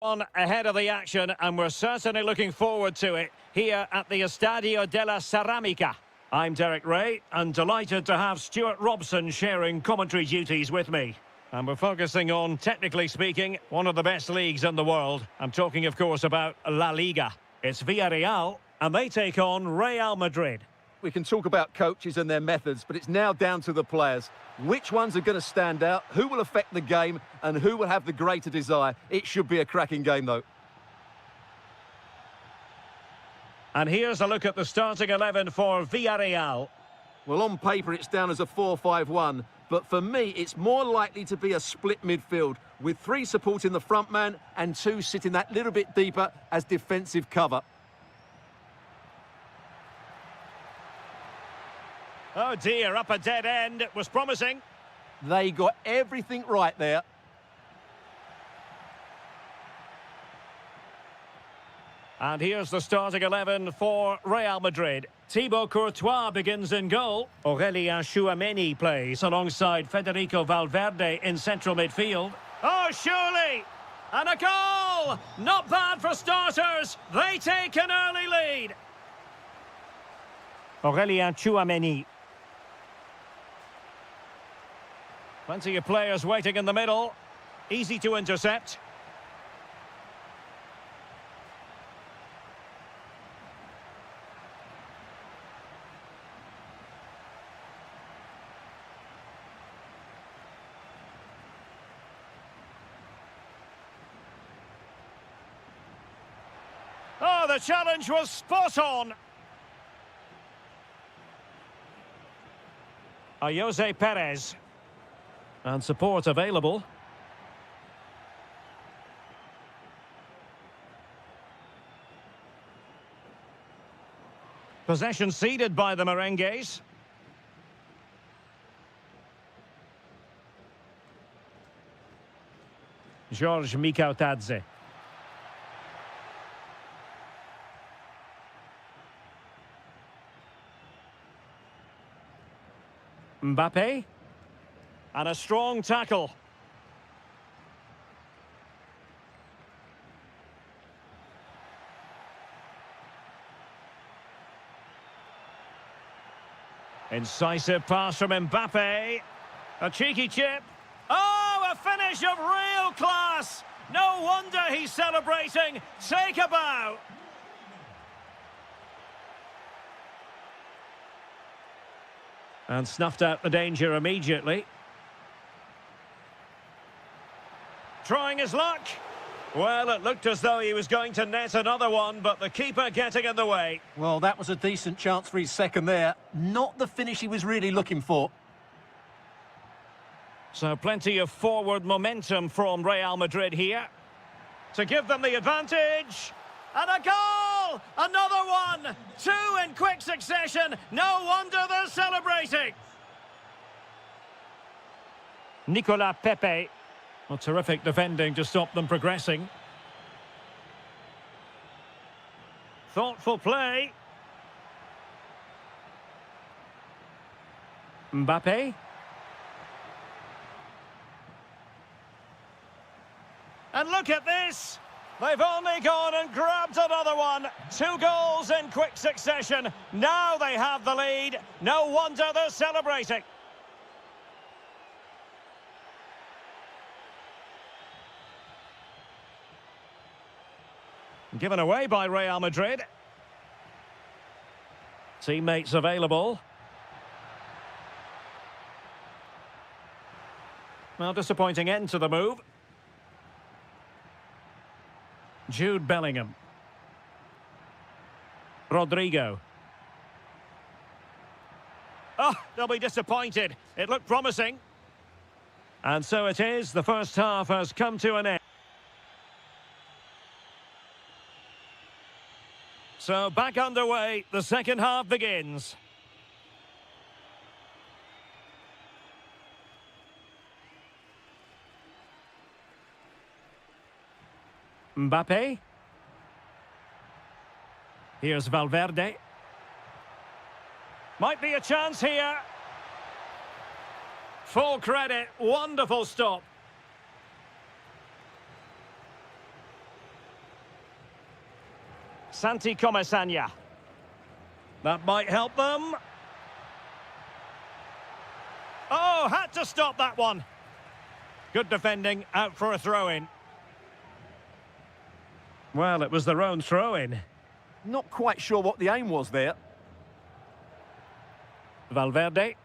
On ahead of the action, and we're certainly looking forward to it here at the Estadio della Ceramica. I'm Derek Ray, and delighted to have Stuart Robson sharing commentary duties with me. And we're focusing on, technically speaking, one of the best leagues in the world. I'm talking, of course, about La Liga. It's Villarreal, and they take on Real Madrid. We can talk about coaches and their methods, but it's now down to the players. Which ones are going to stand out, who will affect the game, and who will have the greater desire. It should be a cracking game, though. And here's a look at the starting 11 for Villarreal. Well, on paper, it's down as a 4-5-1, but for me, it's more likely to be a split midfield, with 3 supporting the front man and 2 sitting that little bit deeper as defensive cover. Oh dear, up a dead end. It was promising. They got everything right there. And here's the starting 11 for Real Madrid. Thibaut Courtois begins in goal. Aurélien Tchouameni plays alongside Federico Valverde in central midfield. Oh, surely! And a goal! Not bad for starters. They take an early lead. Aurélien Tchouameni. Plenty of players waiting in the middle. Easy to intercept. Oh, the challenge was spot on. Jose Perez. And support available. Possession ceded by the Merengues. George Mikautadze. Mbappe. And a strong tackle. Incisive pass from Mbappe. A cheeky chip. Oh, a finish of real class. No wonder he's celebrating. Take a bow. And snuffed out the danger immediately. Trying his luck. Well, it looked as though he was going to net another one, but the keeper getting in the way. Well, that was a decent chance for his second there. Not the finish he was really looking for. So plenty of forward momentum from Real Madrid here to give them the advantage. And a goal! Another one! 2 in quick succession. No wonder they're celebrating. Nicolas Pepe. Well, terrific defending to stop them progressing. Thoughtful play. Mbappe. And look at this. They've only gone and grabbed another one. 2 goals in quick succession. Now they have the lead. No wonder they're celebrating. Given away by Real Madrid. Teammates available. Well, disappointing end to the move. Jude Bellingham. Rodrigo. Oh, they'll be disappointed. It looked promising. And so it is. The first half has come to an end. So back underway, the second half begins. Mbappe. Here's Valverde. Might be a chance here. Full credit, wonderful stop. Santi Comesaña. That might help them. Oh, had to stop that one. Good defending, out for a throw-in. Well, it was their own throw-in. Not quite sure what the aim was there. Valverde.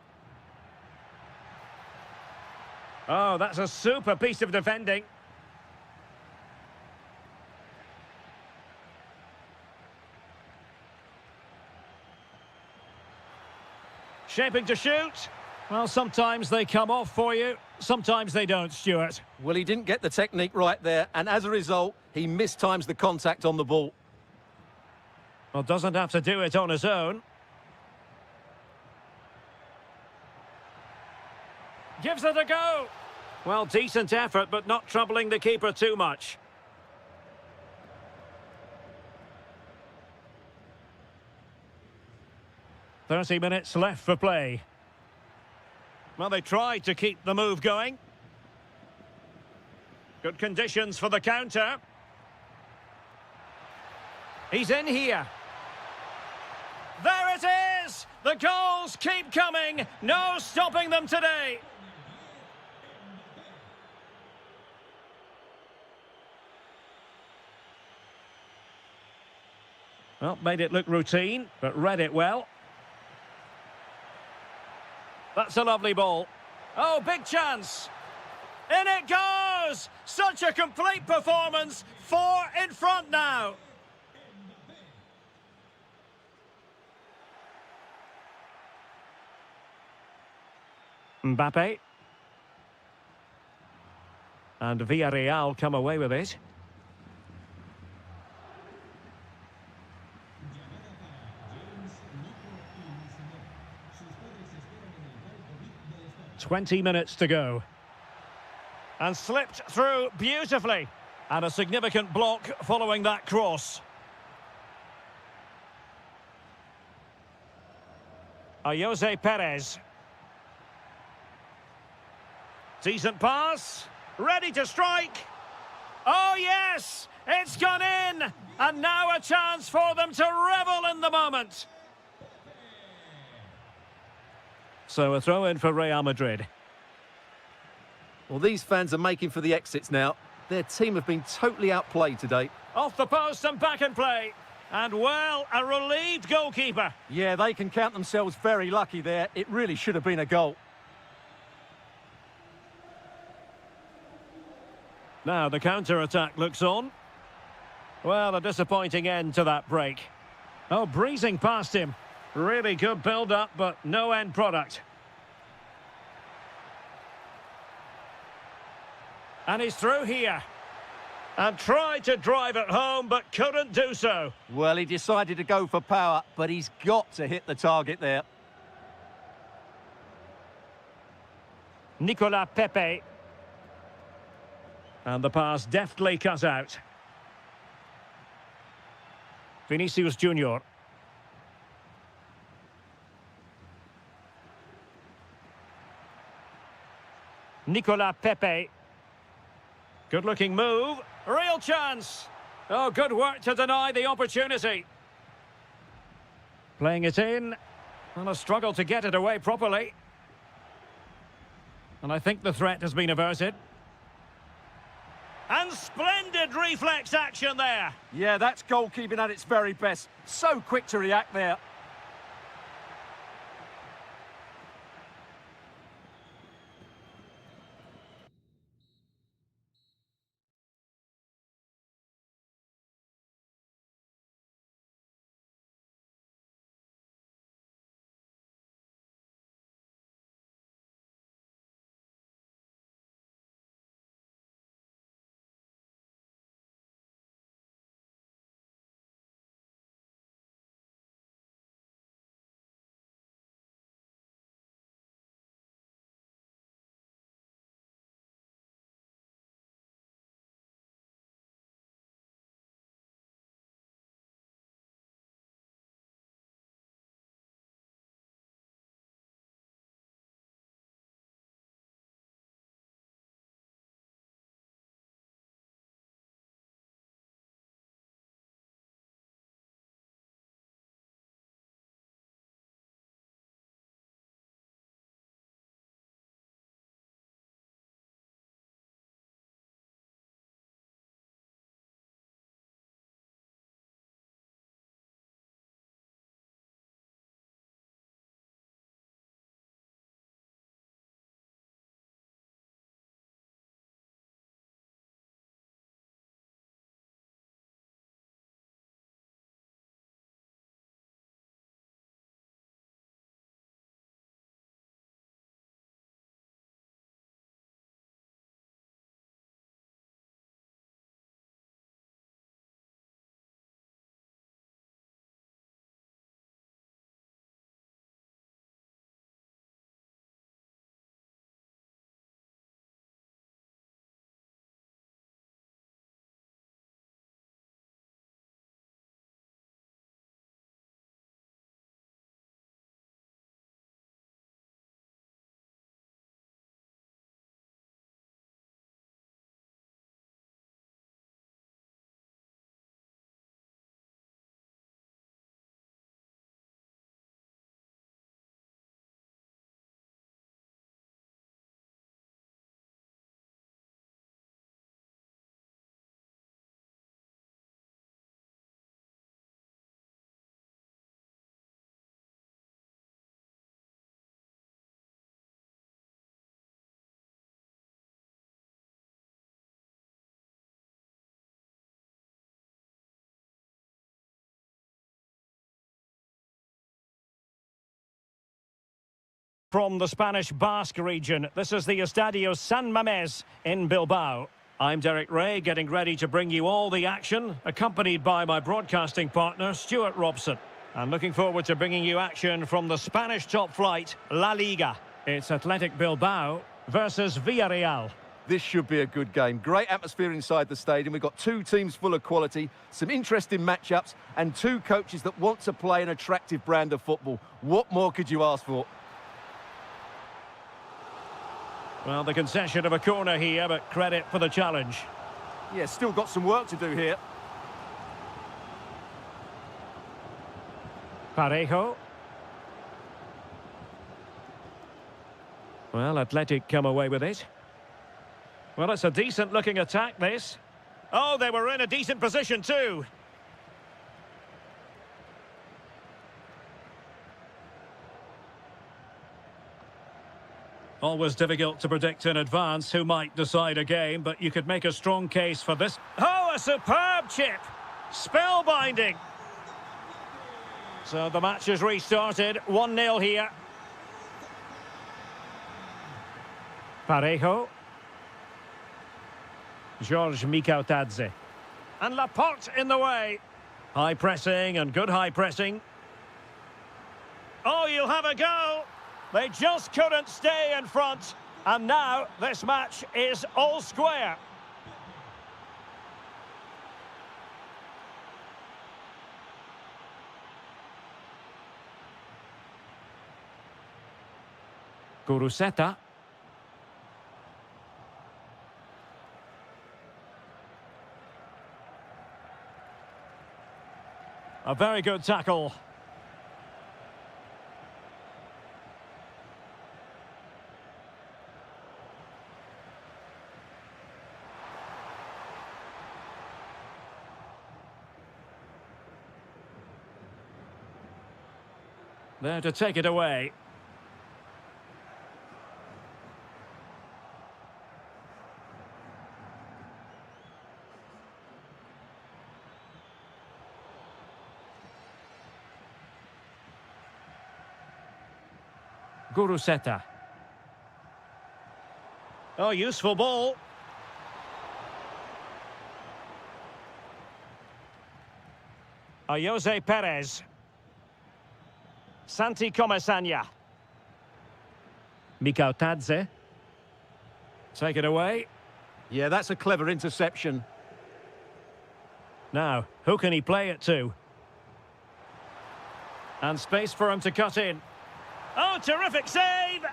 Oh, that's a super piece of defending. Shaping to shoot. Well, sometimes they come off for you, sometimes they don't, Stuart. Well, he didn't get the technique right there, and as a result, he mistimes the contact on the ball. Well, doesn't have to do it on his own. Gives it a go. Well, decent effort, but not troubling the keeper too much. "30 minutes left for play." Well, they tried to keep the move going. Good conditions for the counter. He's in here. There it is! The goals keep coming. No stopping them today. Well, made it look routine, but read it well. That's a lovely ball. Oh, big chance. In it goes! Such a complete performance. 4 in front now. Mbappe. And Villarreal come away with it. "20 minutes to go." And slipped through beautifully. And a significant block following that cross. Jose Perez. Decent pass. Ready to strike. Oh, yes! It's gone in! And now a chance for them to revel in the moment. So a throw-in for Real Madrid. Well, these fans are making for the exits now. Their team have been totally outplayed today. Off the post and back in play. And, well, a relieved goalkeeper. Yeah, they can count themselves very lucky there. It really should have been a goal. Now the counter-attack looks on. Well, a disappointing end to that break. Oh, breezing past him. Really good build-up, but no end product. And he's through here. And tried to drive it home, but couldn't do so. Well, he decided to go for power, but he's got to hit the target there. Nicolas Pepe. And the pass deftly cut out. Vinicius Junior. Nicolas Pepe. Good-looking move. Real chance. Oh, good work to deny the opportunity. Playing it in. And a struggle to get it away properly. And I think the threat has been averted. And splendid reflex action there. Yeah, that's goalkeeping at its very best. So quick to react there. From the Spanish Basque region, this is the Estadio San Mamés in Bilbao. I'm Derek Ray, getting ready to bring you all the action, accompanied by my broadcasting partner, Stuart Robson. I'm looking forward to bringing you action from the Spanish top flight, La Liga. It's Athletic Bilbao versus Villarreal. This should be a good game. Great atmosphere inside the stadium. We've got two teams full of quality, some interesting matchups, and two coaches that want to play an attractive brand of football. What more could you ask for? Well, the concession of a corner here, but credit for the challenge. Yeah, still got some work to do here. Parejo. Well, Athletic come away with it. Well, it's a decent-looking attack, this. Oh, they were in a decent position too. Always difficult to predict in advance who might decide a game, but you could make a strong case for this. Oh, a superb chip! Spellbinding! So the match has restarted. 1-0 here. Parejo. George Mikautadze. And Laporte in the way. High pressing and good high pressing. Oh, you'll have a go! They just couldn't stay in front. And now this match is all square. Kuruseta. A very good tackle. There to take it away. Guruseta. Oh, useful ball. Jose Perez. Santi Comesaña. Mikautadze. Take it away. Yeah, that's a clever interception. Now, who can he play it to? And space for him to cut in. Oh, terrific save!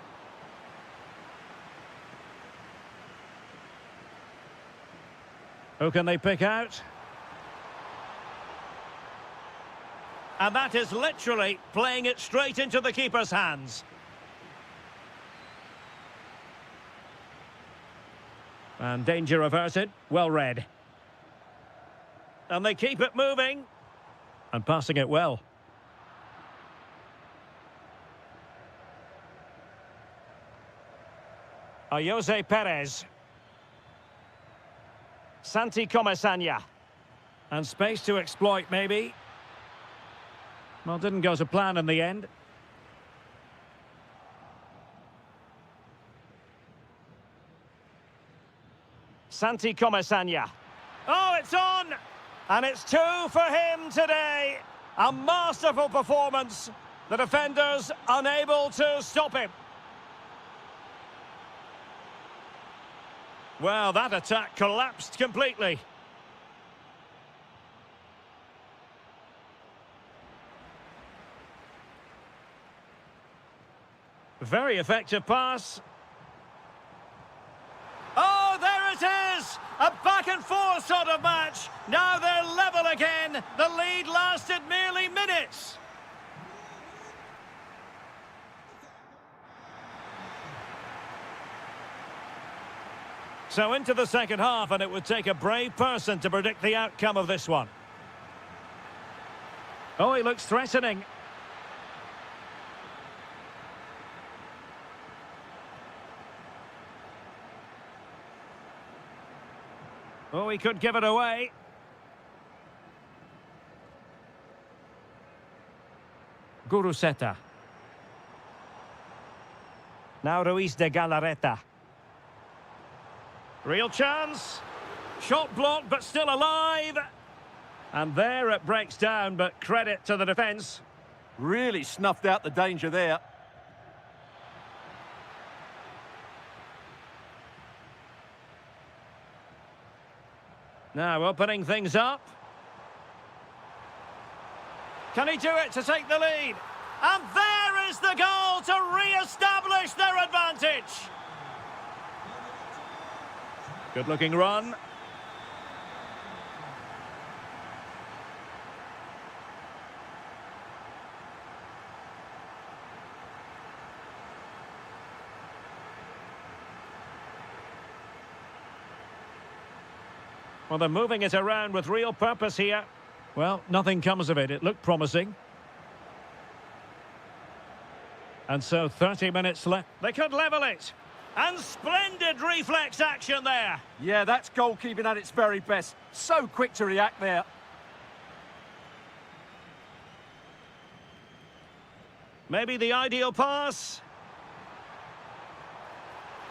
Who can they pick out? And that is literally playing it straight into the keeper's hands. And danger averted, well read. And they keep it moving. And passing it well. Jose Perez. Santi Comesaña. And space to exploit, maybe. Well, didn't go to plan in the end. Santi Comesaña. Oh, it's on! And it's 2 for him today. A masterful performance. The defenders unable to stop him. Well, that attack collapsed completely. Very effective pass. Oh, there it is! A back-and-forth sort of match. Now they're level again. The lead lasted merely minutes. So into the second half, and it would take a brave person to predict the outcome of this one. Oh, he looks threatening. Oh, he could give it away. Guruseta. Now Ruiz de Galarreta. Real chance. Shot blocked, but still alive. And there it breaks down, but credit to the defence. Really snuffed out the danger there. Now opening things up. Can he do it to take the lead? And there is the goal to re-establish their advantage. Good-looking run. Well, they're moving it around with real purpose here. Well, nothing comes of it. It looked promising. And so 30 minutes left. They could level it. And splendid reflex action there. Yeah, that's goalkeeping at its very best. So quick to react there. Maybe the ideal pass.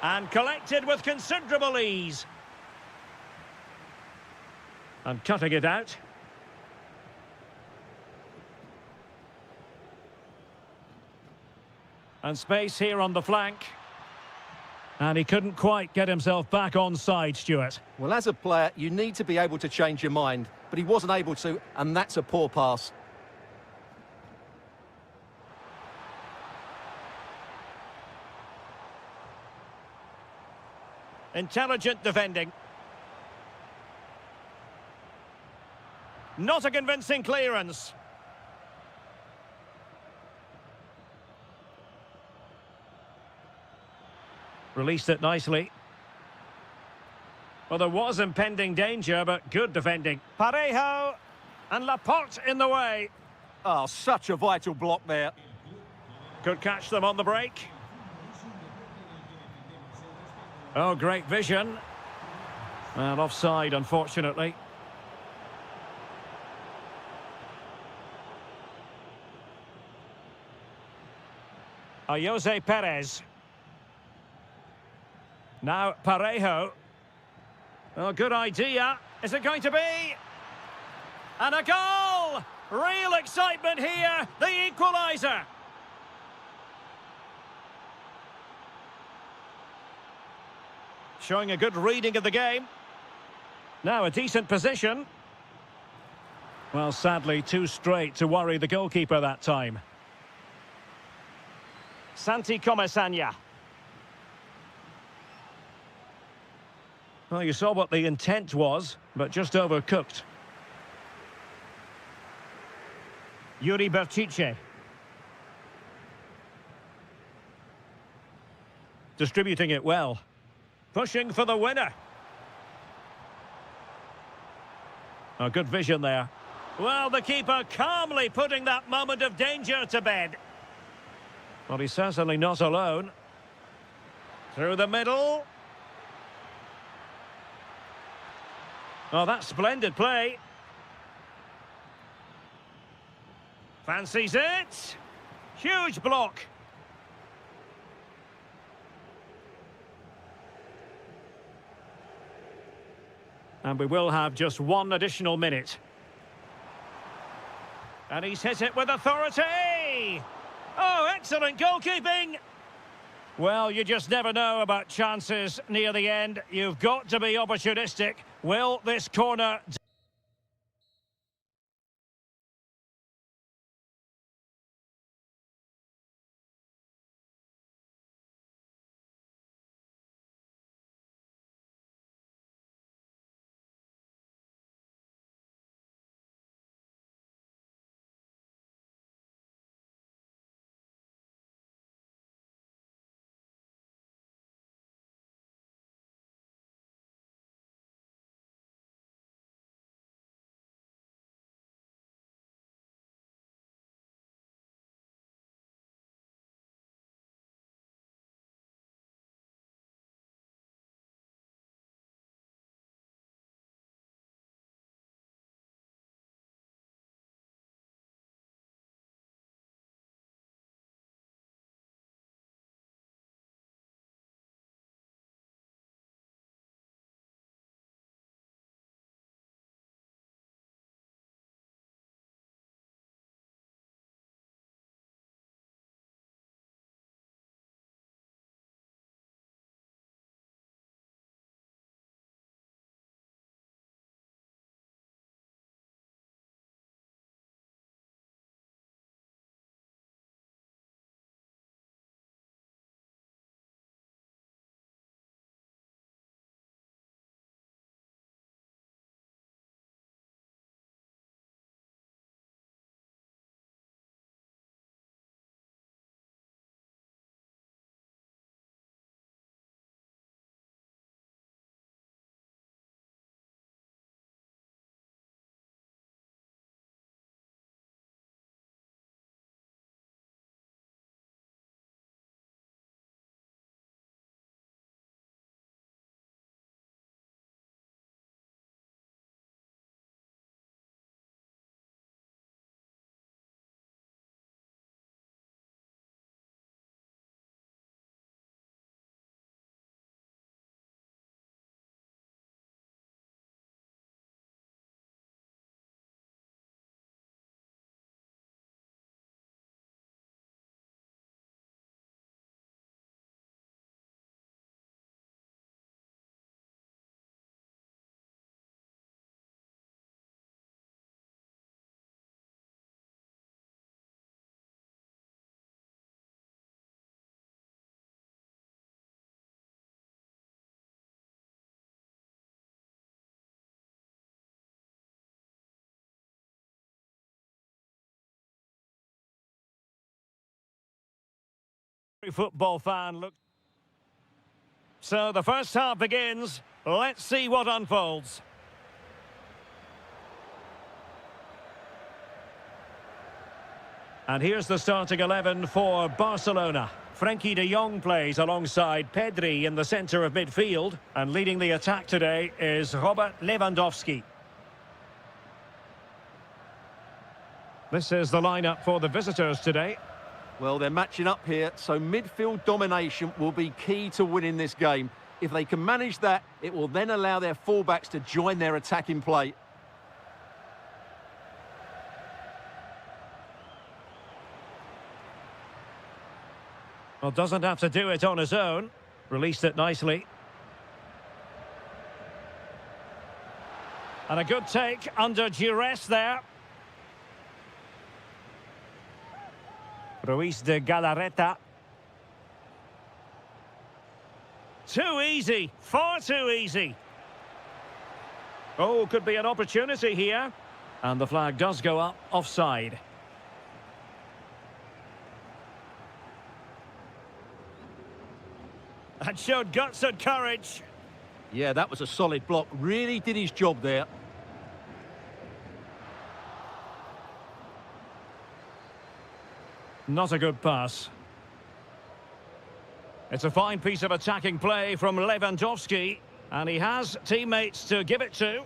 And collected with considerable ease. And cutting it out. And space here on the flank. And he couldn't quite get himself back on side, Stuart. Well, as a player, you need to be able to change your mind, but he wasn't able to, and that's a poor pass. Intelligent defending. Not a convincing clearance. Released it nicely. Well, there was impending danger, but good defending. Parejo and Laporte in the way. Oh, such a vital block there. Could catch them on the break. Oh, great vision. And offside, unfortunately. Jose Perez. Now Parejo. Oh, good idea. Is it going to be? And a goal! Real excitement here. The equaliser. Showing a good reading of the game. Now a decent position. Well, sadly, too straight to worry the goalkeeper that time. Santi Comesaña. Well, you saw what the intent was, but just overcooked. Yuri Berchiche. Distributing it well. Pushing for the winner. Oh, good vision there. Well, the keeper calmly putting that moment of danger to bed. Well, he's certainly not alone. Through the middle. Oh, that's splendid play. Fancies it. Huge block. And we will have just one additional minute. And he's hit it with authority. Oh, excellent goalkeeping. Well, you just never know about chances near the end. You've got to be opportunistic. Will this corner... Football fan, look. So the first half begins. Let's see what unfolds. And here's the starting 11 for Barcelona. Frenkie de Jong plays alongside Pedri in the centre of midfield. And leading the attack today is Robert Lewandowski. This is the lineup for the visitors today. Well, they're matching up here, so midfield domination will be key to winning this game. If they can manage that, it will then allow their fullbacks to join their attacking play. Well, doesn't have to do it on his own. Released it nicely. And a good take under duress there. Ruiz de Galarreta. Too easy. Far too easy. Oh, could be an opportunity here. And the flag does go up offside. That showed guts and courage. Yeah, that was a solid block. Really did his job there. Not a good pass. It's a fine piece of attacking play from Lewandowski. And he has teammates to give it to.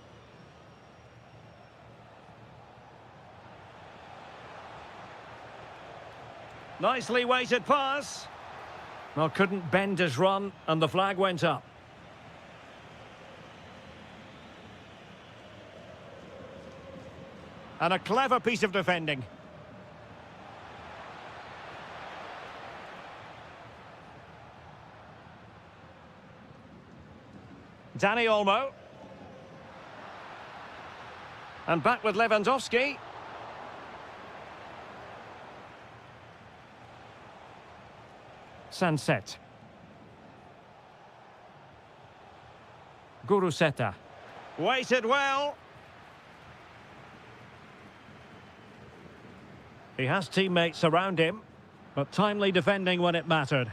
Nicely weighted pass. Well, couldn't bend his run, and the flag went up. And a clever piece of defending. Dani Olmo. And back with Lewandowski. Sunset. Guruseta. Waited well. He has teammates around him, but timely defending when it mattered.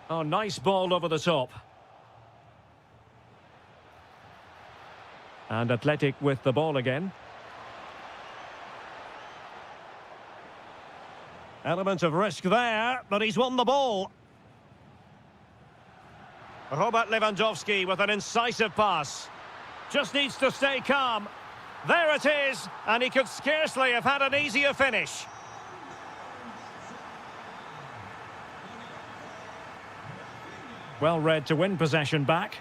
Oh, nice ball over the top. And Athletic with the ball again. Element of risk there, but he's won the ball. Robert Lewandowski with an incisive pass. Just needs to stay calm. There it is, and he could scarcely have had an easier finish. Well read to win possession back.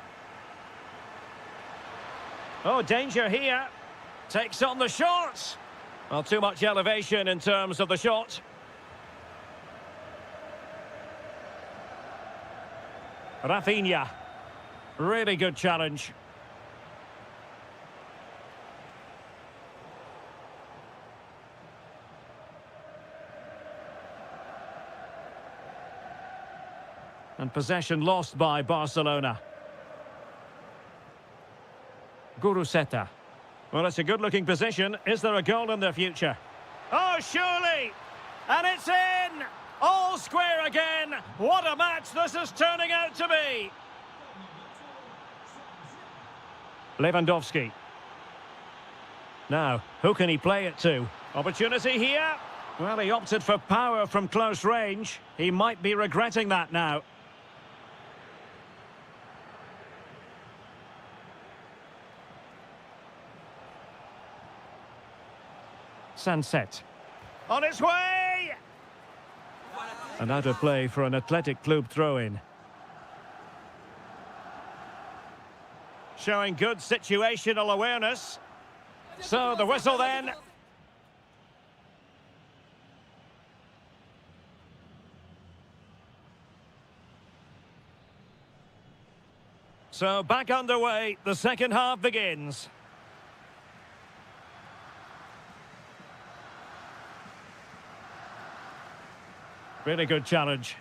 Oh, danger here. Takes on the shot. Well, too much elevation in terms of the shot. Rafinha. Really good challenge. And possession lost by Barcelona. Guruseta. Well, it's a good-looking position. Is there a goal in the future? Oh, surely! And it's in! All square again! What a match this is turning out to be! Lewandowski. Now, who can he play it to? Opportunity here. Well, he opted for power from close range. He might be regretting that now. Sunset. On its way! And out of play for an Athletic Club throw-in. Showing good situational awareness. So the whistle then. So back underway, the second half begins. Really good challenge.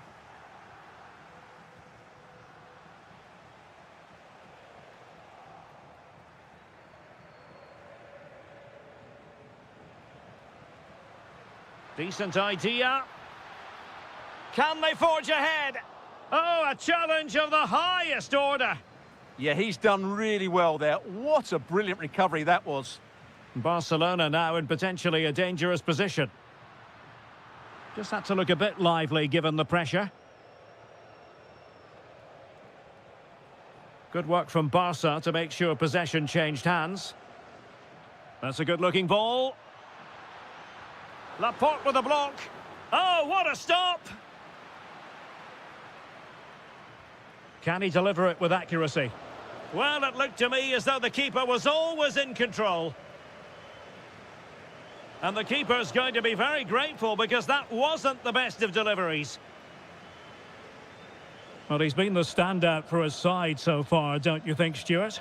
Decent idea. Can they forge ahead? Oh, a challenge of the highest order. Yeah, he's done really well there. What a brilliant recovery that was. Barcelona now in potentially a dangerous position. Just had to look a bit lively given the pressure. Good work from Barca to make sure possession changed hands. That's a good-looking ball. Laporte with a block. Oh, what a stop! Can he deliver it with accuracy? Well, it looked to me as though the keeper was always in control. And the keeper's going to be very grateful because that wasn't the best of deliveries. Well, he's been the standout for his side so far, don't you think, Stuart?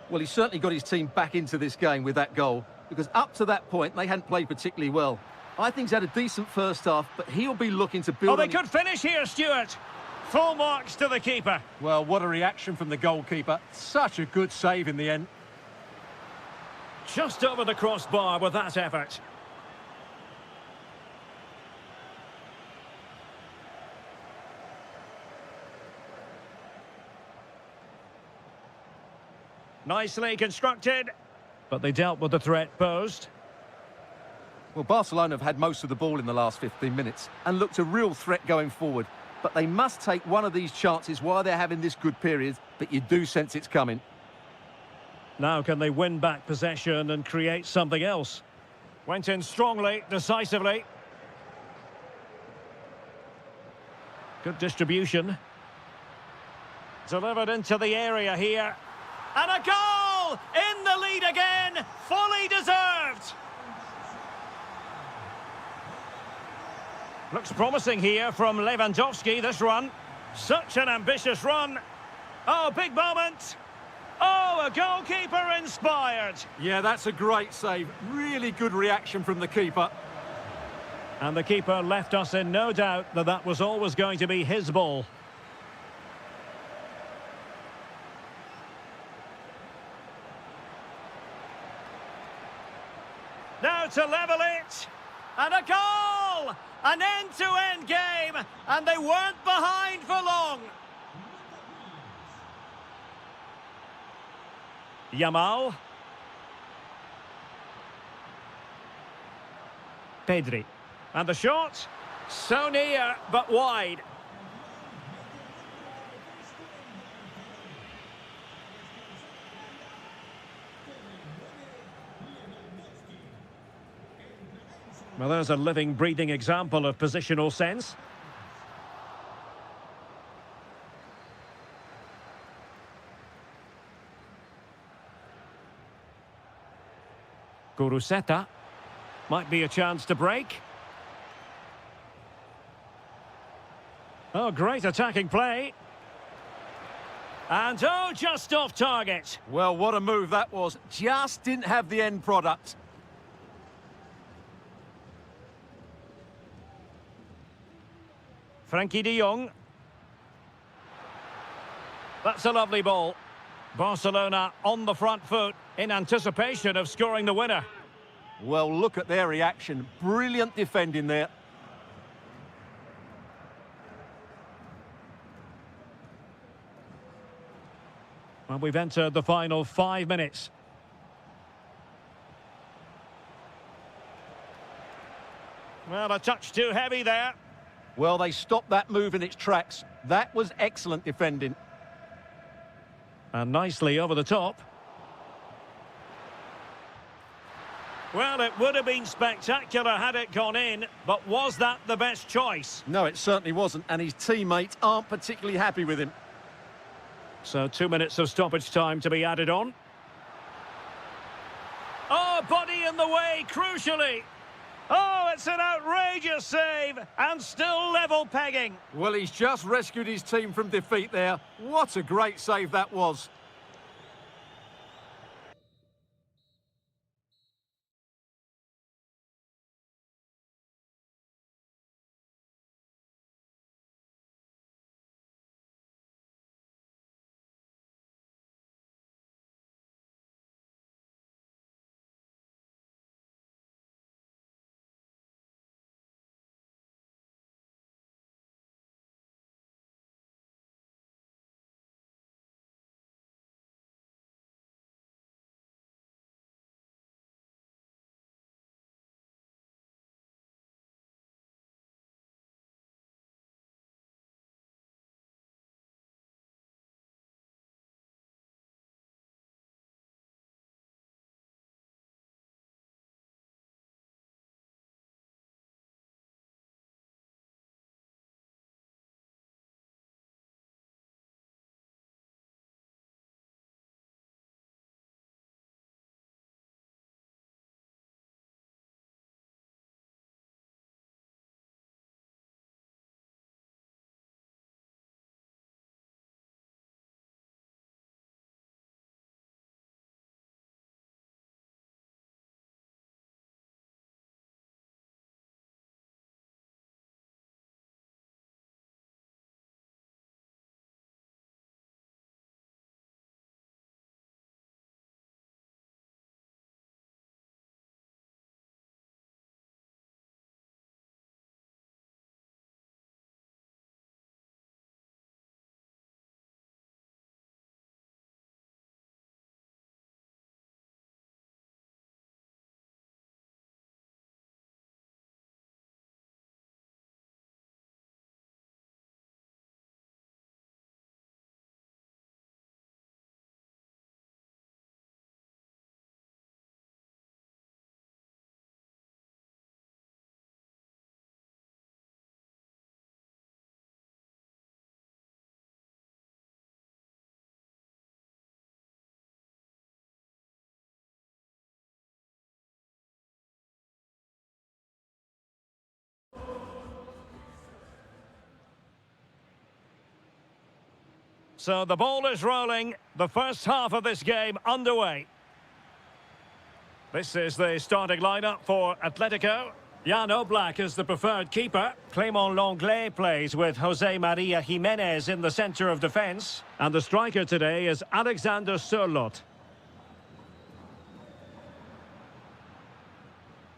Well, he's certainly got his team back into this game with that goal, because up to that point, they hadn't played particularly well. I think he's had a decent first half, but he'll be looking to build Oh, they could finish here, Stuart. Full marks to the keeper. Well, what a reaction from the goalkeeper. Such a good save in the end. Just over the crossbar with that effort. Nicely constructed, but they dealt with the threat posed. Well, Barcelona have had most of the ball in the last 15 minutes and looked a real threat going forward. But they must take one of these chances while they're having this good period, but you do sense it's coming. Now can they win back possession and create something else? Went in strongly, decisively. Good distribution. Delivered into the area here. And a goal! In the lead again! Fully deserved! Looks promising here from Lewandowski, this run. Such an ambitious run. Oh, big moment. Oh, a goalkeeper inspired. Yeah, that's a great save. Really good reaction from the keeper. And the keeper left us in no doubt that that was always going to be his ball. Now to level it. And a goal! An end-to-end game, and they weren't behind for long. Yamal. Pedri. And the shot. So near, but wide. Well, there's a living, breathing example of positional sense. Guruseta. Might be a chance to break. Oh, great attacking play. And oh, just off target. Well, what a move that was. Just didn't have the end product. Frankie de Jong. That's a lovely ball. Barcelona on the front foot in anticipation of scoring the winner. Well, look at their reaction. Brilliant defending there. Well, we've entered the final 5 minutes. Well, a touch too heavy there. Well, they stopped that move in its tracks. That was excellent defending. And nicely over the top. Well, it would have been spectacular had it gone in, but was that the best choice? No, it certainly wasn't, and his teammates aren't particularly happy with him. So 2 minutes of stoppage time to be added on. Oh, body in the way, crucially. Oh, it's an outrageous save, and still level pegging. Well, he's just rescued his team from defeat there. What a great save that was. So the ball is rolling. The first half of this game underway. This is the starting lineup for Atletico. Jan Oblak is the preferred keeper. Clément Lenglet plays with Jose Maria Jimenez in the centre of defence. And the striker today is Alexander Sørloth.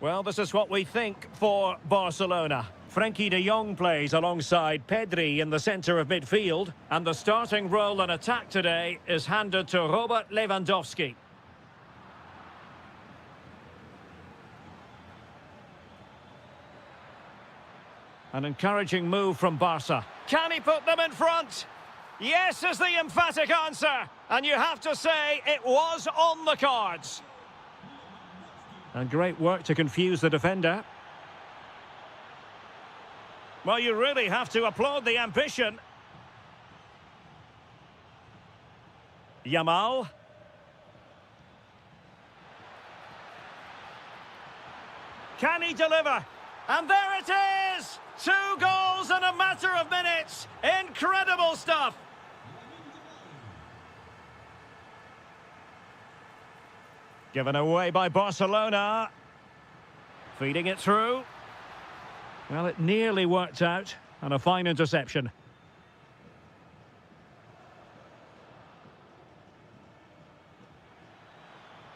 Well, this is what we think for Barcelona. Frenkie de Jong plays alongside Pedri in the centre of midfield. And the starting role in attack today is handed to Robert Lewandowski. An encouraging move from Barca. Can he put them in front? Yes is the emphatic answer. And you have to say it was on the cards. And great work to confuse the defender. Well, you really have to applaud the ambition. Yamal. Can he deliver? And there it is! 2 goals in a matter of minutes. Incredible stuff. Given away by Barcelona. Feeding it through. Well, it nearly worked out. And a fine interception.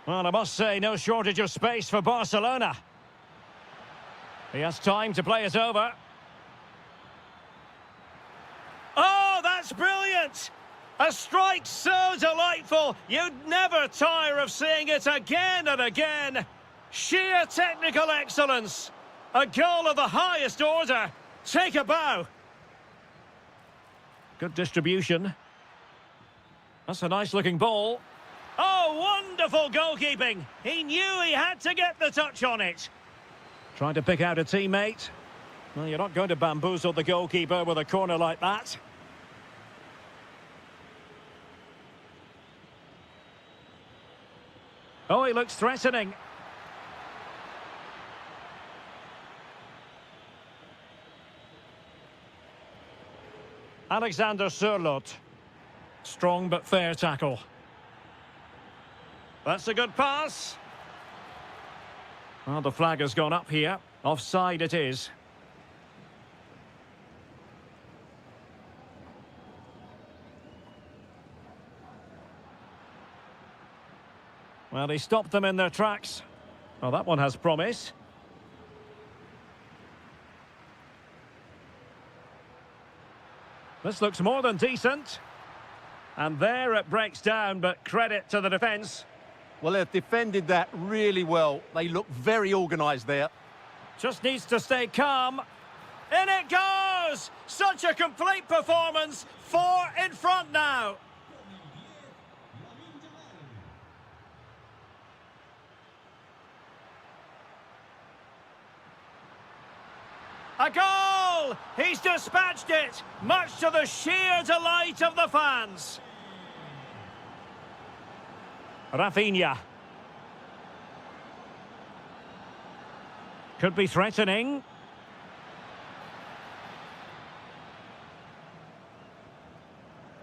Well, I must say, no shortage of space for Barcelona. He has time to play it over. Oh, that's brilliant! A strike so delightful, you'd never tire of seeing it again and again. Sheer technical excellence. A goal of the highest order. Take a bow. Good distribution. That's a nice-looking ball. Oh, wonderful goalkeeping. He knew he had to get the touch on it. Trying to pick out a teammate. Well, you're not going to bamboozle the goalkeeper with a corner like that. Oh, he looks threatening. Alexander Sørloth. Strong but fair tackle. That's a good pass. Well, the flag has gone up here. Offside it is. Well, he stopped them in their tracks. Well, that one has promise. This looks more than decent. And there it breaks down, but credit to the defence. Well, they've defended that really well. They look very organised there. Just needs to stay calm. In it goes! Such a complete performance. 4 in front now. A goal! He's dispatched it, much to the sheer delight of the fans. Rafinha. Could be threatening.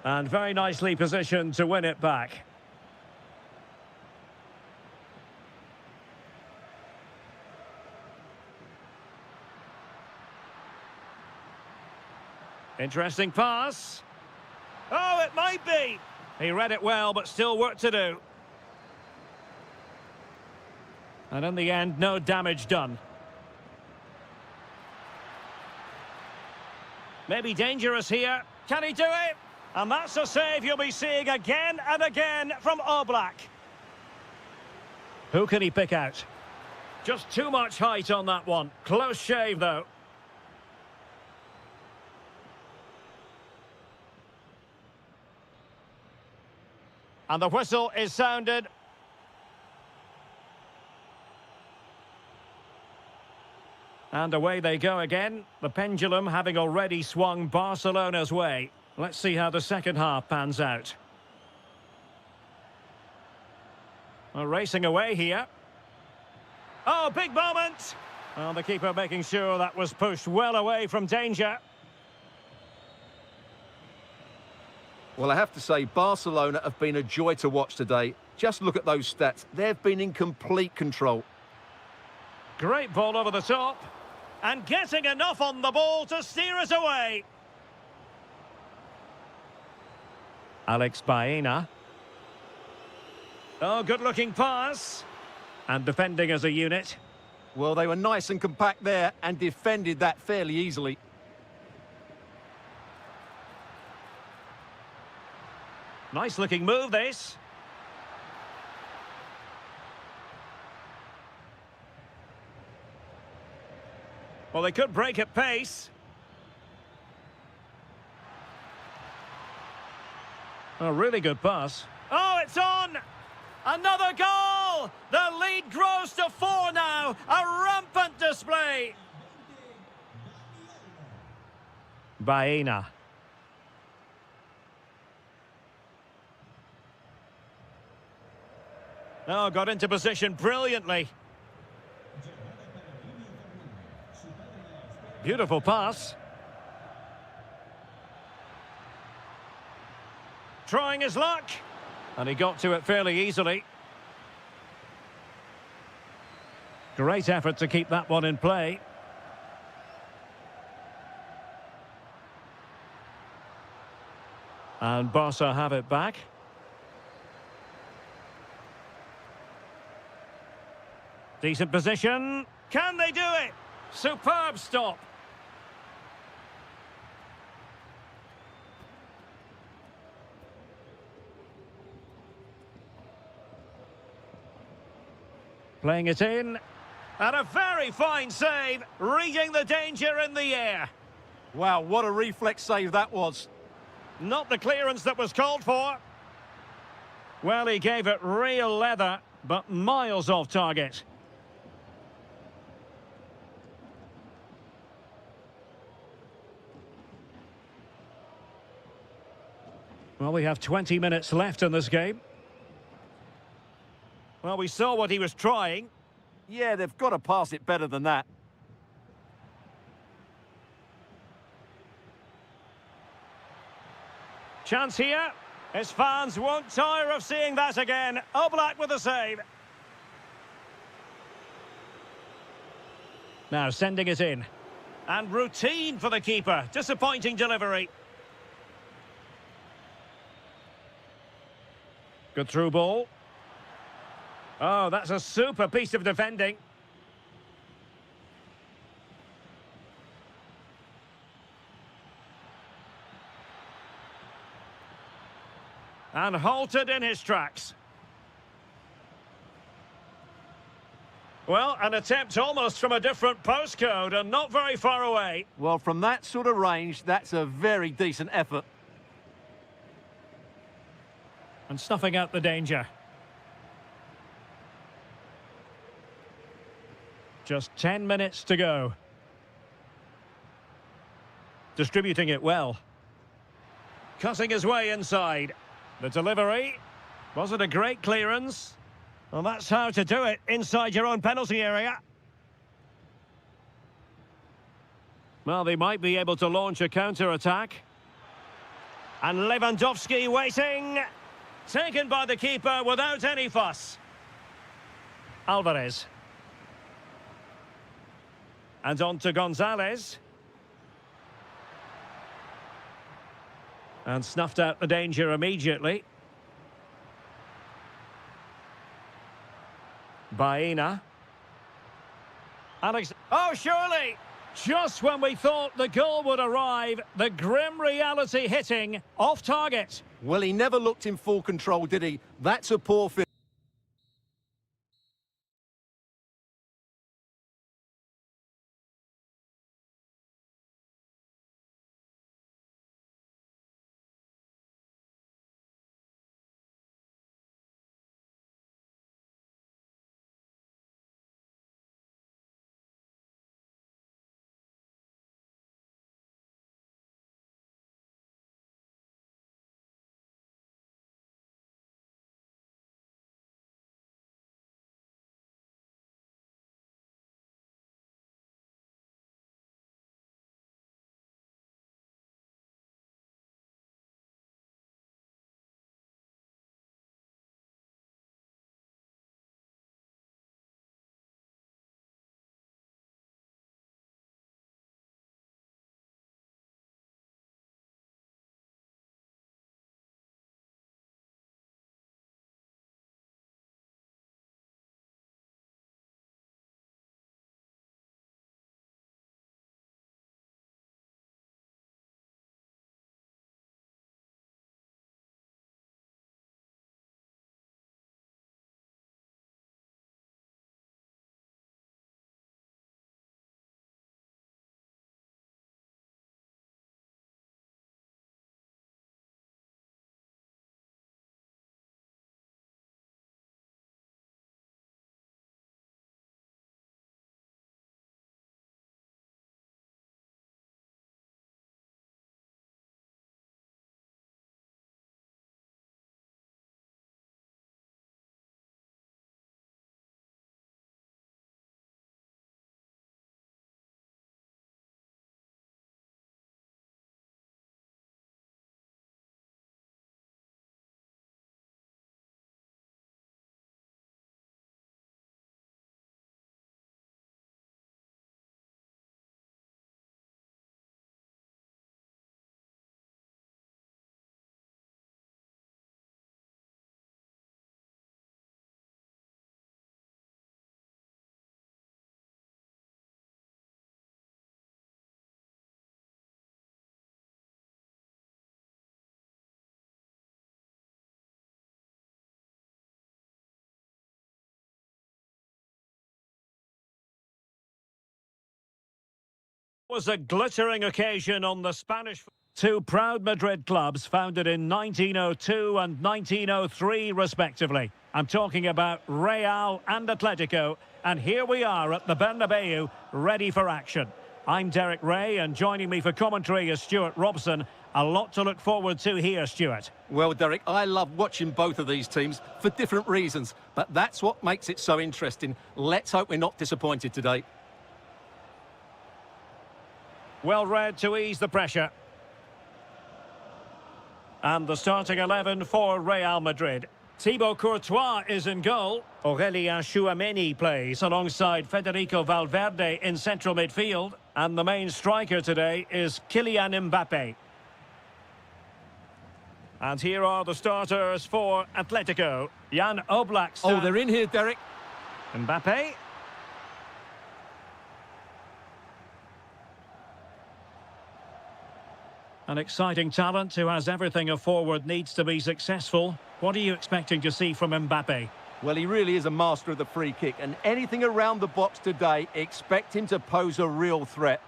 And very nicely positioned to win it back. Interesting pass. Oh, it might be. He read it well, but still work to do. And in the end, no damage done. Maybe dangerous here. Can he do it? And that's a save you'll be seeing again and again from Oblak. Who can he pick out? Just too much height on that one. Close shave, though. And the whistle is sounded. And away they go again. The pendulum having already swung Barcelona's way. Let's see how the second half pans out. Well, racing away here. Oh, big moment! Well, the keeper making sure that was pushed well away from danger. Well, I have to say, Barcelona have been a joy to watch today. Just look at those stats. They've been in complete control. Great ball over the top. And getting enough on the ball to steer us away. Alex Baena. Oh, good-looking pass. And defending as a unit. Well, they were nice and compact there and defended that fairly easily. Nice-looking move, this. Well, they could break at pace. A really good pass. Oh, it's on! Another goal! The lead grows to 4 now. A rampant display. Baena. Oh, got into position brilliantly. Beautiful pass. Trying his luck. And he got to it fairly easily. Great effort to keep that one in play. And Barca have it back. Decent position. Can they do it? Superb stop. Playing it in. And a very fine save, reading the danger in the air. Wow, what a reflex save that was. Not the clearance that was called for. Well, he gave it real leather, but miles off target. Well, we have 20 minutes left in this game. Well, we saw what he was trying. Yeah, they've got to pass it better than that. Chance here. His fans won't tire of seeing that again. Oblak with a save. Now sending it in. And routine for the keeper. Disappointing delivery. Good through ball. Oh, that's a super piece of defending. And halted in his tracks. Well, an attempt almost from a different postcode and not very far away. Well, from that sort of range, that's a very decent effort. And snuffing out the danger. Just 10 minutes to go. Distributing it well. Cutting his way inside. The delivery. Was it a great clearance? Well, that's how to do it inside your own penalty area. Well, they might be able to launch a counter-attack. And Lewandowski waiting. Taken by the keeper without any fuss. Alvarez. And on to Gonzalez. And snuffed out the danger immediately. Baena. Alex. Oh, surely! Just when we thought the goal would arrive, the grim reality hitting off target. Well, he never looked in full control, did he? That's a poor finish. Was a glittering occasion on the Spanish. Two proud Madrid clubs founded in 1902 and 1903 respectively. I'm talking about Real and Atletico, and here we are at the Bernabeu, ready for action. I'm Derek Ray, and joining me for commentary is Stuart Robson. A lot to look forward to here, Stuart. Well, Derek, I love watching both of these teams for different reasons, but that's what makes it so interesting. Let's hope we're not disappointed today. Well read to ease the pressure. And the starting 11 for Real Madrid. Thibaut Courtois is in goal. Aurélien Tchouameni plays alongside Federico Valverde in central midfield. And the main striker today is Kylian Mbappé. And here are the starters for Atletico. Jan Oblak. Oh, they're in here, Derek. Mbappé. An exciting talent who has everything a forward needs to be successful. What are you expecting to see from Mbappé? Well, he really is a master of the free kick, and anything around the box today, expect him to pose a real threat.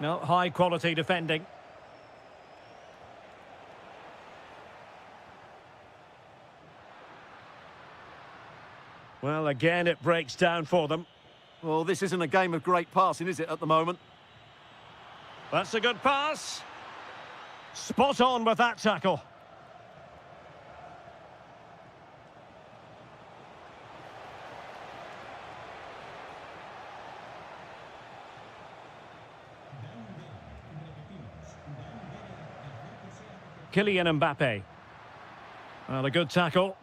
No, high quality defending. Well, again, it breaks down for them. Well, this isn't a game of great passing, is it, at the moment? That's a good pass. Spot on with that tackle. Kylian Mbappé. Well, a good tackle.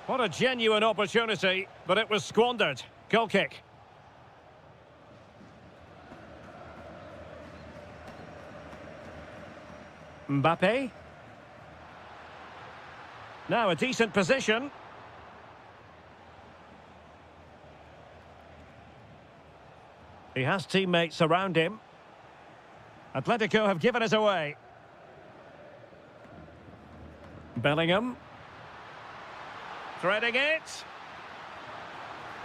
What a genuine opportunity, but it was squandered. Goal kick. Mbappé. Now a decent position. He has teammates around him. Atletico have given us away. Bellingham. Threading it.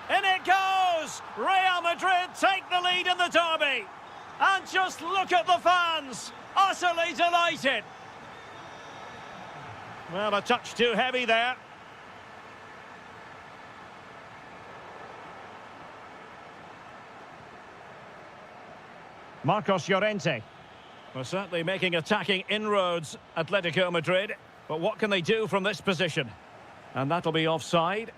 In it goes! Real Madrid take the lead in the derby. And just look at the fans. Utterly delighted. Well, a touch too heavy there. Marcos Llorente. Well, certainly making attacking inroads, Atletico Madrid. But what can they do from this position? And that'll be offside.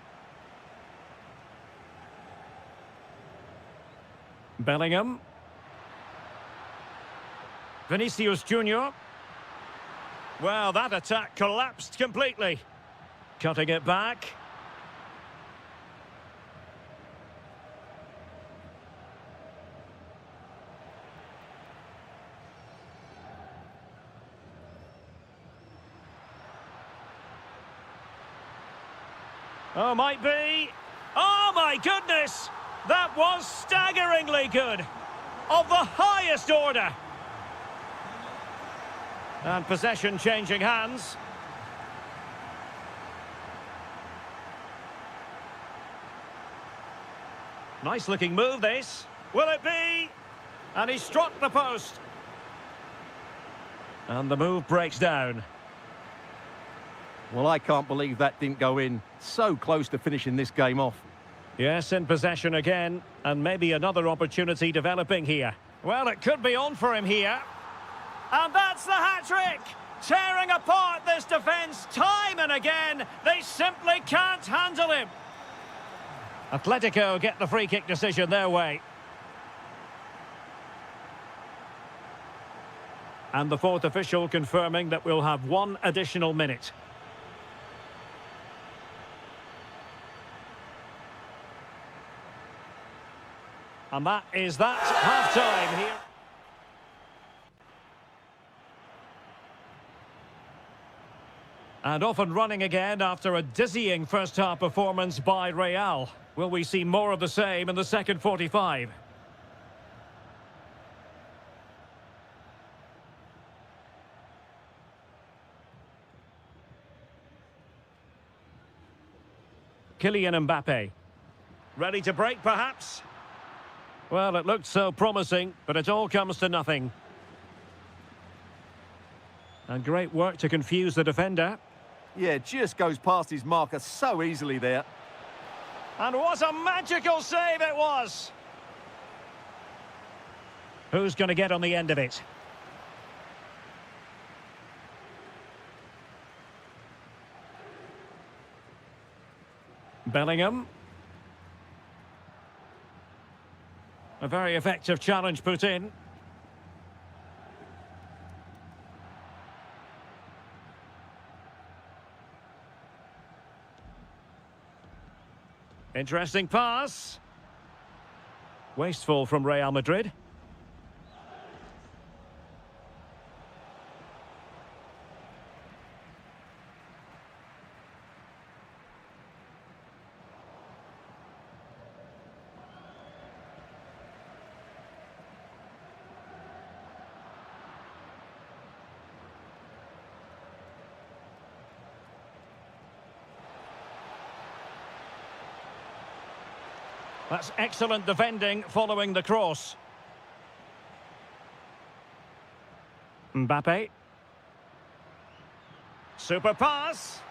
Bellingham. Vinicius Junior. Well, that attack collapsed completely. Cutting it back. Oh, might be. Oh, my goodness! That was staggeringly good. Of the highest order. And possession changing hands. Nice looking move, this. Will it be? And he struck the post. And the move breaks down. Well, I can't believe that didn't go in. So close to finishing this game off. Yes, in possession again. And maybe another opportunity developing here. Well, it could be on for him here. And that's the hat-trick! Tearing apart this defence time and again. They simply can't handle him. Atletico get the free kick decision their way. And the fourth official confirming that we'll have one additional minute. And that is that half-time here. And off and running again after a dizzying first-half performance by Real. Will we see more of the same in the second 45? Kylian Mbappe. Ready to break, perhaps? Well, it looked so promising, but it all comes to nothing. And great work to confuse the defender. Yeah, just goes past his marker so easily there. And what a magical save it was! Who's going to get on the end of it? Bellingham. A very effective challenge put in. Interesting pass. Wasteful from Real Madrid. That's excellent defending following the cross. Mbappe. Super pass.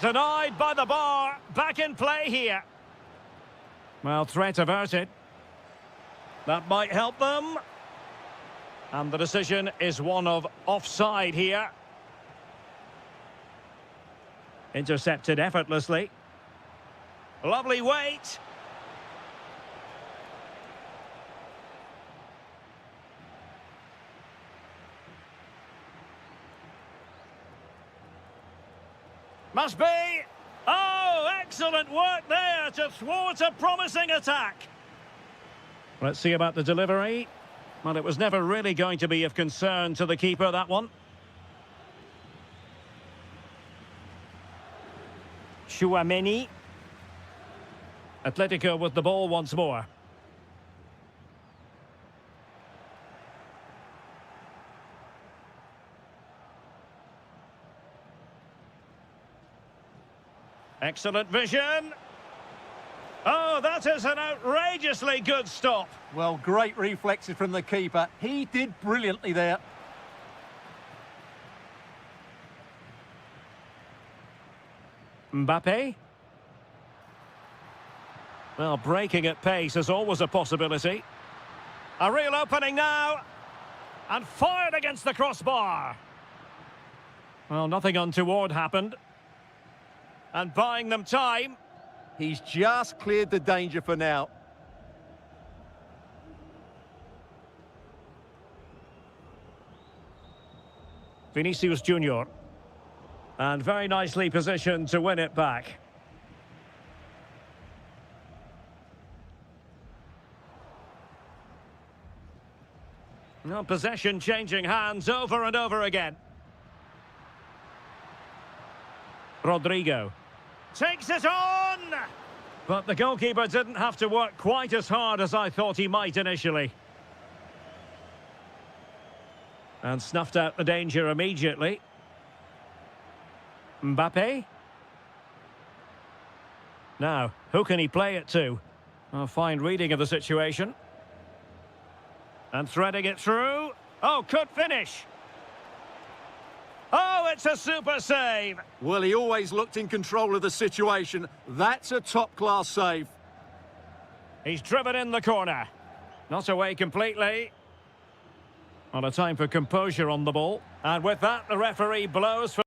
Denied by the bar. Back in play here. Well, threat averted. That might help them. And the decision is one of offside here. Intercepted effortlessly. Lovely weight. Must be. Oh, excellent work there to thwart a promising attack. Let's see about the delivery. Well, it was never really going to be of concern to the keeper, that one. Chouameni. Atletico with the ball once more. Excellent vision. Oh, that is an outrageously good stop. Well, great reflexes from the keeper. He did brilliantly there. Mbappe. Well, breaking at pace is always a possibility. A real opening now. And fired against the crossbar. Well, nothing untoward happened. And buying them time. He's just cleared the danger for now. Vinicius Junior. And very nicely positioned to win it back. No, possession changing hands over and over again. Rodrigo takes it on! But the goalkeeper didn't have to work quite as hard as I thought he might initially. And snuffed out the danger immediately. Mbappe. Now, who can he play it to? A fine reading of the situation. And threading it through. Oh, could finish. Oh, it's a super save. Well, he always looked in control of the situation. That's a top-class save. He's driven in the corner. Not away completely. On a time for composure on the ball. And with that, the referee blows for...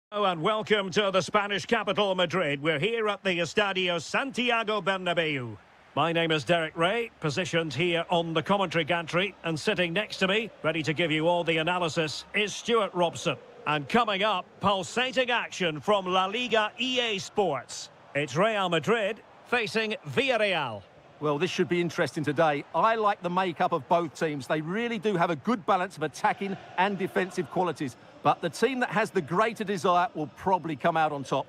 Hello and welcome to the Spanish capital, Madrid. We're here at the Estadio Santiago Bernabeu. My name is Derek Ray, positioned here on the commentary gantry, and sitting next to me, ready to give you all the analysis, is Stuart Robson. And coming up, pulsating action from La Liga EA Sports. It's Real Madrid facing Villarreal. Well, this should be interesting today. I like the makeup of both teams. They really do have a good balance of attacking and defensive qualities. But the team that has the greater desire will probably come out on top.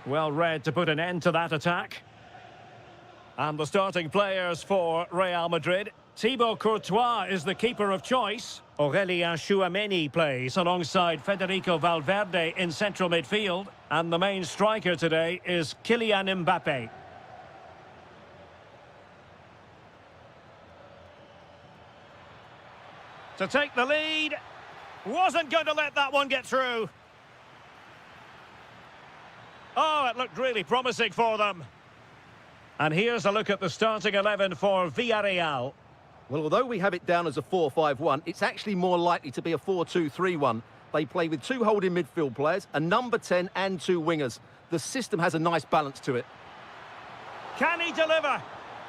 Well read to put an end to that attack. And the starting players for Real Madrid. Thibaut Courtois is the keeper of choice. Aurélien Tchouameni plays alongside Federico Valverde in central midfield. And the main striker today is Kylian Mbappé. To take the lead. Wasn't going to let that one get through. Oh, it looked really promising for them. And here's a look at the starting 11 for Villarreal. Well, although we have it down as a 4-5-1, it's actually more likely to be a 4-2-3-1. They play with two holding midfield players, a number 10 and two wingers. The system has a nice balance to it. Can he deliver?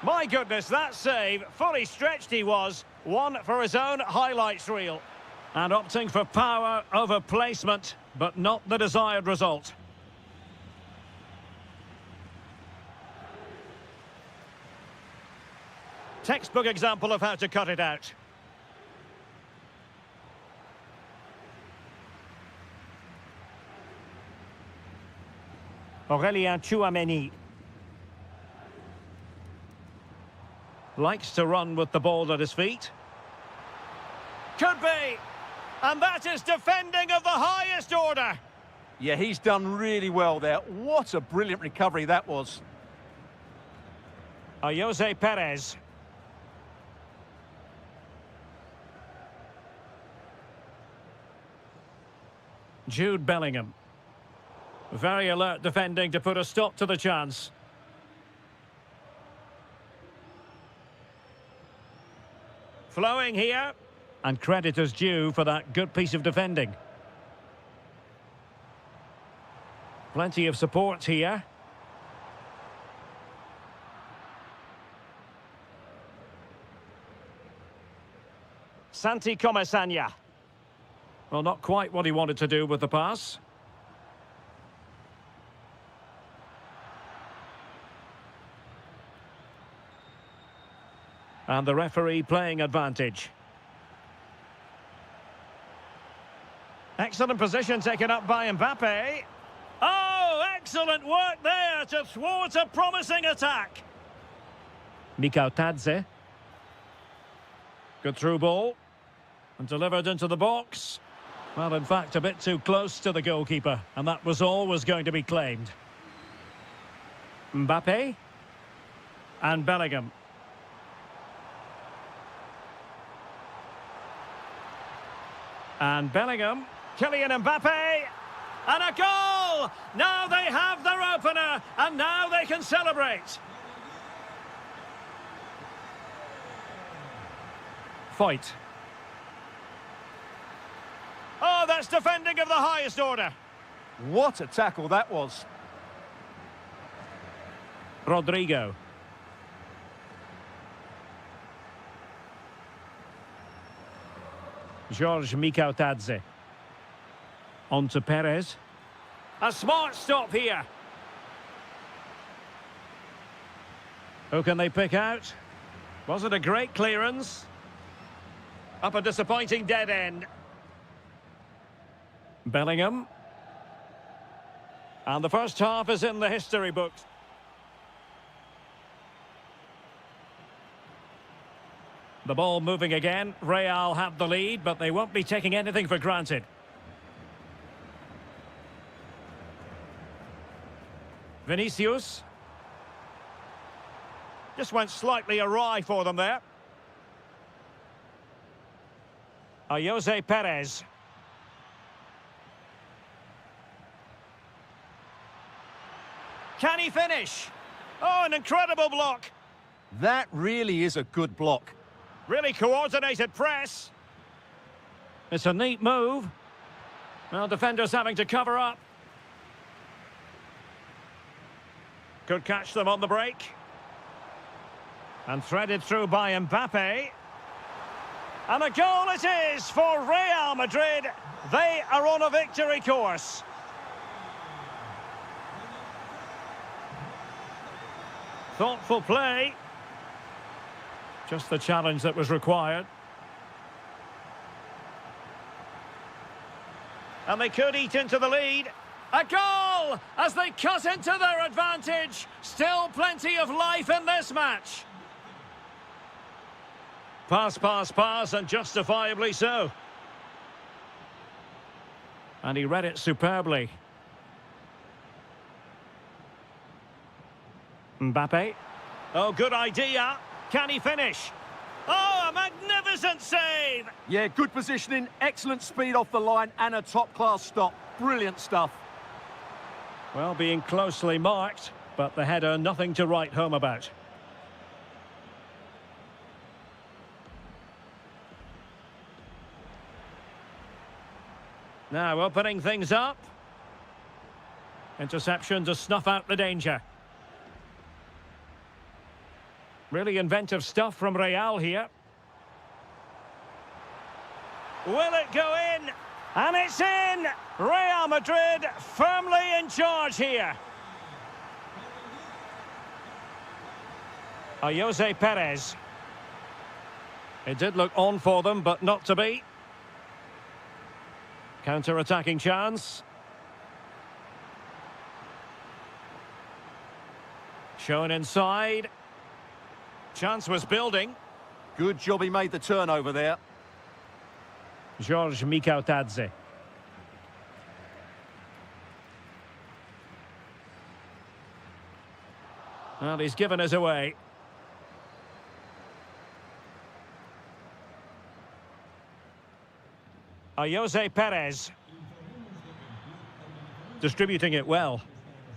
My goodness, that save, fully stretched he was. One for his own highlights reel. And opting for power over placement, but not the desired result. Textbook example of how to cut it out. Aurélien Tchouameni. Likes to run with the ball at his feet. Could be. And that is defending of the highest order. Yeah, he's done really well there. What a brilliant recovery that was. Jose Perez. Jude Bellingham. Very alert defending to put a stop to the chance. Flowing here. And credit is due for that good piece of defending. Plenty of support here. Santi Comesaña. Well, not quite what he wanted to do with the pass. And the referee playing advantage. Excellent position taken up by Mbappé. Oh, excellent work there to thwart a promising attack. Mikautadze. Good through ball. And delivered into the box. Well, in fact, a bit too close to the goalkeeper. And that was always going to be claimed. Mbappé. And Bellingham. And Bellingham. Kylian Mbappé. And a goal! Now they have their opener. And now they can celebrate. Fight. Oh, that's defending of the highest order. What a tackle that was. Rodrigo. George Mikautadze. On to Perez. A smart stop here. Who can they pick out? Was it a great clearance? Up a disappointing dead end. Bellingham. And the first half is in the history books. The ball moving again. Real have the lead, but they won't be taking anything for granted. Vinicius. Just went slightly awry for them there. Jose Perez. Can he finish? Oh, an incredible block. That really is a good block. Really coordinated press. It's a neat move. Well, defenders having to cover up. Could catch them on the break. And threaded through by Mbappe. And a goal it is for Real Madrid. They are on a victory course. Thoughtful play. Just the challenge that was required. And they could eat into the lead. A goal as they cut into their advantage. Still plenty of life in this match. Pass, pass, pass, and justifiably so. And he read it superbly. Mbappe. Oh, good idea. Can he finish? Oh, a magnificent save! Yeah, good positioning, excellent speed off the line, and a top-class stop. Brilliant stuff. Well, being closely marked, but the header nothing to write home about. Now opening things up. Interception to snuff out the danger. Really inventive stuff from Real here. Will it go in? And it's in! Real Madrid firmly in charge here. Jose Perez. It did look on for them, but not to be. Counter-attacking chance. Shown inside. Chance was building. Good job he made the turnover there. George Mikautadze. Well, he's given us away. Jose Perez. Distributing it well.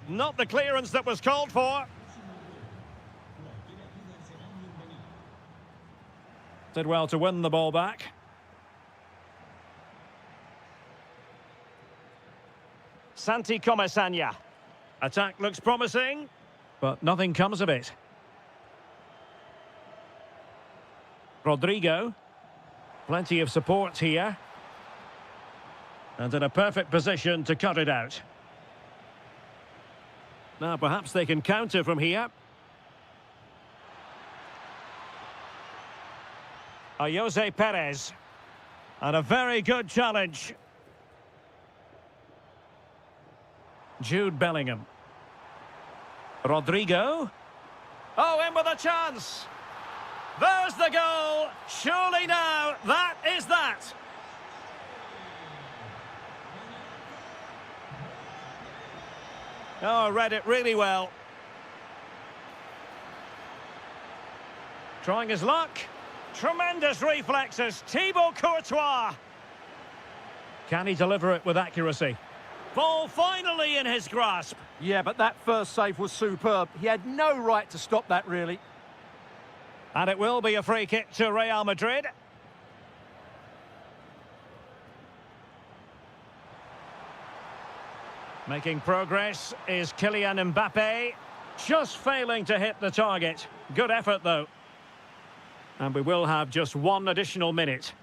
Not the clearance that was called for. Did well to win the ball back. Santi Comesaña. Attack looks promising, but nothing comes of it. Rodrigo. Plenty of support here. And in a perfect position to cut it out. Now perhaps they can counter from here. Jose Perez. And a very good challenge. Jude Bellingham. Rodrigo. Oh, in with a chance. There's the goal. Surely now, that is that. Oh, read it really well. Trying his luck. Tremendous reflexes. Thibaut Courtois. Can he deliver it with accuracy? Ball finally in his grasp. Yeah, but that first save was superb. He had no right to stop that, really. And it will be a free kick to Real Madrid. Making progress is Kylian Mbappe. Just failing to hit the target. Good effort, though. And we will have just one additional minute.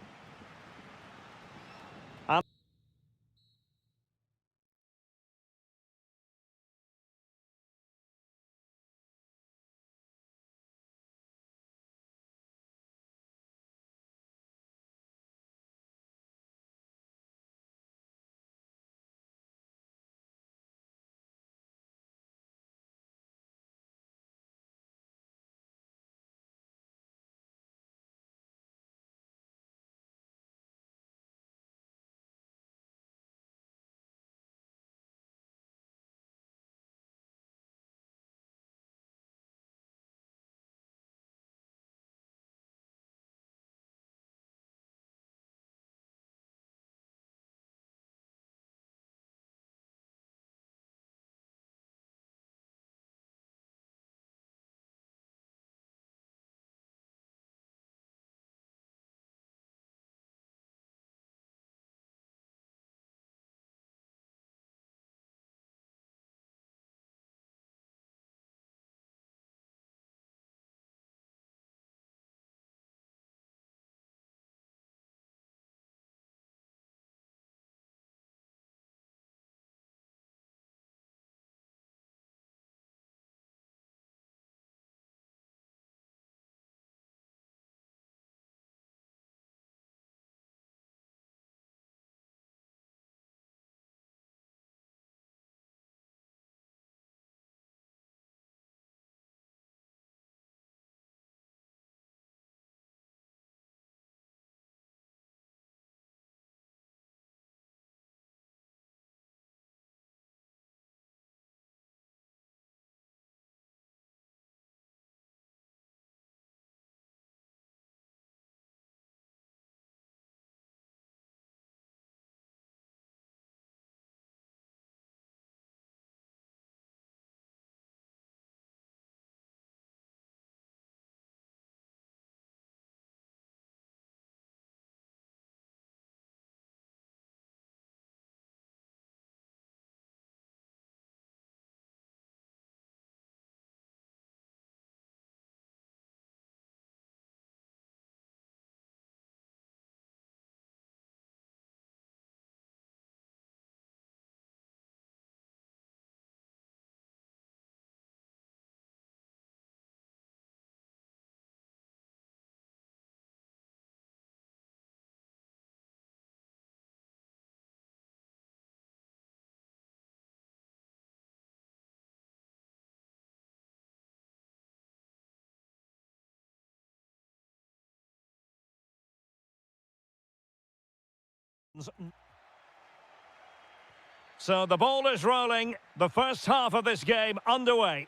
So the ball is rolling. The first half of this game underway.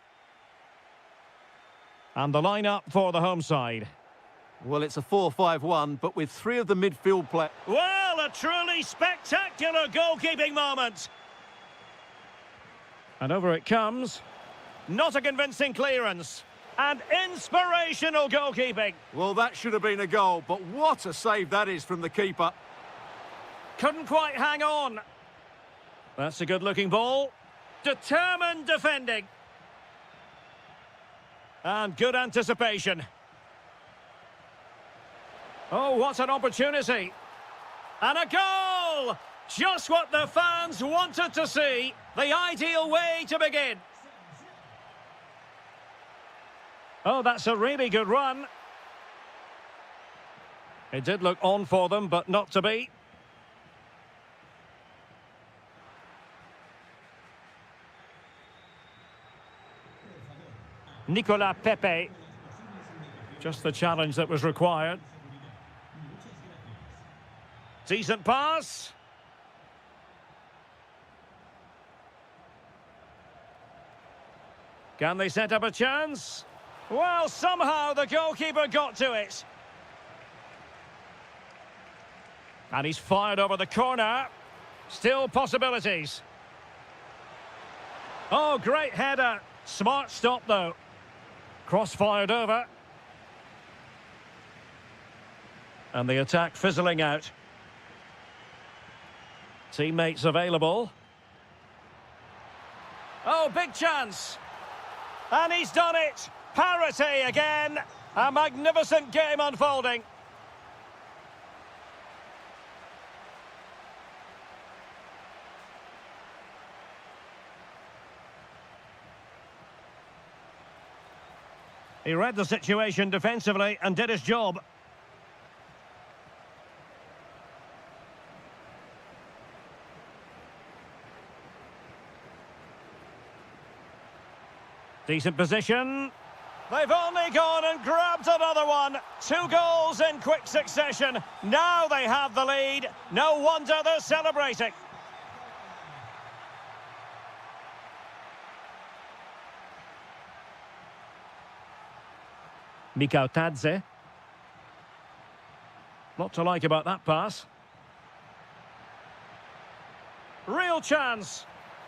And the lineup for the home side. Well, it's a 4-5-1, but with three of the midfield players. Well, a truly spectacular goalkeeping moment. And over it comes. Not a convincing clearance. And inspirational goalkeeping. Well, that should have been a goal, but what a save that is from the keeper. Couldn't quite hang on. That's a good-looking ball. Determined defending. And good anticipation. Oh, what an opportunity. And a goal! Just what the fans wanted to see. The ideal way to begin. Oh, that's a really good run. It did look on for them, but not to be. Nicolas Pepe. Just the challenge that was required. Decent pass. Can they set up a chance? Well, somehow the goalkeeper got to it. And he's fired over the corner. Still possibilities. Oh, great header. Smart stop, though. Cross-fired over. And the attack fizzling out. Teammates available. Oh, big chance. And he's done it. Parity again. A magnificent game unfolding. He read the situation defensively and did his job. Decent position. They've only gone and grabbed another one. 2 goals in quick succession. Now they have the lead. No wonder they're celebrating. Mikau Tadze. Lot to like about that pass. Real chance.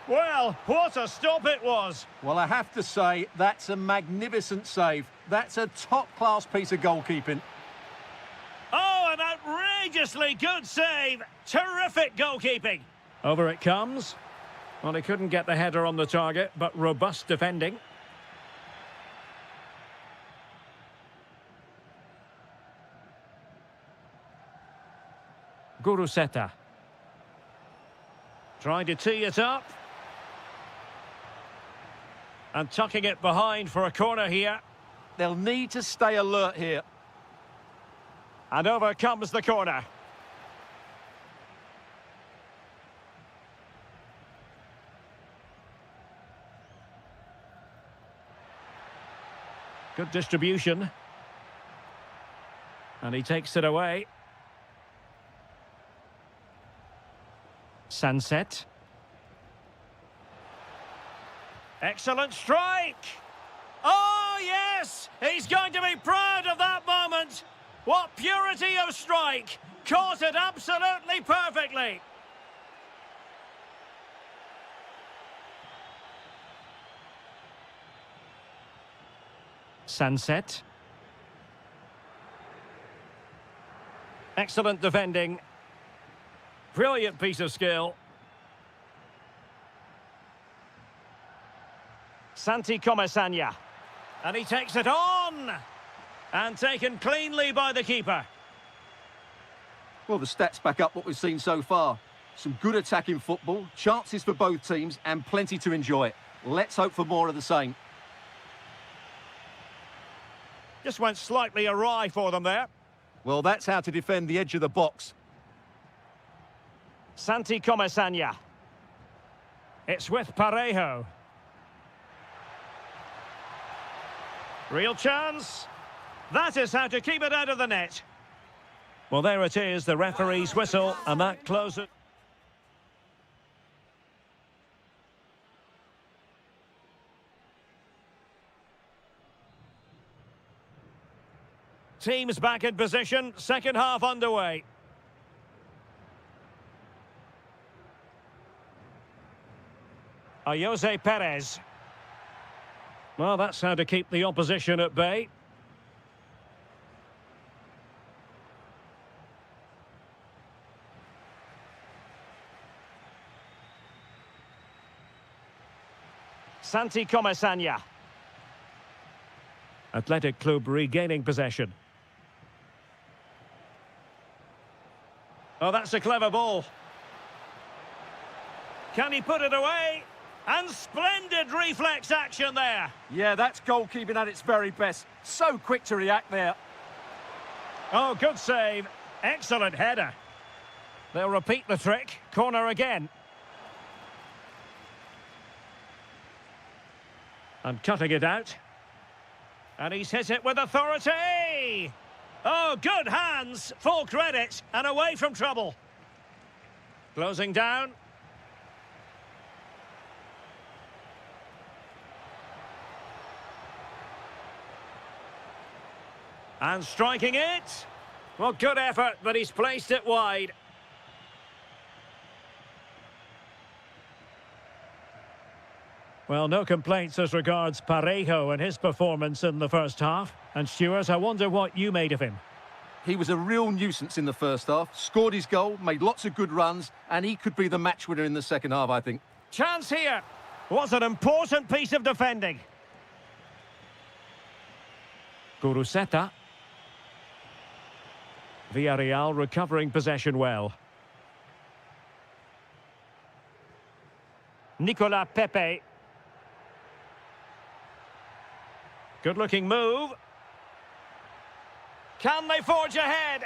Well, what a stop it was. Well, I have to say, that's a magnificent save. That's a top-class piece of goalkeeping. Oh, an outrageously good save. Terrific goalkeeping. Over it comes. Well, he couldn't get the header on the target, but robust defending. Guruseta. Trying to tee it up. And tucking it behind for a corner here. They'll need to stay alert here. And over comes the corner. Good distribution. And he takes it away. Sunset. Excellent strike! Oh, yes! He's going to be proud of that moment! What purity of strike! Caught it absolutely perfectly! Sunset. Excellent defending. Brilliant piece of skill. Santi Comasanya. And he takes it on! And taken cleanly by the keeper. Well, the stats back up what we've seen so far. Some good attacking football, chances for both teams, and plenty to enjoy. Let's hope for more of the same. Just went slightly awry for them there. Well, that's how to defend the edge of the box. Santi Comasanya. It's with Parejo. Real chance. That is how to keep it out of the net. Well, there it is, the referee's whistle, and that closes. Teams back in position, second half underway. Jose Perez. Well, that's how to keep the opposition at bay. Santi Comesaña. Athletic Club regaining possession. Oh, that's a clever ball. Can he put it away? And splendid reflex action there. Yeah, that's goalkeeping at its very best. So quick to react there. Oh, good save. Excellent header. They'll repeat the trick. Corner again. And cutting it out. And he's hit it with authority. Oh, good hands. Full credit. And away from trouble. Closing down. And striking it. Well, good effort, but he's placed it wide. Well, no complaints as regards Parejo and his performance in the first half. And Stuart, I wonder what you made of him. He was a real nuisance in the first half, scored his goal, made lots of good runs, and he could be the match winner in the second half, I think. Chance here. Was an important piece of defending. Guruseta. Villarreal recovering possession well. Nicolas Pepe. Good-looking move. Can they forge ahead?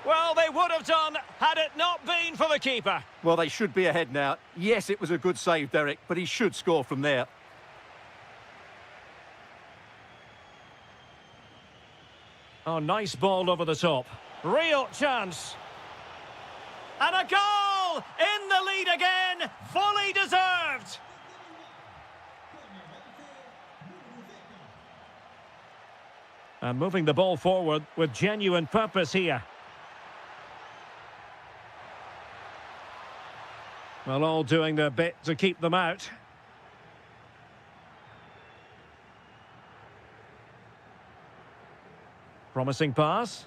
Well, they would have done had it not been for the keeper. Well, they should be ahead now. Yes, it was a good save, Derek, but he should score from there. Oh, nice ball over the top. Real chance. And a goal! In the lead again! Fully deserved! And moving the ball forward with genuine purpose here. Well, all doing their bit to keep them out. Promising pass.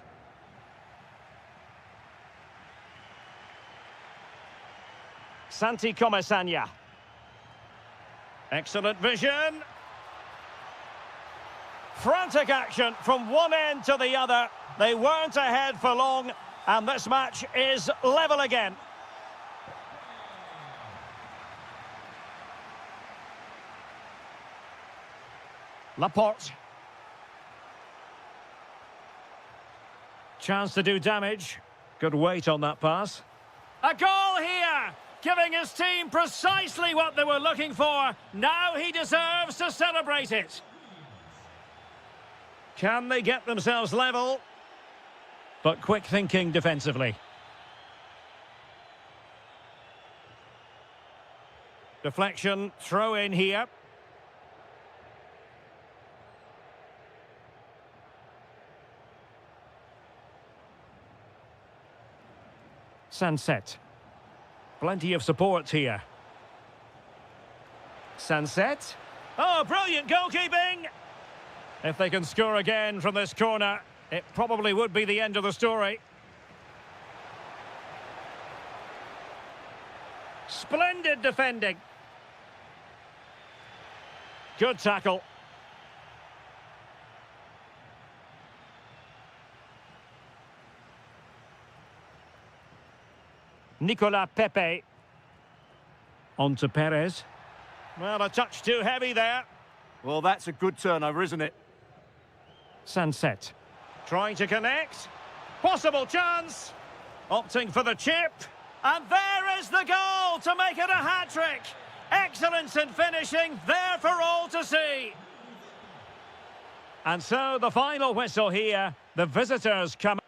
Santi Comesaña. Excellent vision. Frantic action from one end to the other. They weren't ahead for long, and this match is level again. Laporte. Chance to do damage. Good weight on that pass. A goal here, giving his team precisely what they were looking for. Now he deserves to celebrate it. Can they get themselves level? But quick thinking defensively. Deflection, throw in here. Sunset. Plenty of support here. Sunset. Oh, brilliant goalkeeping! If they can score again from this corner, it probably would be the end of the story. Splendid defending. Good tackle. Nicolas Pepe. On to Perez. Well, a touch too heavy there. Well, that's a good turnover, isn't it? Sunset. Trying to connect. Possible chance. Opting for the chip. And there is the goal to make it a hat-trick. Excellence in finishing, there for all to see. And so the final whistle here. The visitors come.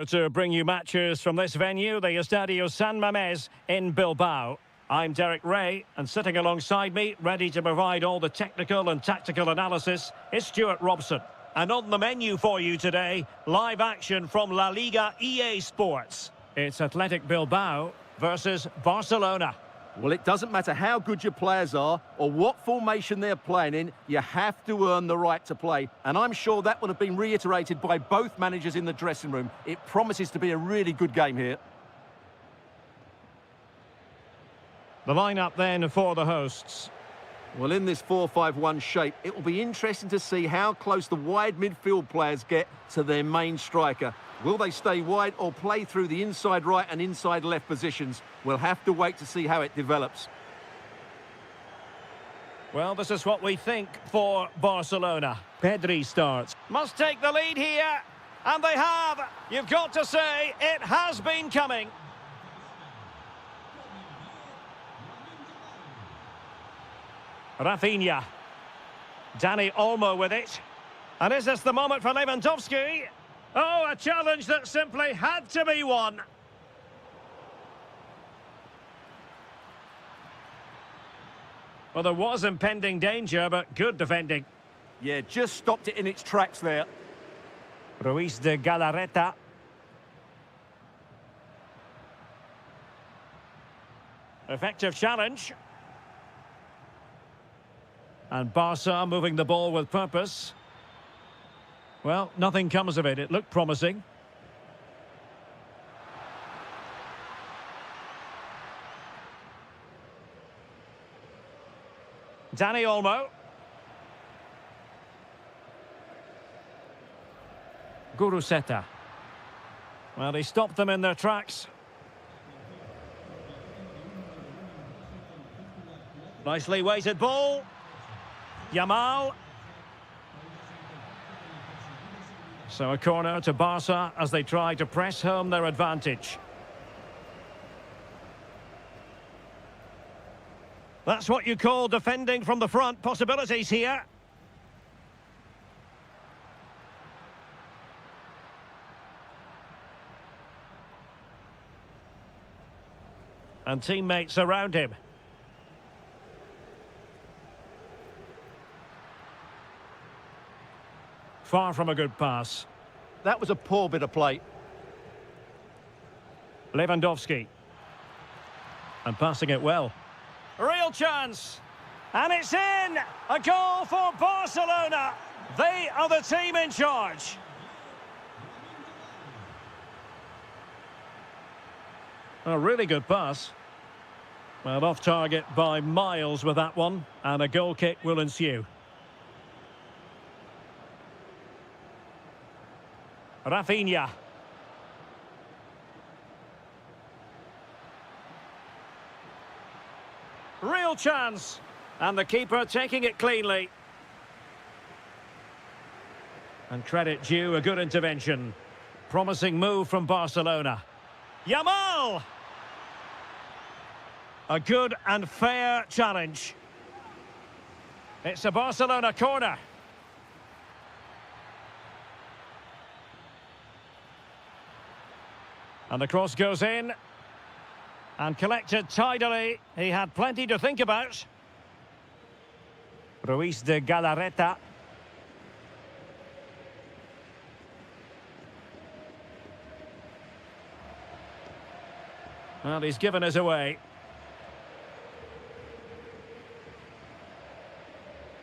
To bring you matches from this venue, the Estadio San Mamés in Bilbao. I'm Derek Ray, and sitting alongside me, ready to provide all the technical and tactical analysis, is Stuart Robson. And on the menu for you today, live action from La Liga EA Sports. It's Athletic Bilbao versus Barcelona. Well, it doesn't matter how good your players are or what formation they're playing in, you have to earn the right to play. And I'm sure that will have been reiterated by both managers in the dressing room. It promises to be a really good game here. The lineup then for the hosts. Well, in this 4-5-1 shape, it will be interesting to see how close the wide midfield players get to their main striker. Will they stay wide or play through the inside right and inside left positions? We'll have to wait to see how it develops. Well, this is what we think for Barcelona. Pedri starts. Must take the lead here. And they have. You've got to say, it has been coming. Rafinha. Dani Olmo with it. And is this the moment for Lewandowski? Oh, a challenge that simply had to be won. Well, there was impending danger, but good defending. Yeah, just stopped it in its tracks there. Ruiz de Galarreta. Effective challenge. And Barca moving the ball with purpose. Well, nothing comes of it. It looked promising. Dani Olmo. Guruseta. Well, he stopped them in their tracks. Nicely weighted ball. Yamal. So a corner to Barca as they try to press home their advantage. That's what you call defending from the front. Possibilities here. And teammates around him. Far from a good pass. That was a poor bit of play. Lewandowski. And passing it well. Real chance. And it's in! A goal for Barcelona. They are the team in charge. A really good pass. Well, off target by miles with that one. And a goal kick will ensue. Rafinha. Real chance. And the keeper taking it cleanly. And credit due, a good intervention. Promising move from Barcelona. Yamal! A good and fair challenge. It's a Barcelona corner. And the cross goes in. And collected tidily. He had plenty to think about. Ruiz de Galarreta. Well, he's given us away.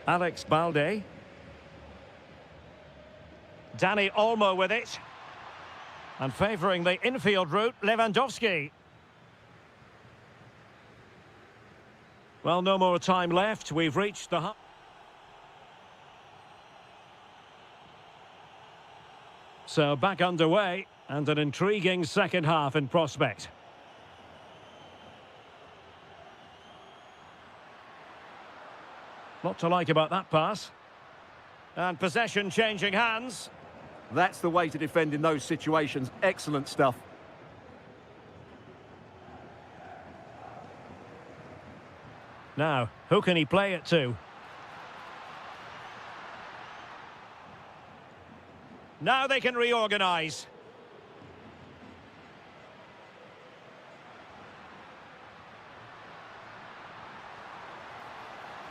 Alex Balde. Dani Olmo with it. And favouring the infield route, Lewandowski. Well, no more time left. We've reached the... So back underway, and an intriguing second half in prospect. Lot to like about that pass. And possession changing hands. That's the way to defend in those situations. Excellent stuff. Now, who can he play it to? Now they can reorganise.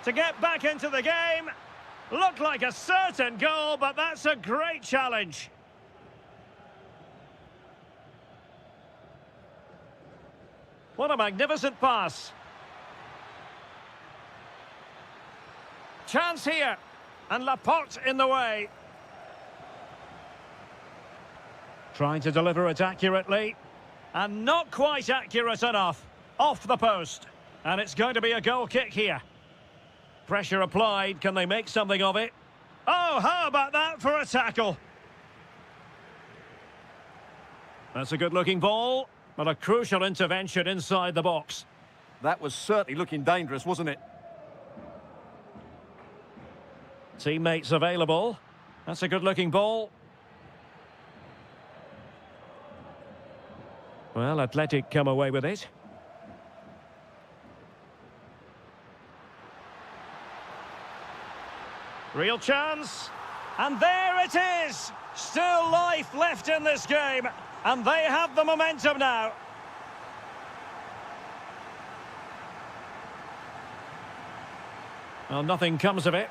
to get back into the game. Looked like a certain goal, but that's a great challenge. What a magnificent pass. Chance here. And Laporte in the way. Trying to deliver it accurately. And not quite accurate enough. Off the post. And it's going to be a goal kick here. Pressure applied. Can they make something of it? Oh, how about that for a tackle? That's a good-looking ball, but a crucial intervention inside the box. That was certainly looking dangerous, wasn't it? Teammates available. That's a good-looking ball. Well, Athletic come away with it. Real chance. And there it is. Still life left in this game. And they have the momentum now. Well, nothing comes of it.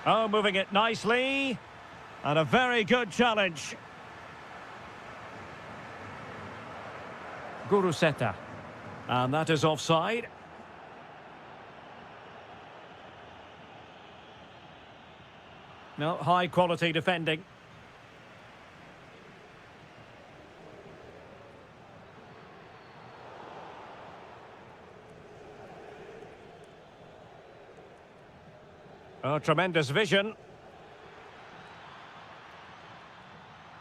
Oh, moving it nicely. And a very good challenge. Guruseta. And that is offside. No, high-quality defending. Oh, tremendous vision.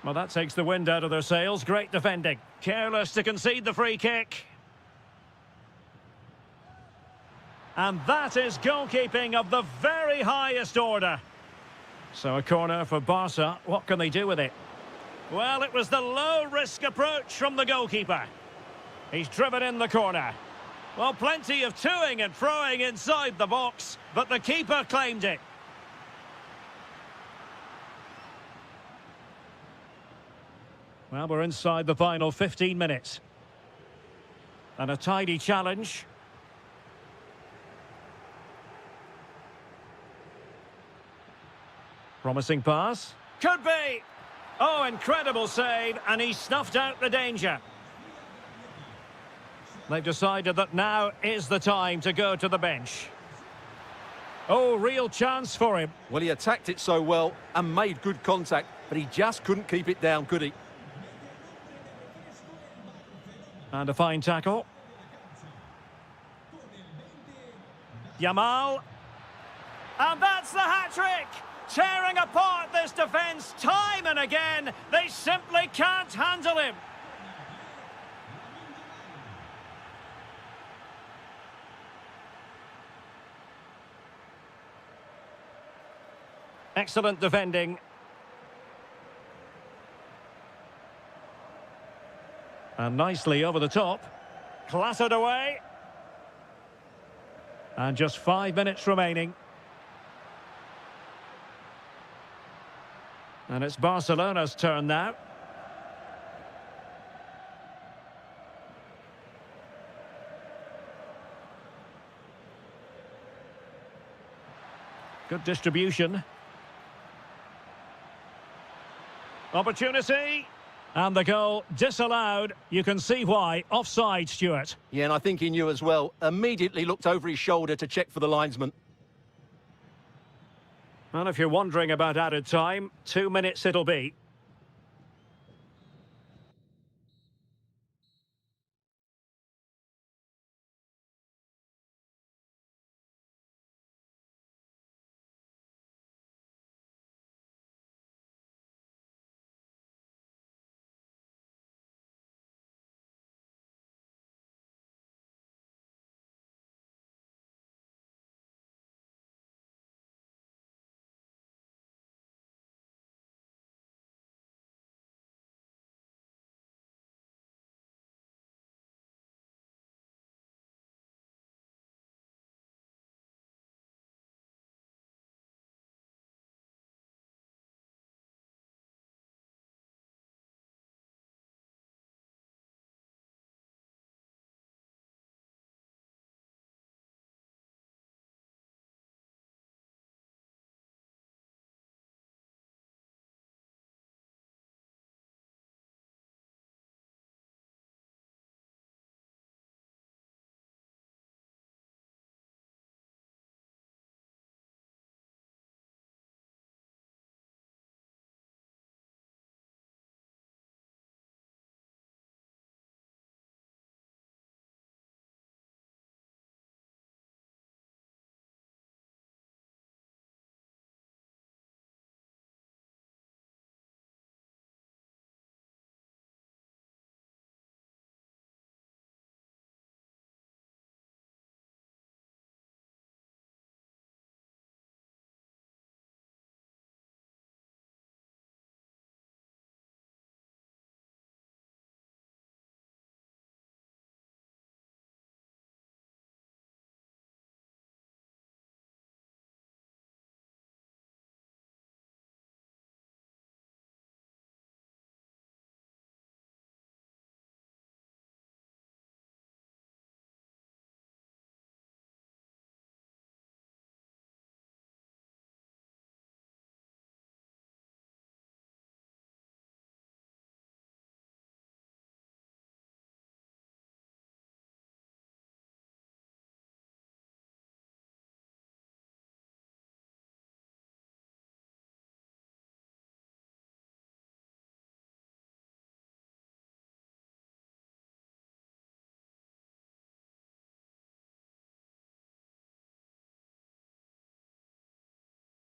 Well, that takes the wind out of their sails. Great defending. Careless to concede the free kick. And that is goalkeeping of the very highest order. So a corner for Barca. What can they do with it? Well, it was the low-risk approach from the goalkeeper. He's driven in the corner. Well, plenty of toing and throwing inside the box, but the keeper claimed it. Well, we're inside the final 15 minutes. And a tidy challenge. Promising pass. Could be. Oh, incredible save, and he snuffed out the danger. They've decided that now is the time to go to the bench. Oh, real chance for him. Well, he attacked it so well and made good contact, but he just couldn't keep it down, could he? And a fine tackle. Yamal. And that's the hat-trick! Tearing apart this defence time and again. They simply can't handle him. Excellent defending. And nicely over the top. Clattered away. And just 5 minutes remaining. And it's Barcelona's turn now. Good distribution. Opportunity. And the goal disallowed. You can see why. Offside, Stuart. Yeah, and I think he knew as well. Immediately looked over his shoulder to check for the linesman. Well, if you're wondering about added time, 2 minutes it'll be.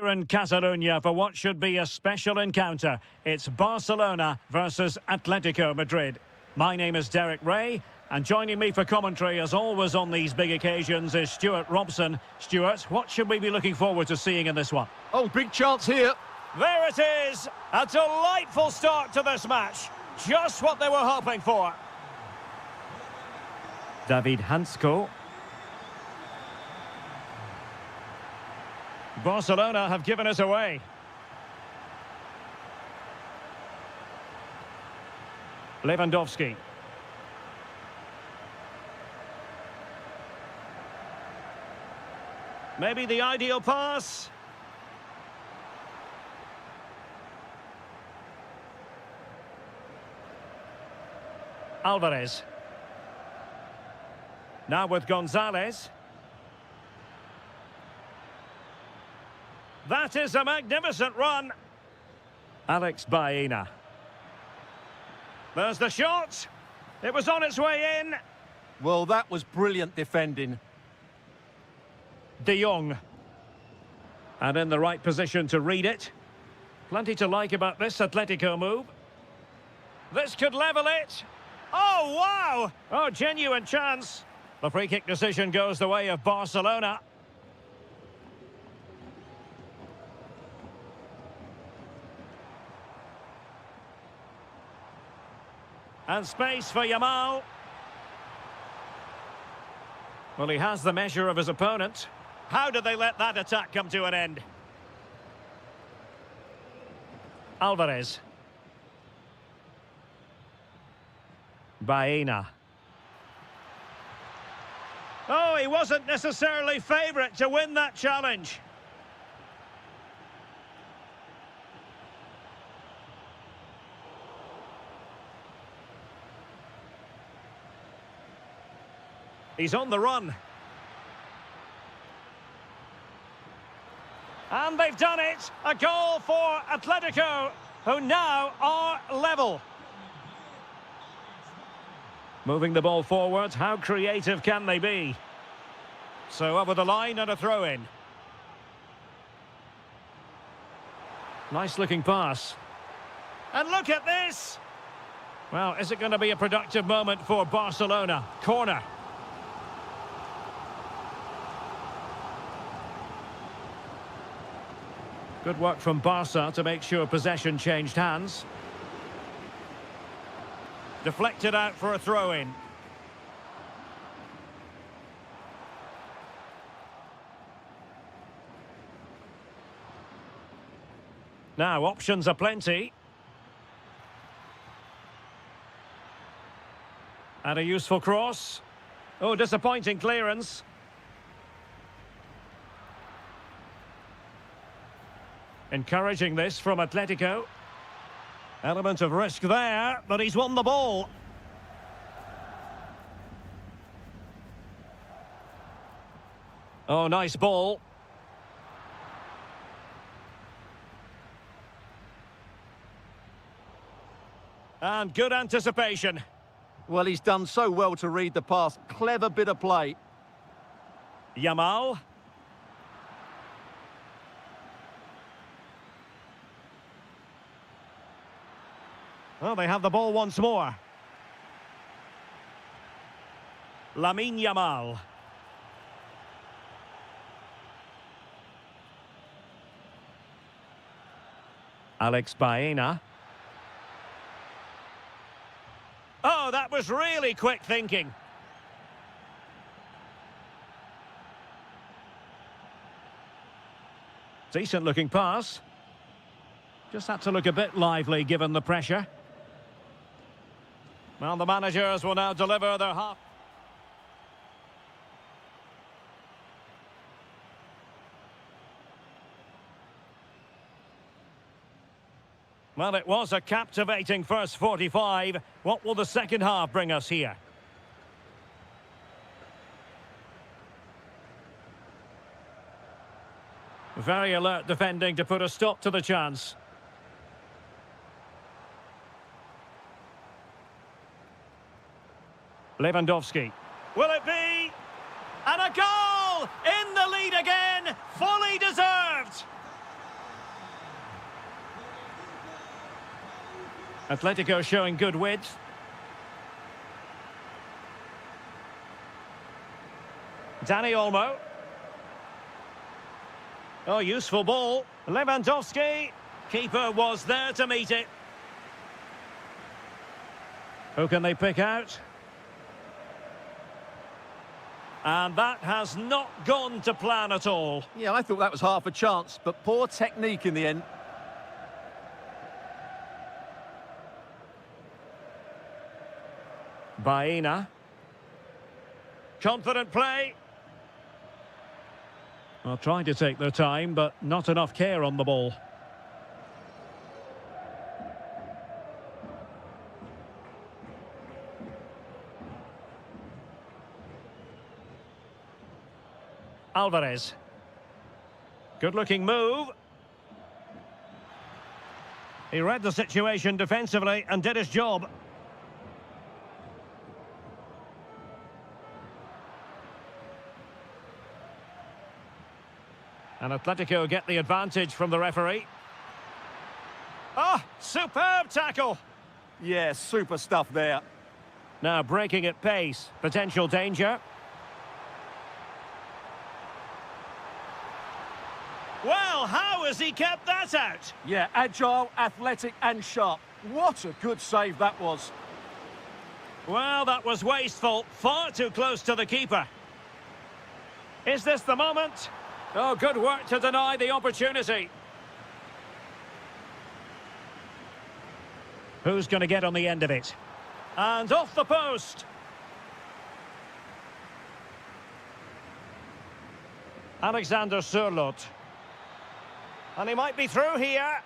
We're in Catalonia for what should be a special encounter. It's Barcelona versus Atletico Madrid. My name is Derek Ray, and joining me for commentary, as always on these big occasions, is Stuart Robson. Stuart, what should we be looking forward to seeing in this one? Oh, big chance here. There it is! A delightful start to this match. Just what they were hoping for. David Hansko. Barcelona have given us away. Lewandowski. Maybe the ideal pass. Alvarez. Now with Gonzalez. That is a magnificent run. Alex Baena. There's the shot. It was on its way in. Well, that was brilliant defending. De Jong. And in the right position to read it. Plenty to like about this Atletico move. This could level it. Oh, wow! Oh, genuine chance. The free kick decision goes the way of Barcelona. And space for Yamal. Well, he has the measure of his opponent. How did they let that attack come to an end? Alvarez. Baena. Oh, he wasn't necessarily favourite to win that challenge. He's on the run. And they've done it! A goal for Atletico, who now are level. Moving the ball forward, how creative can they be? So over the line and a throw-in. Nice looking pass. And look at this! Well, is it going to be a productive moment for Barcelona? Corner. Good work from Barca to make sure possession changed hands. Deflected out for a throw-in. Now, options are plenty. And a useful cross. Oh, disappointing clearance. Encouraging this from Atletico. Element of risk there, but he's won the ball. Oh, nice ball. And good anticipation. Well, he's done so well to read the pass. Clever bit of play. Yamal. Well, they have the ball once more. Lamine Yamal. Alex Baena. Oh, that was really quick thinking. Decent looking pass. Just had to look a bit lively given the pressure. Well, the managers will now deliver their half. Well, it was a captivating first 45. What will the second half bring us here? Very alert defending to put a stop to the chance. Lewandowski. Will it be? And a goal! In the lead again! Fully deserved! Atletico showing good width. Dani Olmo. Oh, useful ball. Lewandowski. Keeper was there to meet it. Who can they pick out? And that has not gone to plan at all. Yeah, I thought that was half a chance, but poor technique in the end. Baena. Confident play. Well, trying to take their time, but not enough care on the ball. Alvarez. Good-looking move. He read the situation defensively and did his job. And Atletico get the advantage from the referee. Oh, superb tackle! Yeah, super stuff there. Now breaking at pace. Potential danger. Well, how has he kept that out? Yeah, agile, athletic and sharp. What a good save that was. Well, that was wasteful. Far too close to the keeper. Is this the moment? Oh, good work to deny the opportunity. Who's going to get on the end of it? And off the post. Alexander Sørloth. And he might be through here.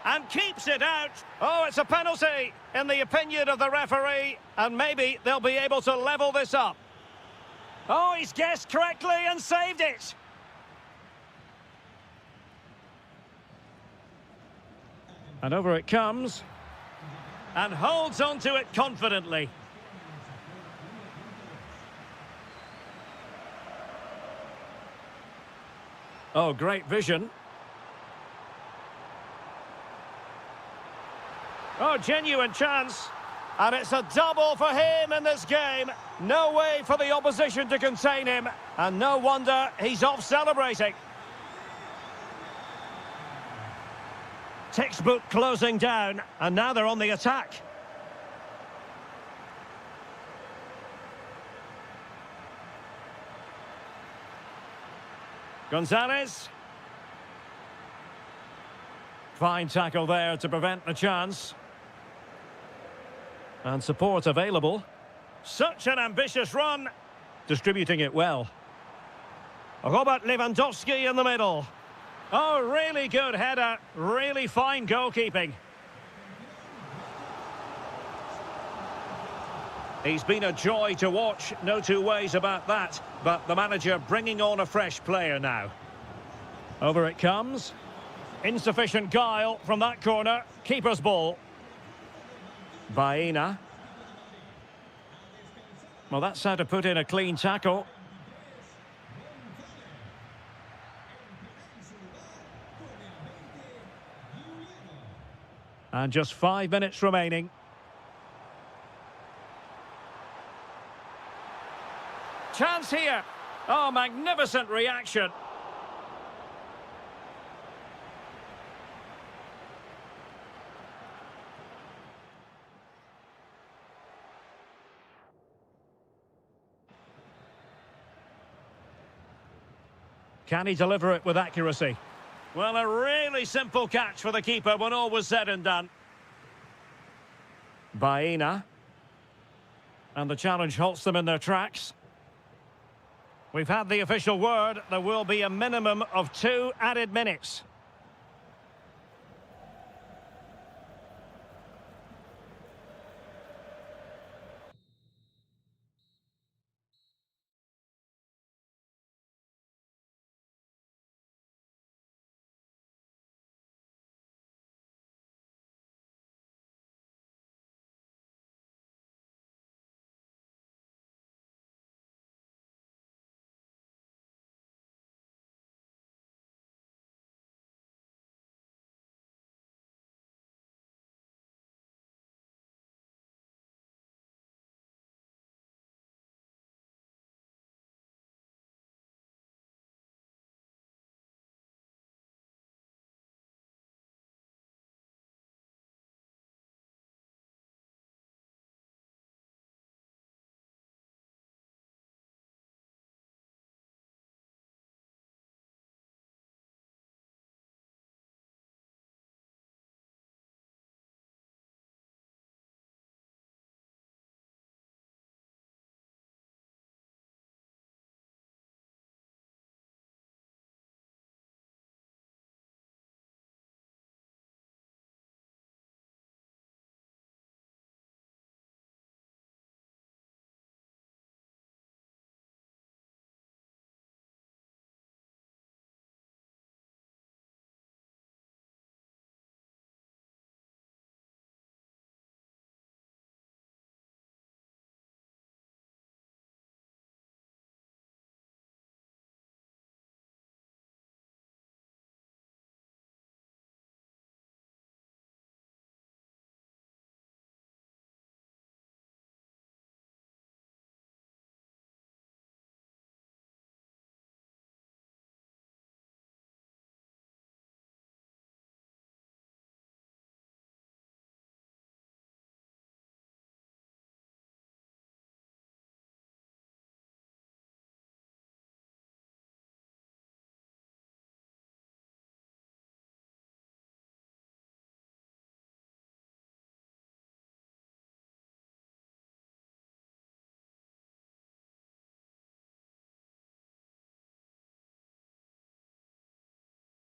And keeps it out. Oh, it's a penalty, in the opinion of the referee. And maybe they'll be able to level this up. Oh, he's guessed correctly and saved it. And over it comes. And holds on to it confidently. Oh, great vision. Oh, genuine chance. And it's a double for him in this game. No way for the opposition to contain him. And no wonder he's off celebrating. Textbook closing down. And now they're on the attack. Gonzalez. Fine tackle there to prevent the chance. And support available. Such an ambitious run. Distributing it well. Robert Lewandowski in the middle. Oh, really good header. Really fine goalkeeping. He's been a joy to watch. No two ways about that. But the manager bringing on a fresh player now. Over it comes. Insufficient guile from that corner. Keeper's ball. Baena. Well, that's how to put in a clean tackle. And just 5 minutes remaining. Chance here. Oh, magnificent reaction. Can he deliver it with accuracy? Well, a really simple catch for the keeper when all was said and done. Baena. And the challenge halts them in their tracks. We've had the official word. There will be a minimum of 2 added minutes.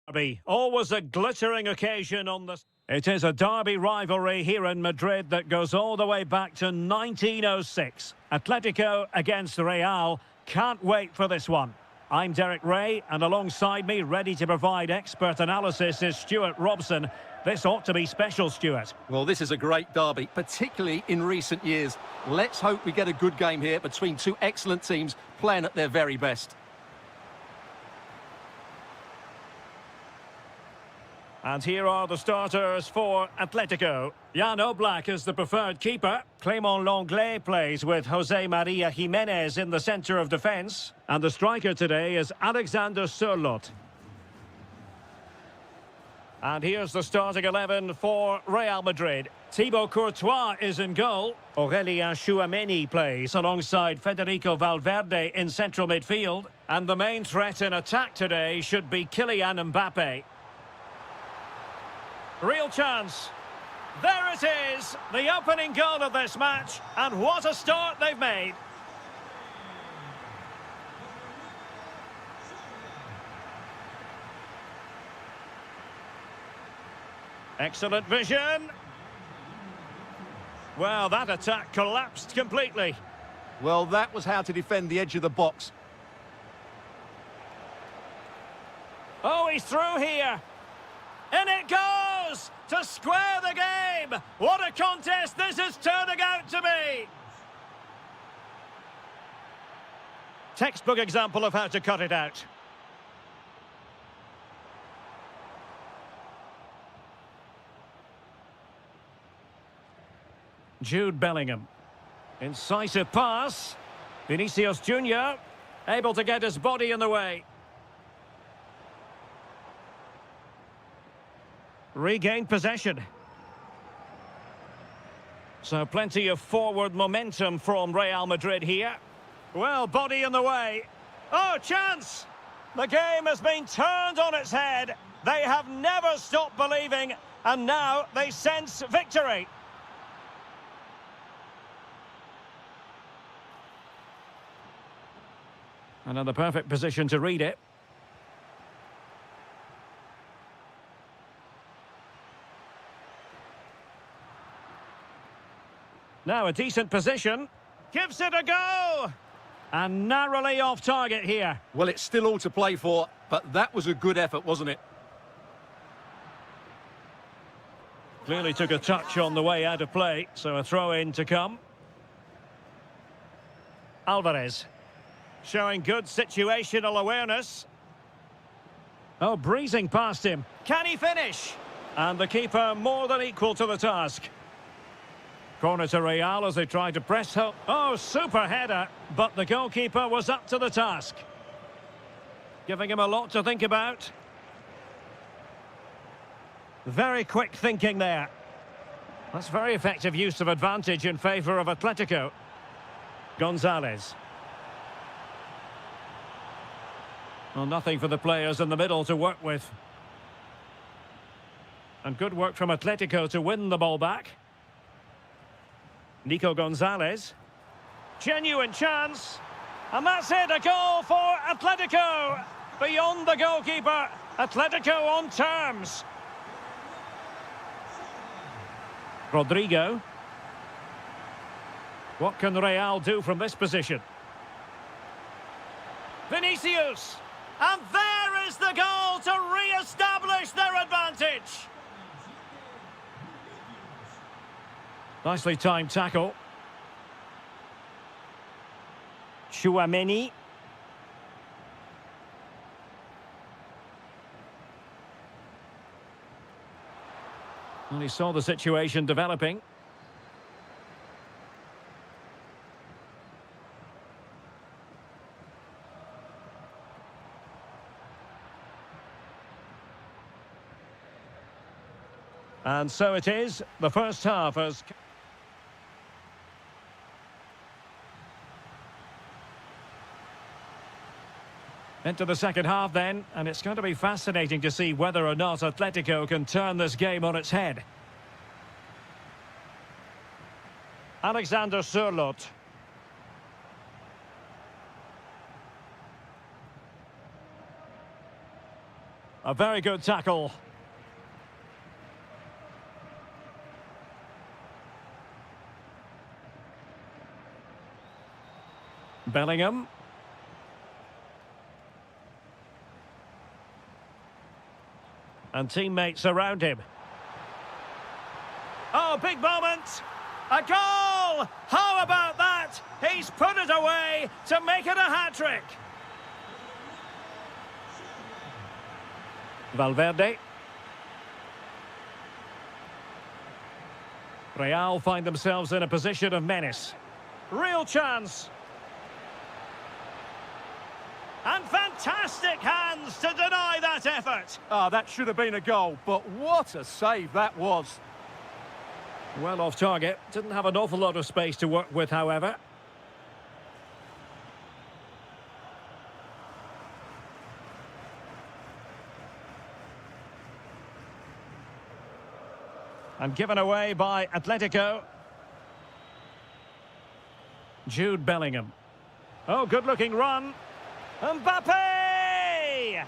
Derby. Always a glittering occasion on the... It is a derby rivalry here in Madrid that goes all the way back to 1906. Atletico against Real. Can't wait for this one. I'm Derek Ray, and alongside me, ready to provide expert analysis, is Stuart Robson. This ought to be special, Stuart. Well, this is a great derby, particularly in recent years. Let's hope we get a good game here between two excellent teams playing at their very best. And here are the starters for Atletico. Jan Oblak is the preferred keeper. Clément Lenglet plays with José María Jiménez in the centre of defence. And the striker today is Alexander Sørloth. And here's the starting 11 for Real Madrid. Thibaut Courtois is in goal. Aurélien Tchouameni plays alongside Federico Valverde in central midfield. And the main threat in attack today should be Kylian Mbappé. Real chance. There it is, the opening goal of this match, and what a start they've made. Excellent vision. Well, that attack collapsed completely. Well, that was how to defend the edge of the box. Oh, he's through here. In it goes! To square the game! What a contest this is turning out to be! Textbook example of how to cut it out. Jude Bellingham. Incisive pass. Vinicius Junior able to get his body in the way. Regained possession. So plenty of forward momentum from Real Madrid here. Well, body in the way. Oh, chance! The game has been turned on its head. They have never stopped believing, and now they sense victory. Another perfect position to read it. Now a decent position. Gives it a go! And narrowly off target here. Well, it's still all to play for, but that was a good effort, wasn't it? Clearly took a touch on the way out of play, so a throw-in to come. Alvarez. Showing good situational awareness. Oh, breezing past him. Can he finish? And the keeper more than equal to the task. Corner to Real as they try to press home. Oh, super header, but the goalkeeper was up to the task. Giving him a lot to think about. Very quick thinking there. That's very effective use of advantage in favour of Atletico. Gonzalez. Well, nothing for the players in the middle to work with. And good work from Atletico to win the ball back. Nico Gonzalez. Genuine chance. And that's it, a goal for Atletico. Beyond the goalkeeper. Atletico on terms. Rodrigo. What can Real do from this position? Vinicius. And there is the goal to re-establish their advantage. Nicely timed tackle. Tchouameni. And he saw the situation developing. And so it is. The first half has... Into the second half then, and it's going to be fascinating to see whether or not Atletico can turn this game on its head. Alexander Sørloth. A very good tackle. Bellingham. And teammates around him. Oh, big moment! A goal! How about that? He's put it away to make it a hat-trick. Valverde. Real find themselves in a position of menace. Real chance. And fantastic hands to deny that effort. Ah, that should have been a goal, but what a save that was. Well off target. Didn't have an awful lot of space to work with, however. And given away by Atletico. Jude Bellingham. Oh, good-looking run. Mbappe!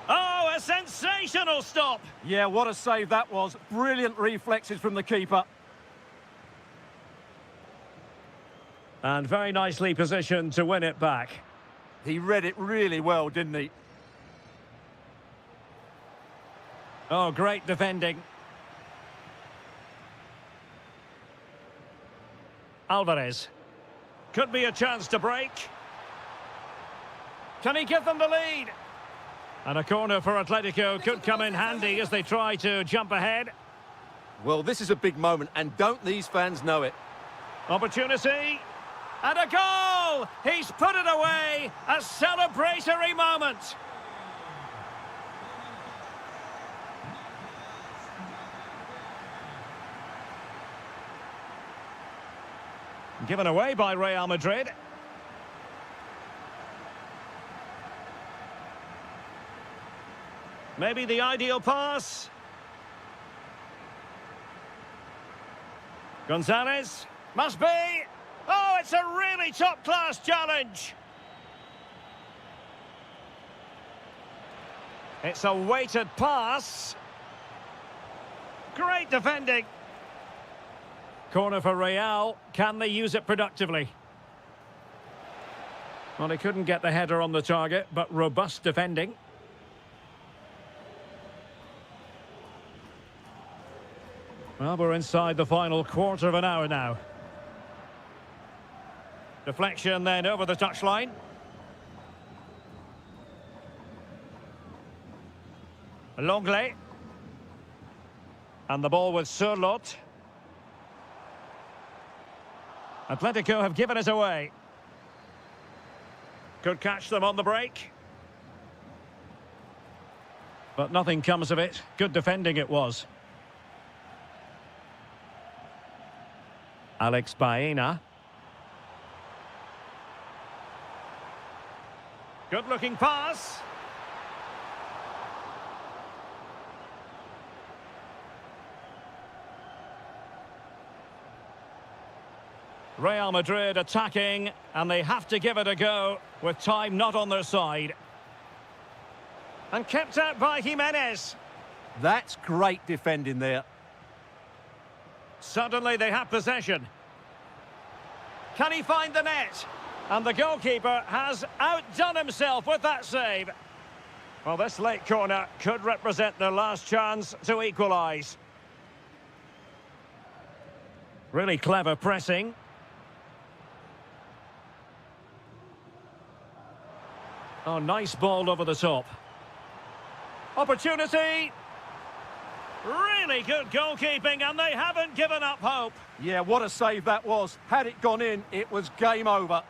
Oh, a sensational stop! Yeah, what a save that was. Brilliant reflexes from the keeper. And very nicely positioned to win it back. He read it really well, didn't he? Oh, great defending. Alvarez. Could be a chance to break. Can he give them the lead? And a corner for Atletico could come in handy as they try to jump ahead. Well, this is a big moment, and don't these fans know it? Opportunity. And a goal! He's put it away! A celebratory moment! Given away by Real Madrid. Maybe the ideal pass. Gonzalez. Must be. Oh, it's a really top-class challenge. It's a weighted pass. Great defending. Corner for Real. Can they use it productively? Well, they couldn't get the header on the target, but robust defending. Well, we're inside the final quarter of an hour now. Deflection then over the touchline. Longley. And the ball with Surlot. Atletico have given it away. Could catch them on the break. But nothing comes of it. Good defending it was. Alex Baena. Good-looking pass. Real Madrid attacking, and they have to give it a go with time not on their side. And kept out by Jimenez. That's great defending there. Suddenly they have possession. Can he find the net? And the goalkeeper has outdone himself with that save. Well, this late corner could represent their last chance to equalise. Really clever pressing. Oh, nice ball over the top. Opportunity. Really good goalkeeping, and they haven't given up hope. Yeah, what a save that was. Had it gone in, it was game over.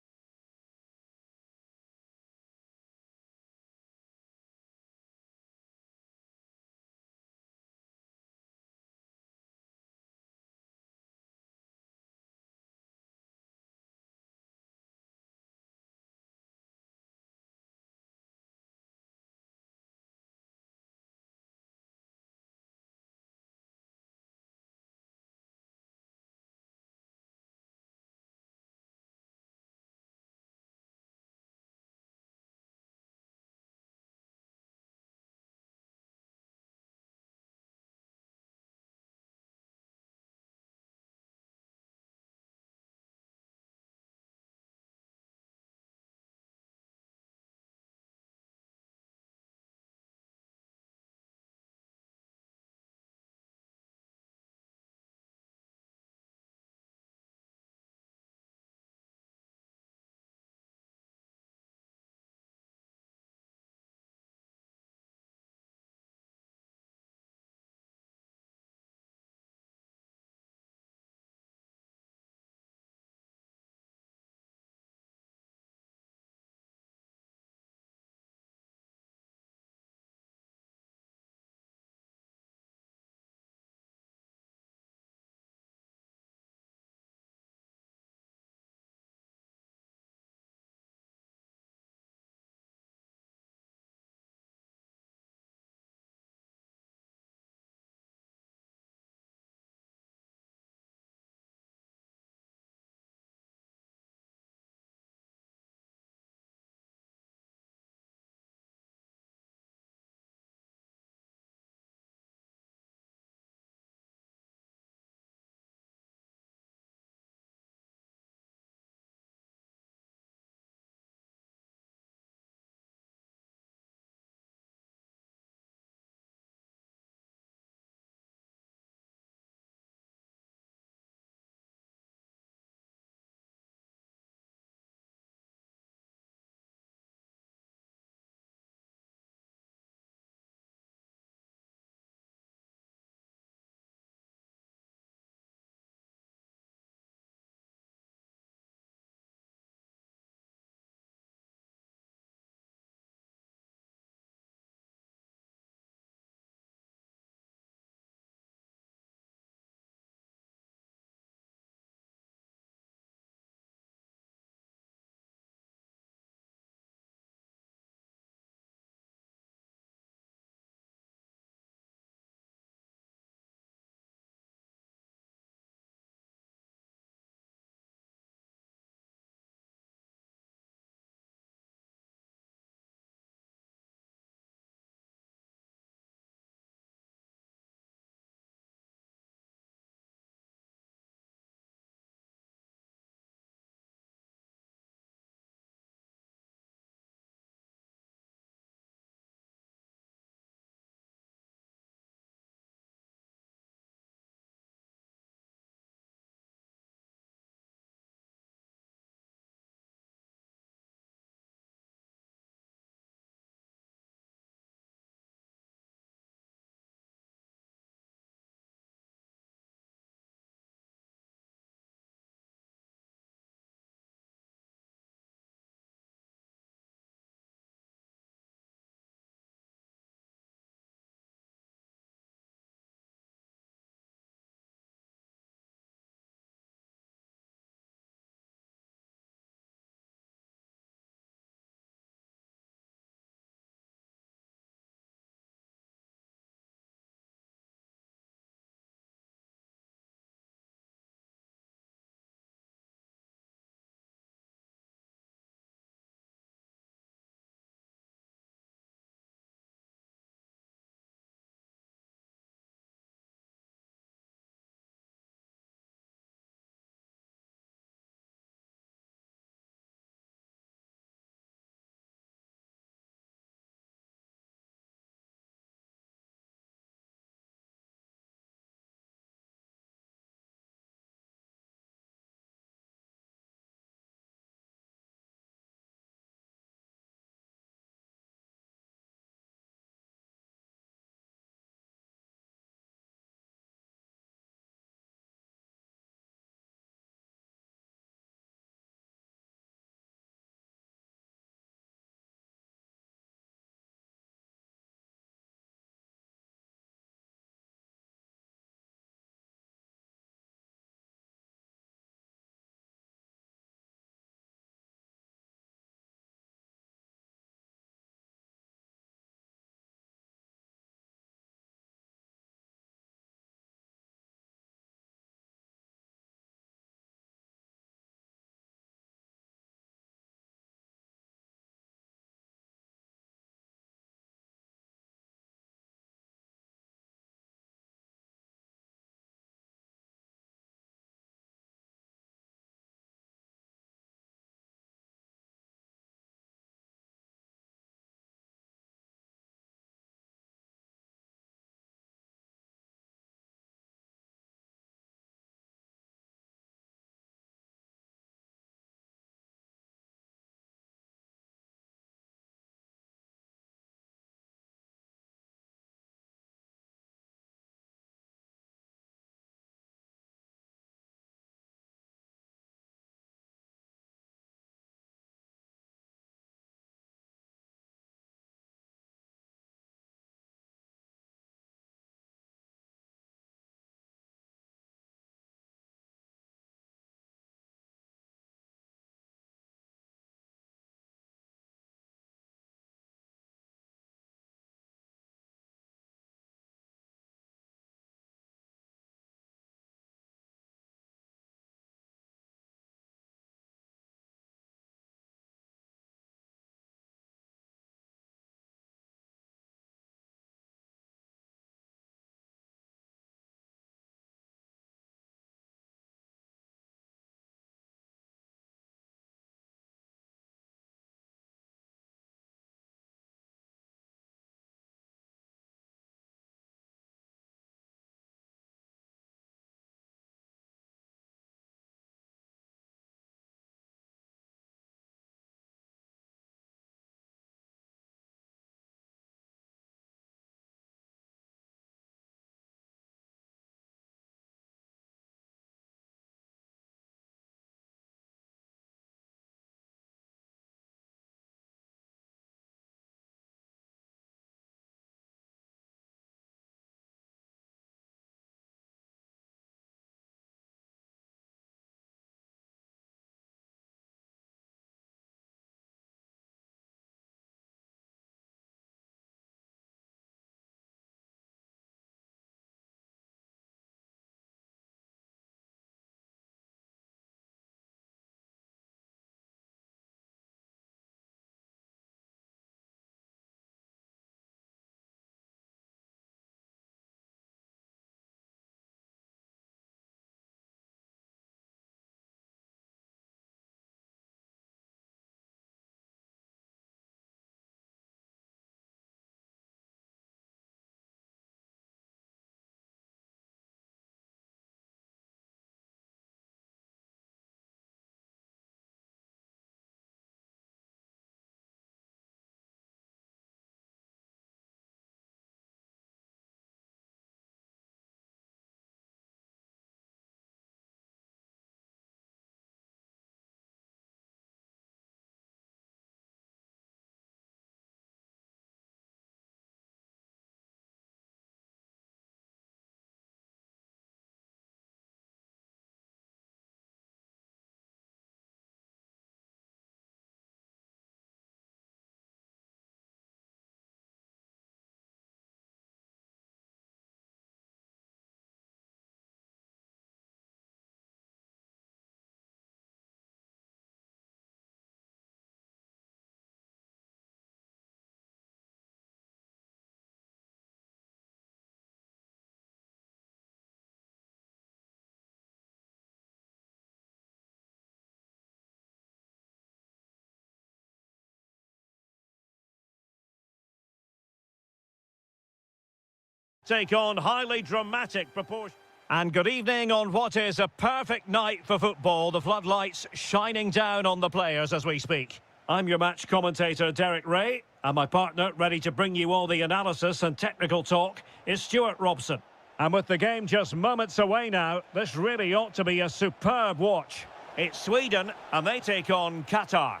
take on highly dramatic proportions. And good evening on what is a perfect night for football. The floodlights shining down on the players as we speak. I'm your match commentator, Derek Ray, and my partner, ready to bring you all the analysis and technical talk, is Stuart Robson. And with the game just moments away now, this really ought to be a superb watch. It's Sweden, and they take on Qatar.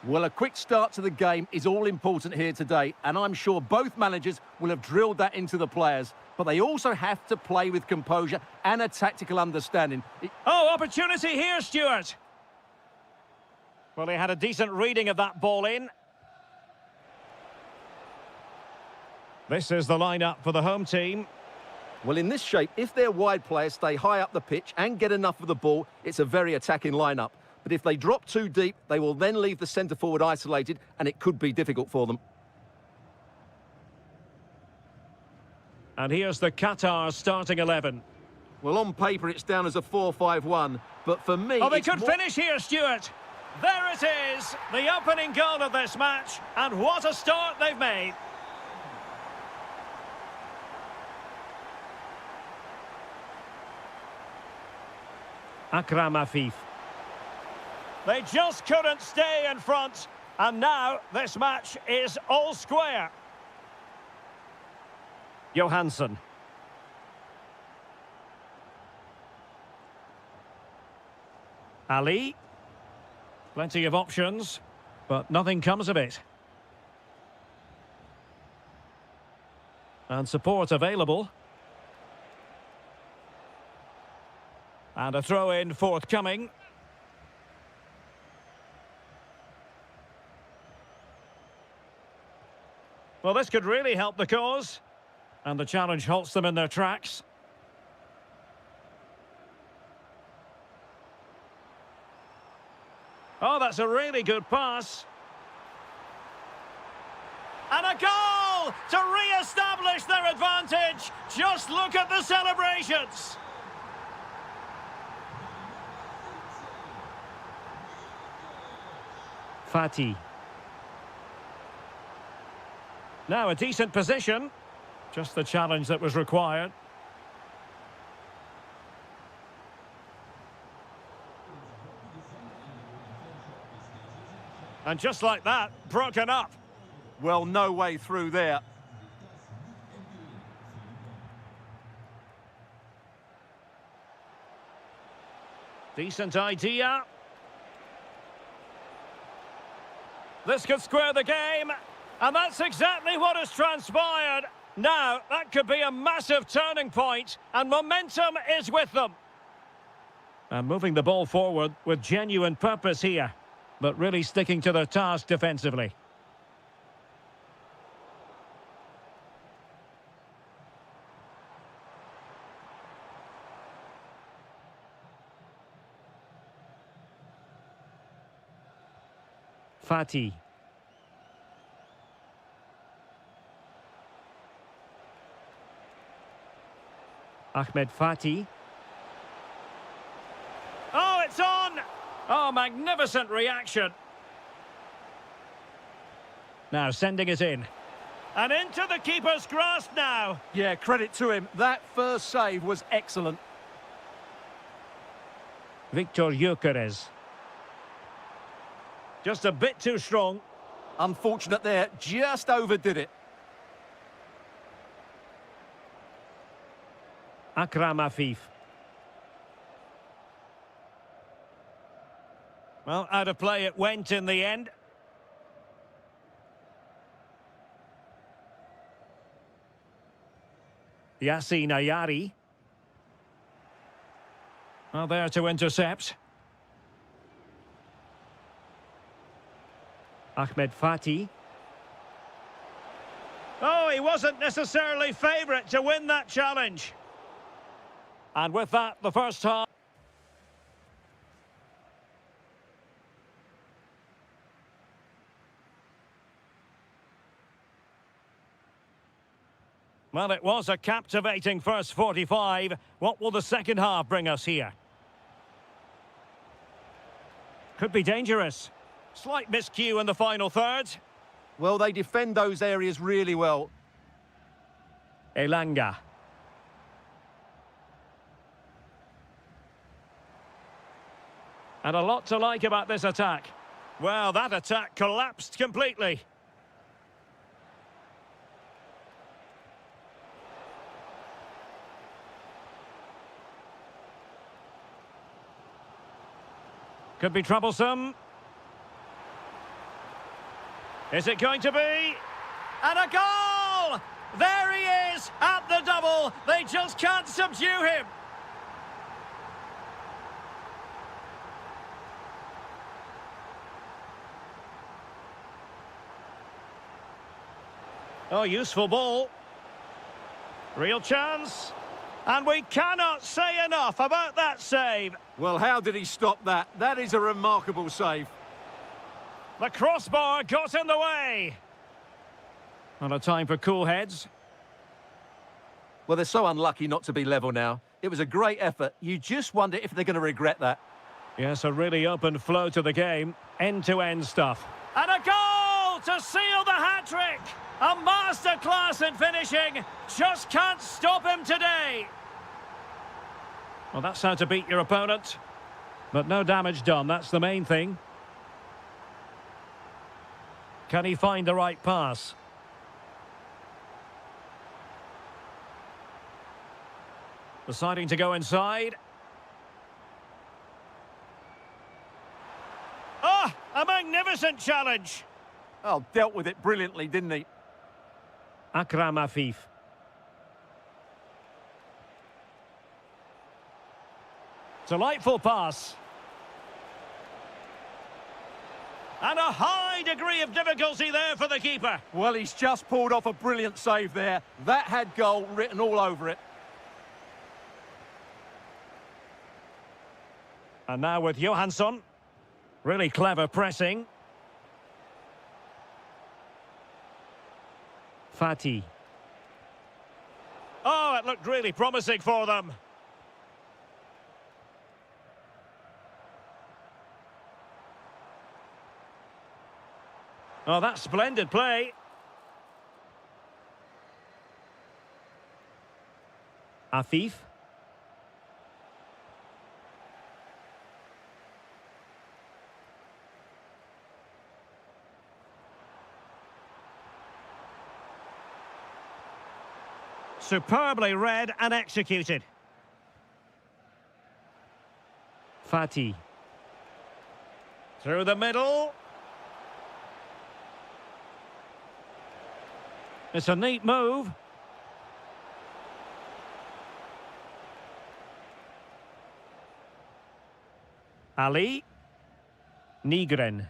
Well, a quick start to the game is all important here today, and I'm sure both managers will have drilled that into the players. But they also have to play with composure and a tactical understanding. Oh, opportunity here, Stuart. Well, he had a decent reading of that ball in. This is the lineup for the home team. Well, in this shape, if their wide players stay high up the pitch and get enough of the ball, it's a very attacking lineup. But if they drop too deep, they will then leave the centre-forward isolated, and it could be difficult for them. And here's the Qatar starting 11. Well, on paper, it's down as a 4-5-1, but for me... Oh, they could finish here, Stuart. There it is, the opening goal of this match, and what a start they've made. Akram Afif. They just couldn't stay in front, and now this match is all square. Johansson. Ali. Plenty of options, but nothing comes of it. And support available. And a throw-in forthcoming. Well, this could really help the cause. And the challenge halts them in their tracks. Oh, that's a really good pass. And a goal to re-establish their advantage. Just look at the celebrations. Fatih. Now a decent position. Just the challenge that was required. And just like that, broken up. Well, no way through there. Decent idea. This could square the game. And that's exactly what has transpired. Now, that could be a massive turning point, and momentum is with them. And moving the ball forward with genuine purpose here, but really sticking to their task defensively. Fatih. Ahmed Fatih. Oh, it's on! Oh, magnificent reaction. Now sending it in. And into the keeper's grasp now. Yeah, credit to him. That first save was excellent. Victor Gyökeres. Just a bit too strong. Unfortunate there, just overdid it. Akram Afif. Well, out of play it went in the end. Yassine Ayari. Well, there to intercept. Ahmed Fatih. Oh, he wasn't necessarily favourite to win that challenge. And with that, the first half. Well, it was a captivating first 45. What will the second half bring us here? Could be dangerous. Slight miscue in the final third. Well, they defend those areas really well. Elanga. And a lot to like about this attack. Well, that attack collapsed completely. Could be troublesome. Is it going to be? And a goal! There he is at the double. They just can't subdue him. Oh, useful ball. Real chance. And we cannot say enough about that save. Well, how did he stop that? That is a remarkable save. The crossbar got in the way. Not a time for cool heads. Well, they're so unlucky not to be level now. It was a great effort. You just wonder if they're going to regret that. Yes, a really open flow to the game. End-to-end stuff. And a goal to seal the hat-trick. A masterclass in finishing. Just can't stop him today. Well, that's how to beat your opponent. But no damage done, that's the main thing. Can he find the right pass? Deciding to go inside. Ah, a magnificent challenge. Oh, dealt with it brilliantly, didn't he? Akram Afif. Delightful pass. And a high degree of difficulty there for the keeper. Well, he's just pulled off a brilliant save there. That had goal written all over it. And now with Johansson. Really clever pressing. Fatih. Oh, it looked really promising for them. Oh, that's splendid play. Afif. Superbly read and executed. Fatih. Through the middle. It's a neat move. Ali. Nigren.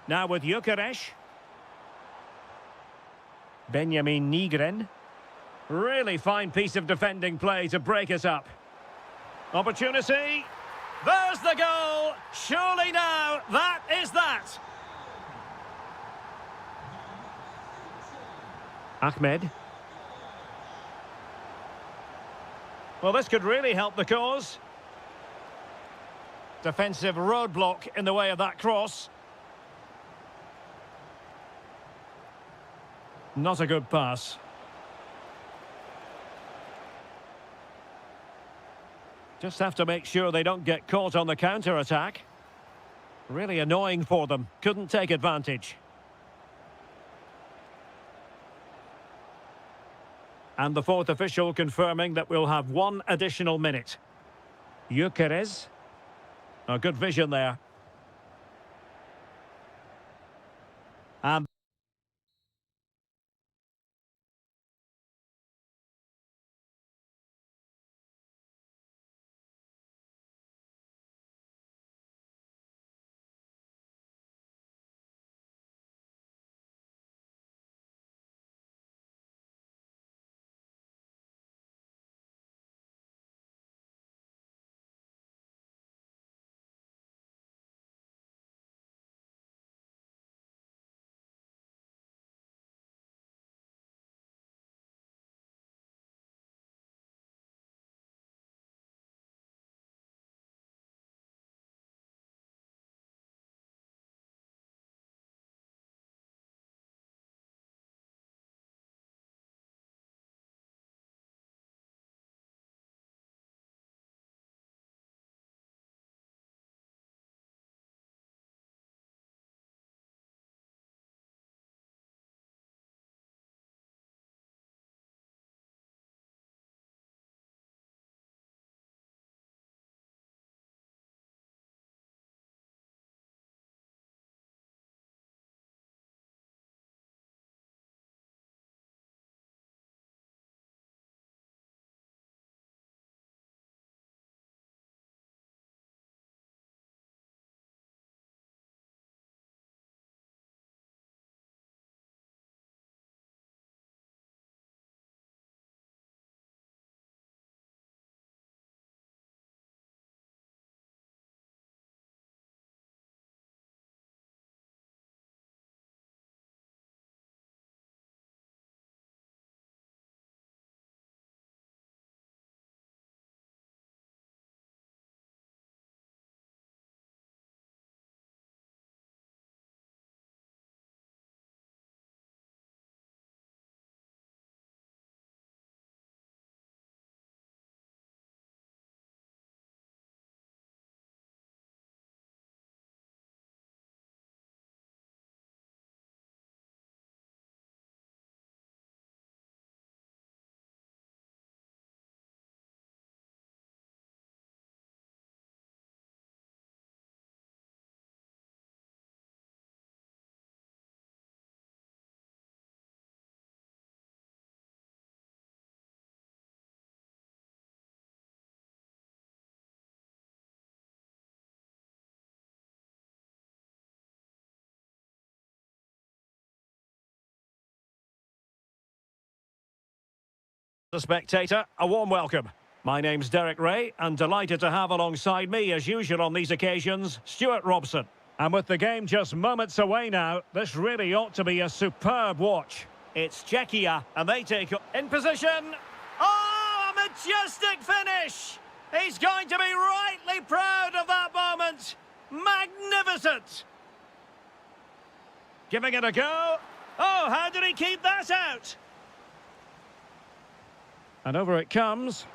Now with Gyökeres. Benjamin Nigren. Really fine piece of defending play to break us up. Opportunity. There's the goal. Surely now, that is that. Ahmed. Well, this could really help the cause. Defensive roadblock in the way of that cross. Not a good pass. Just have to make sure they don't get caught on the counter-attack. Really annoying for them. Couldn't take advantage. And the fourth official confirming that we'll have one additional minute. Gyökeres. A good vision there. And The spectator, a warm welcome. My name's Derek Ray, and delighted to have alongside me, as usual on these occasions, Stuart Robson. And with the game just moments away now, this really ought to be a superb watch. It's Czechia, and they take in position. Oh, a majestic finish! He's going to be rightly proud of that moment. Magnificent! Giving it a go. Oh, how did he keep that out? And over it comes.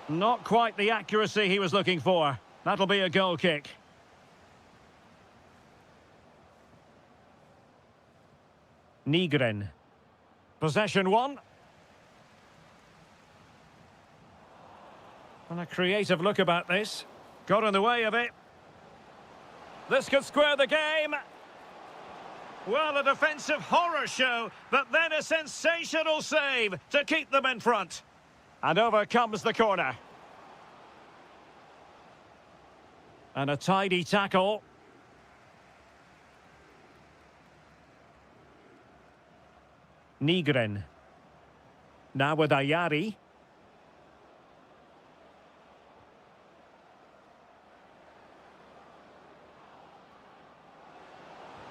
Not quite the accuracy he was looking for. That'll be a goal kick. Nygren. Possession one. And a creative look about this. Got in the way of it. This could square the game. Well, a defensive horror show, but then a sensational save to keep them in front. And over comes the corner. And a tidy tackle. Nygren. Now with Ayari.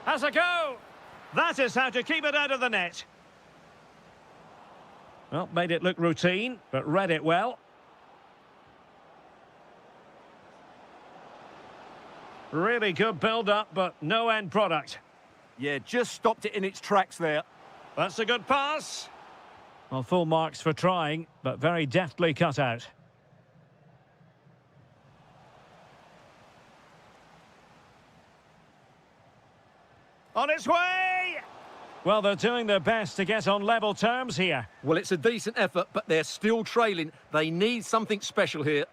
Has a go. That is how to keep it out of the net. Well, made it look routine, but read it well. Really good build-up, but no end product. Yeah, just stopped it in its tracks there. That's a good pass. Well, full marks for trying, but very deftly cut out. On its way! Well, they're doing their best to get on level terms here. Well, it's a decent effort, but they're still trailing. They need something special here.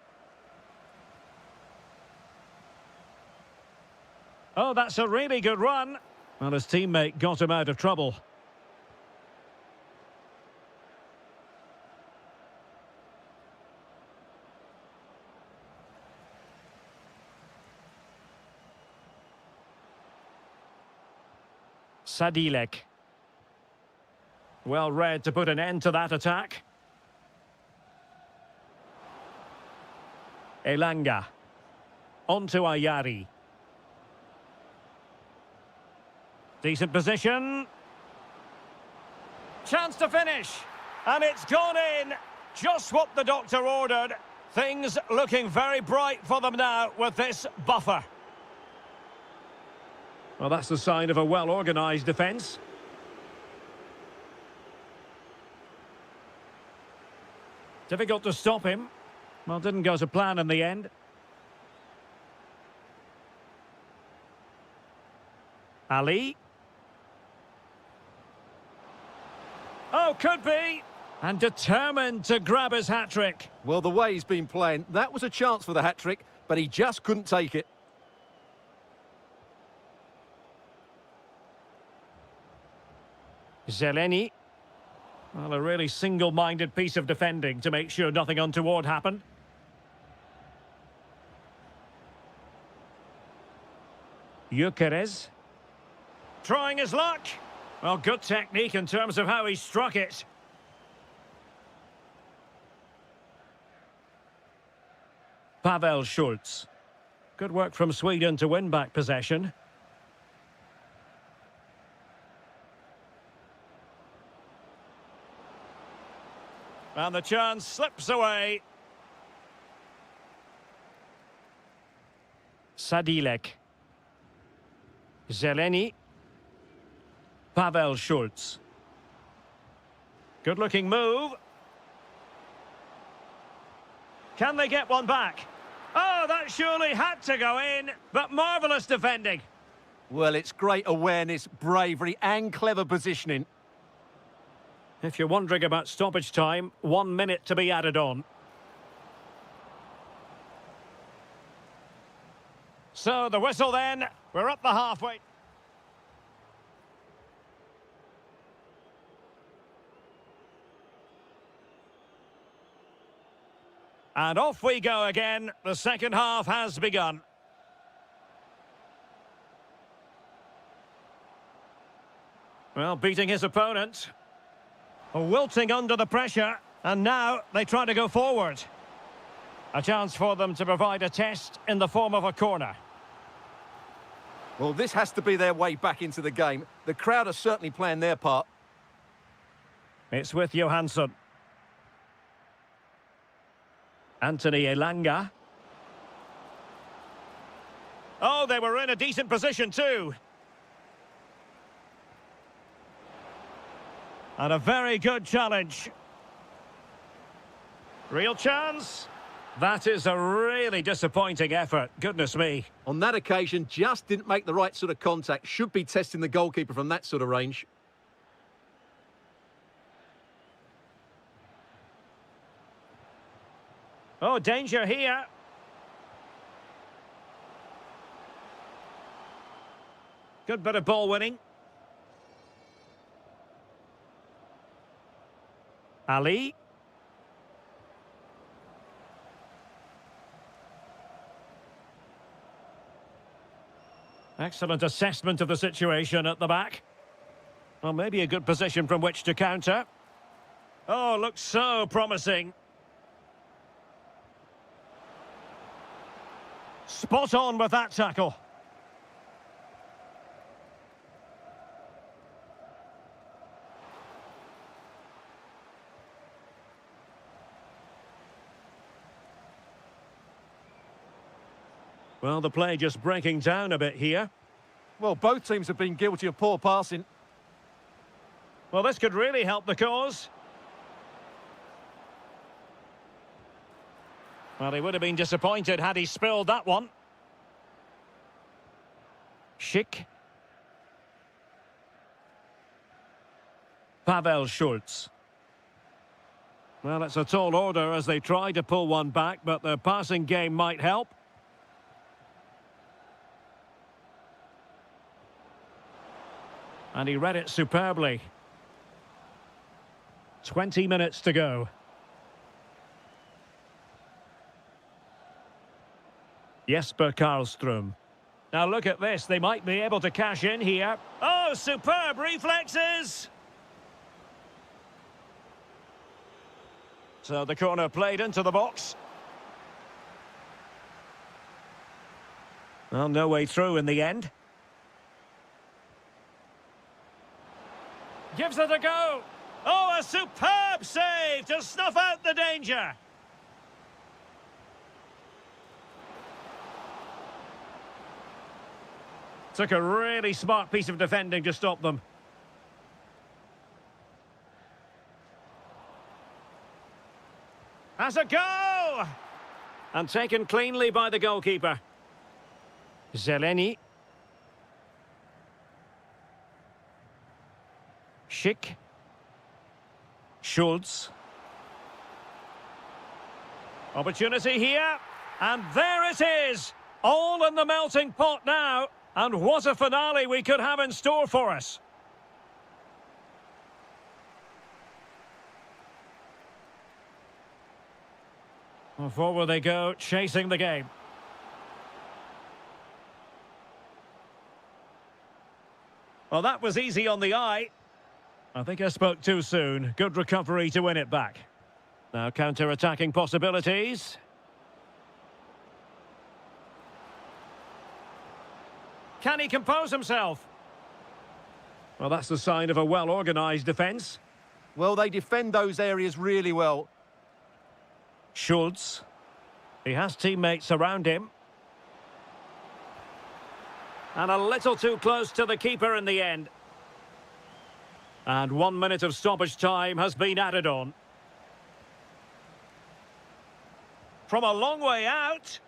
Oh, that's a really good run. Well, his teammate got him out of trouble. Sadilek. Well read to put an end to that attack. Elanga. On to Ayari. Decent position. Chance to finish. And it's gone in. Just what the doctor ordered. Things looking very bright for them now with this buffer. Well, that's the sign of a well-organised defence. Difficult to stop him. Well, didn't go to plan in the end. Ali. Oh, could be. And determined to grab his hat-trick. Well, the way he's been playing, that was a chance for the hat-trick, but he just couldn't take it. Zeleny. Well, a really single-minded piece of defending to make sure nothing untoward happened. Gyökeres. Trying his luck. Well, good technique in terms of how he struck it. Pavel Schultz. Good work from Sweden to win back possession. And the chance slips away. Sadilek. Zeleny. Pavel Schultz. Good-looking move. Can they get one back? Oh, that surely had to go in, but marvellous defending. Well, it's great awareness, bravery and clever positioning. If you're wondering about stoppage time, 1 minute to be added on. So the whistle then, we're up the halfway. And off we go again. The second half has begun. Well, beating his opponent. Wilting under the pressure. And now they try to go forward. A chance for them to provide a test in the form of a corner. Well, this has to be their way back into the game. The crowd are certainly playing their part. It's with Johansson. Anthony Elanga. Oh, they were in a decent position too. And a very good challenge. Real chance. That is a really disappointing effort. Goodness me. On that occasion, just didn't make the right sort of contact. Should be testing the goalkeeper from that sort of range. Oh, danger here. Good bit of ball winning. Ali. Excellent assessment of the situation at the back. Well, maybe a good position from which to counter. Oh, looks so promising. Spot on with that tackle. Well, the play just breaking down a bit here. Well, both teams have been guilty of poor passing. Well, this could really help the cause. Well, he would have been disappointed had he spilled that one. Schick. Pavel Schultz. Well, it's a tall order as they try to pull one back, but the passing game might help. And he read it superbly. 20 minutes to go. Jesper Karlström. Now look at this, they might be able to cash in here. Oh, superb reflexes! So the corner played into the box. Well, no way through in the end. Gives it a go. Oh, a superb save to snuff out the danger. Took a really smart piece of defending to stop them. Has a go! And taken cleanly by the goalkeeper. Zeleny. Schick. Schultz. Opportunity here. And there it is. All in the melting pot now. And what a finale we could have in store for us. Well, forward they go, chasing the game. Well, that was easy on the eye. I think I spoke too soon. Good recovery to win it back. Now counter-attacking possibilities. Can he compose himself? Well, that's the sign of a well-organised defence. Well, they defend those areas really well. Schultz. He has teammates around him. And a little too close to the keeper in the end. And 1 minute of stoppage time has been added on. From a long way out.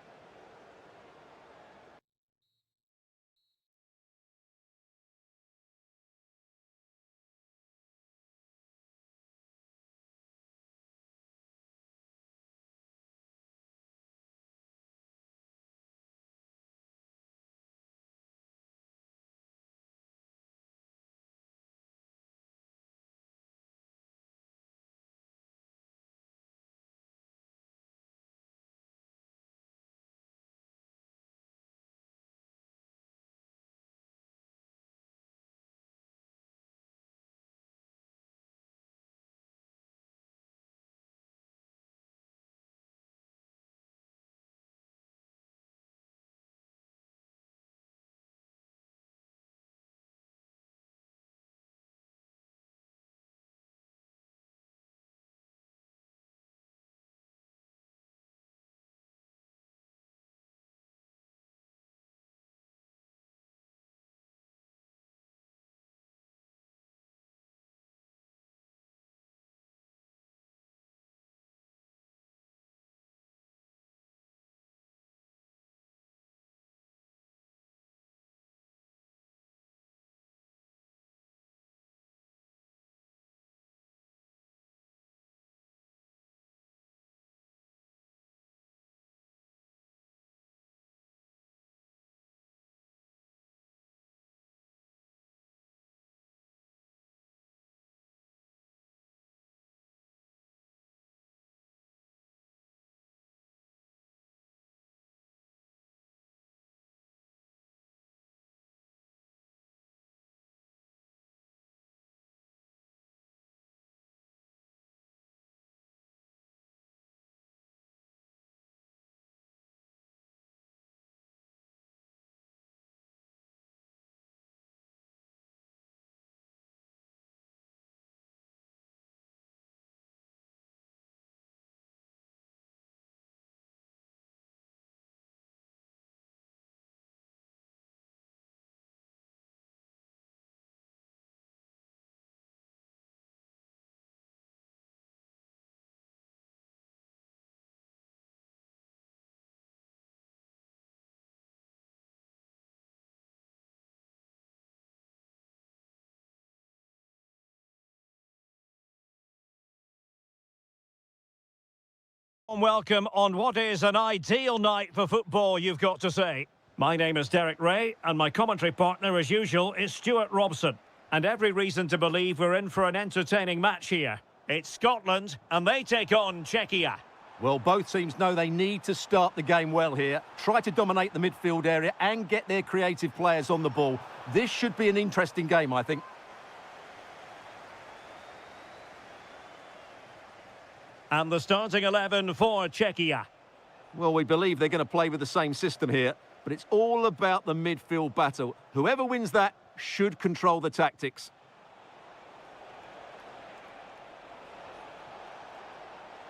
Welcome on what is an ideal night for football, you've got to say. My name is Derek Ray, and my commentary partner, as usual, is Stuart Robson. And every reason to believe we're in for an entertaining match here. It's Scotland, and they take on Czechia. Well, both teams know they need to start the game well here. Try to dominate the midfield area and get their creative players on the ball. This should be an interesting game, I think. And the starting 11 for Czechia. Well, we believe they're going to play with the same system here, but it's all about the midfield battle. Whoever wins that should control the tactics.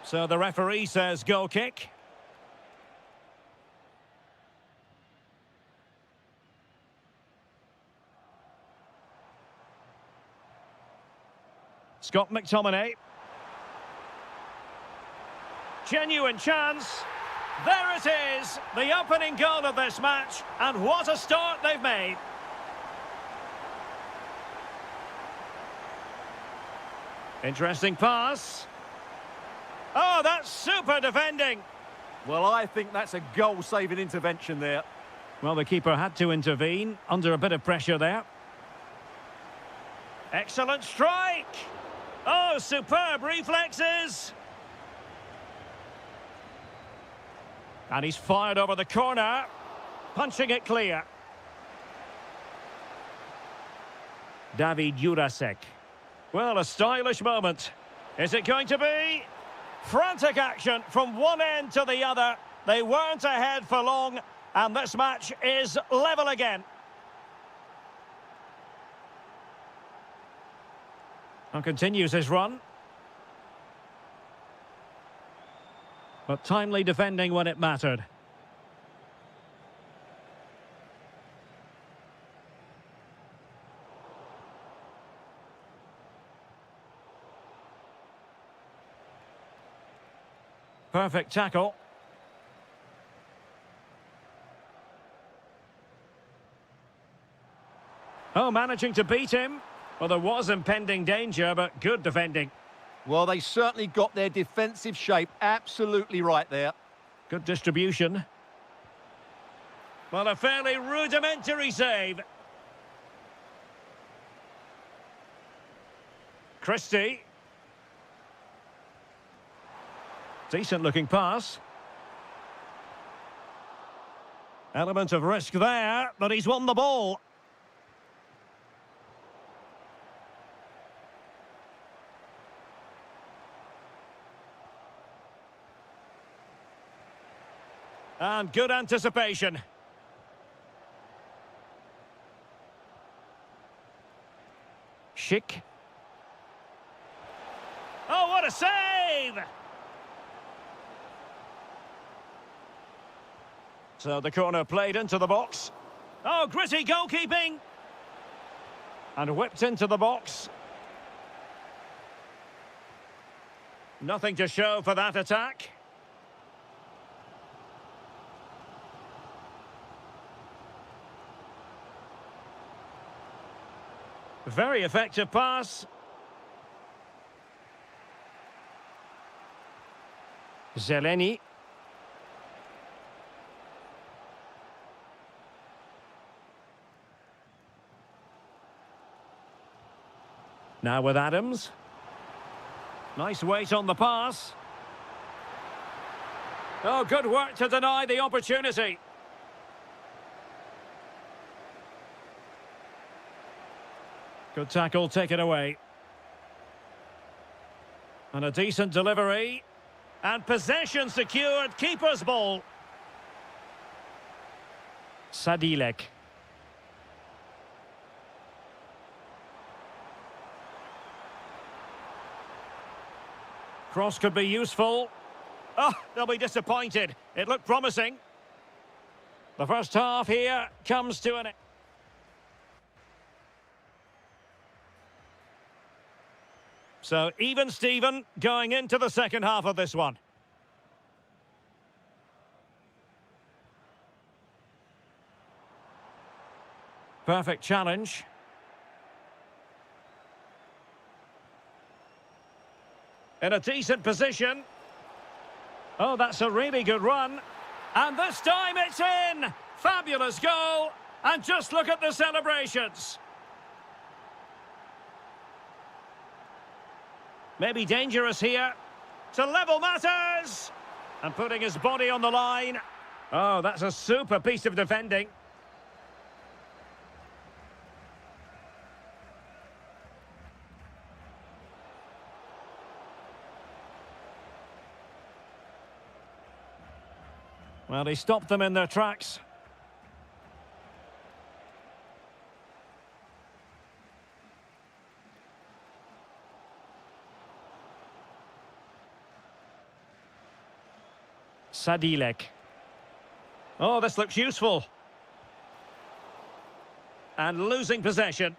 So the referee says goal kick. Scott McTominay. Genuine chance. There it is, the opening goal of this match, and what a start they've made. Interesting pass. Oh, that's super defending. Well, I think that's a goal-saving intervention there. Well, the keeper had to intervene, under a bit of pressure there. Excellent strike. Oh, superb reflexes. And he's fired over the corner, punching it clear. David Jurasek. Well, a stylish moment. Is it going to be? Frantic action from one end to the other. They weren't ahead for long, and this match is level again. And continues his run. But timely defending when it mattered. Perfect tackle. Oh, managing to beat him. Well, there was impending danger, but good defending. Well, they certainly got their defensive shape absolutely right there. Good distribution. Well, a fairly rudimentary save. Christie. Decent-looking pass. Element of risk there, but he's won the ball. And good anticipation. Schick. Oh, what a save! So the corner played into the box. Oh, gritty goalkeeping! And whipped into the box. Nothing to show for that attack. Very effective pass. Zeleny. Now with Adams. Nice weight on the pass. Oh, good work to deny the opportunity. Good tackle taken away. And a decent delivery. And possession secured. Keeper's ball. Sadilek. Cross could be useful. Oh, they'll be disappointed. It looked promising. The first half here comes to an end. So, even Steven going into the second half of this one. Perfect challenge. In a decent position. Oh, that's a really good run. And this time it's in! Fabulous goal! And just look at the celebrations. Maybe dangerous here. To level matters! And putting his body on the line. Oh, that's a super piece of defending. Well, he stopped them in their tracks. Sadilek. Oh, this looks useful. And losing possession.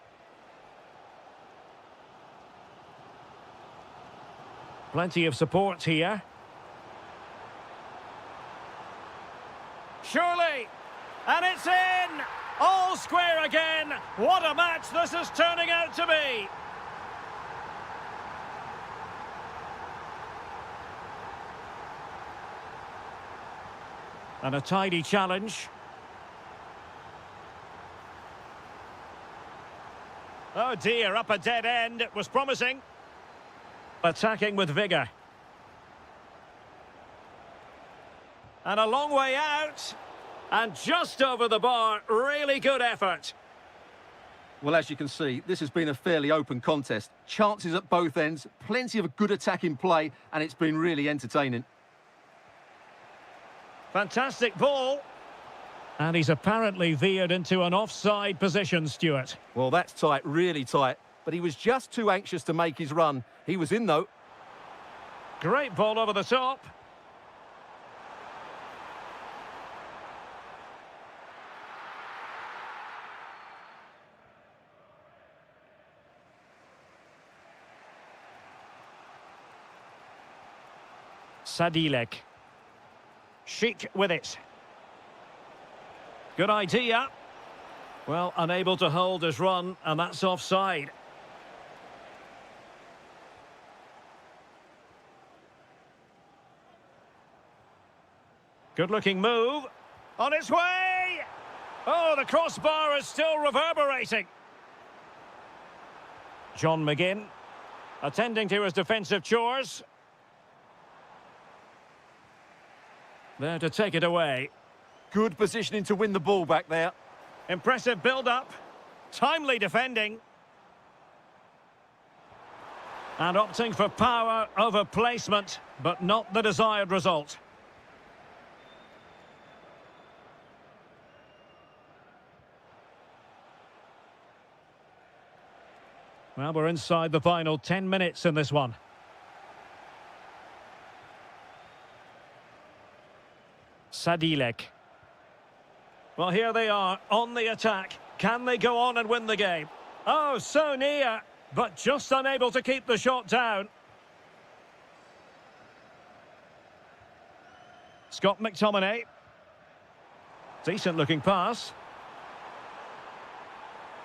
Plenty of support here. Surely. And it's in! All square again. What a match this is turning out to be. And a tidy challenge. Oh dear, up a dead end. It was promising. Attacking with vigour. And a long way out. And just over the bar. Really good effort. Well, as you can see, this has been a fairly open contest. Chances at both ends, plenty of good attacking play, and it's been really entertaining. Fantastic ball. And he's apparently veered into an offside position, Stuart. Well, that's tight, really tight. But he was just too anxious to make his run. He was in, though. Great ball over the top. Sadilek. Chic with it. Good idea. Well, unable to hold his run, and that's offside. Good-looking move. On its way! Oh, the crossbar is still reverberating. John McGinn, attending to his defensive chores. There to take it away. Good positioning to win the ball back there. Impressive build-up. Timely defending. And opting for power over placement, but not the desired result. Well, we're inside the final 10 minutes in this one. Sadilek. Well, here they are on the attack. Can they go on and win the game? Oh, so near, but just unable to keep the shot down. Scott McTominay. Decent looking pass.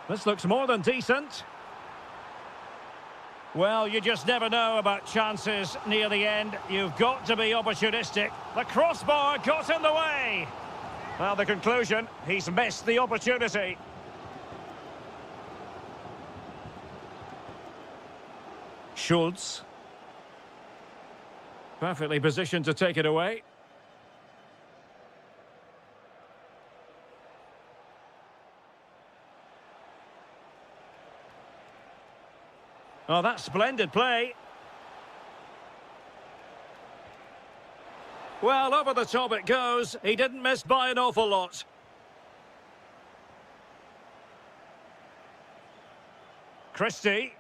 This looks more than decent. Well, you just never know about chances near the end. You've got to be opportunistic. The crossbar got in the way. Well, the conclusion, he's missed the opportunity. Schultz. Perfectly positioned to take it away. Oh, that's splendid play. Well, over the top it goes. He didn't miss by an awful lot. Christie.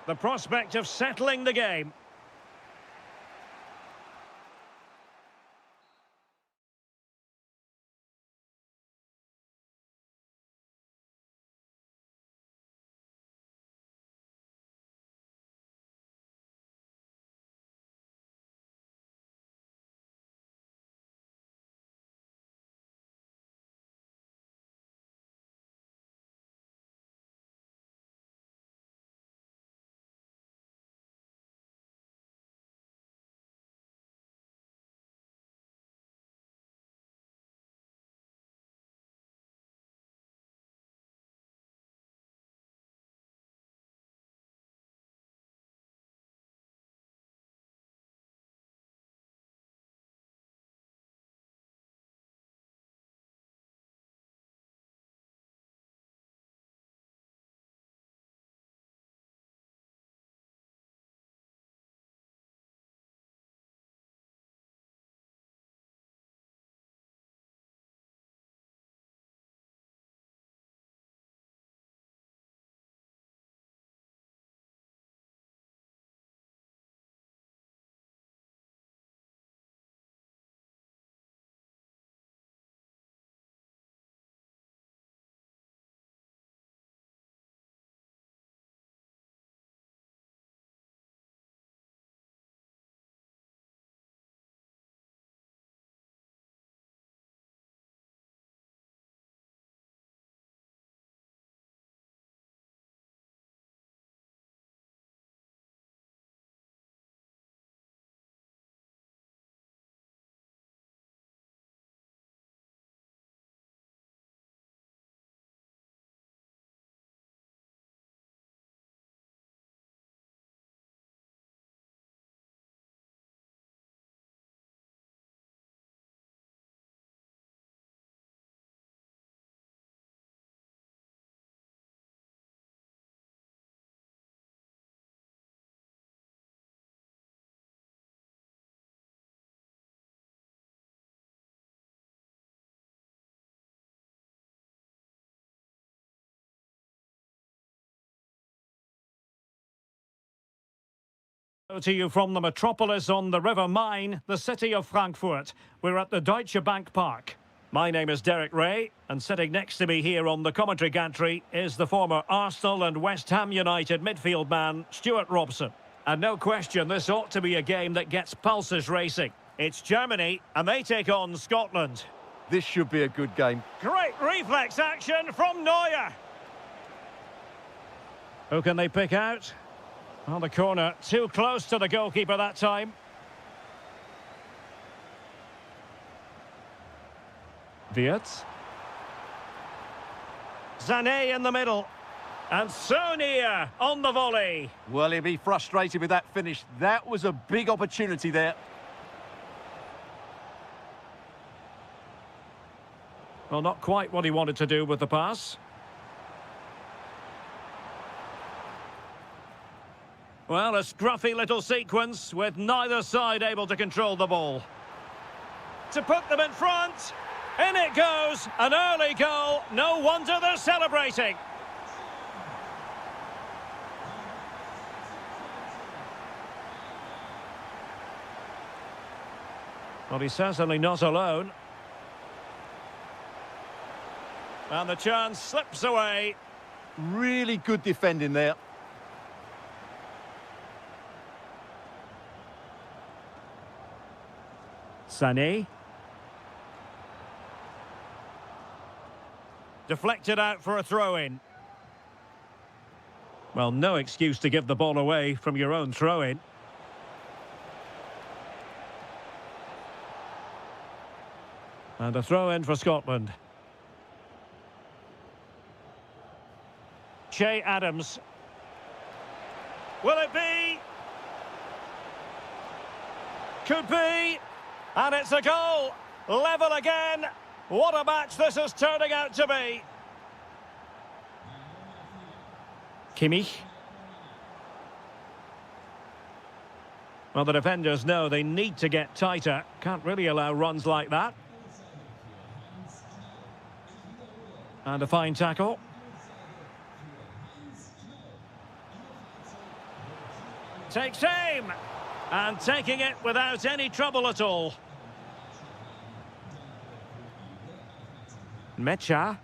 The prospect of settling the game. To you from the metropolis on the River Main, the city of Frankfurt. We're at the Deutsche Bank Park. My name is Derek Ray, and sitting next to me here on the commentary gantry is the former Arsenal and West Ham United midfield man, Stuart Robson. And no question, this ought to be a game that gets pulses racing. It's Germany, and they take on Scotland. This should be a good game. Great reflex action from Neuer. Who can they pick out? On the corner, too close to the goalkeeper that time. Wirtz. Sané in the middle. And so near on the volley. Well, he'll be frustrated with that finish. That was a big opportunity there. Well, not quite what he wanted to do with the pass. Well, a scruffy little sequence with neither side able to control the ball. To put them in front. In it goes. An early goal. No wonder they're celebrating. Well, he's certainly not alone. And the chance slips away. Really good defending there. Sané. Deflected out for a throw-in. Well, no excuse to give the ball away from your own throw-in. And a throw-in for Scotland. Che Adams. Will it be? Could be. And it's a goal. Level again. What a match this is turning out to be. Kimmich. Well, the defenders know they need to get tighter. Can't really allow runs like that. And a fine tackle. Takes aim. And taking it without any trouble at all. Mecha.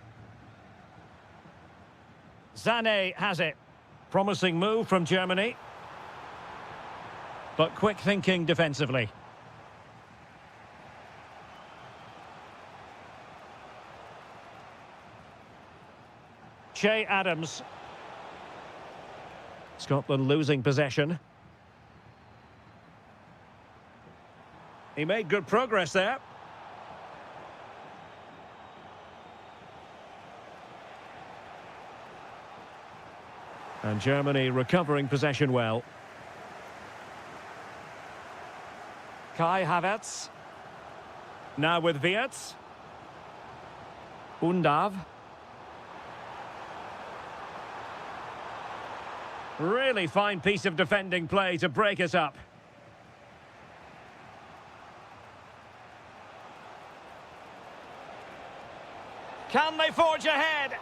Sané has it. Promising move from Germany. But quick thinking defensively. Che Adams. Scotland losing possession. He made good progress there. And Germany recovering possession well. Kai Havertz. Now with Wirtz. Undav. Really fine piece of defending play to break it up. Can they forge ahead?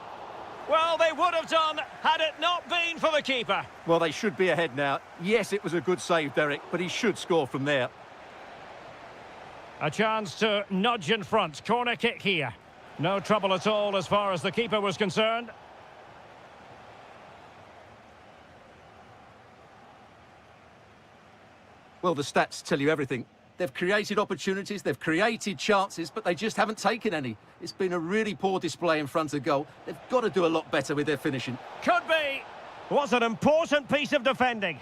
Well, they would have done had it not been for the keeper. Well, they should be ahead now. Yes, it was a good save, Derek, but he should score from there. A chance to nudge in front. Corner kick here. No trouble at all as far as the keeper was concerned. Well, the stats tell you everything. They've created opportunities, they've created chances, but they just haven't taken any. It's been a really poor display in front of goal. They've got to do a lot better with their finishing. Could be. Was an important piece of defending.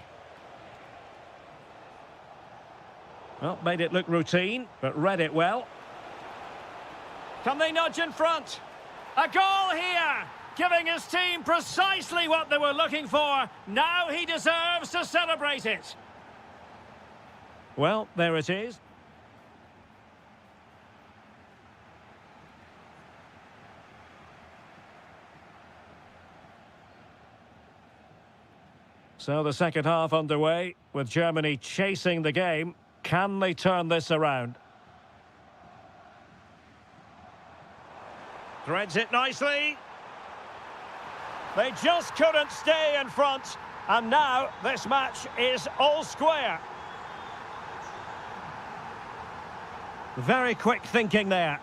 Well, made it look routine, but read it well. Can they nudge in front? A goal here, giving his team precisely what they were looking for. Now he deserves to celebrate it. Well, there it is. So the second half underway, with Germany chasing the game. Can they turn this around? Threads it nicely. They just couldn't stay in front. And now this match is all square. Very quick thinking there.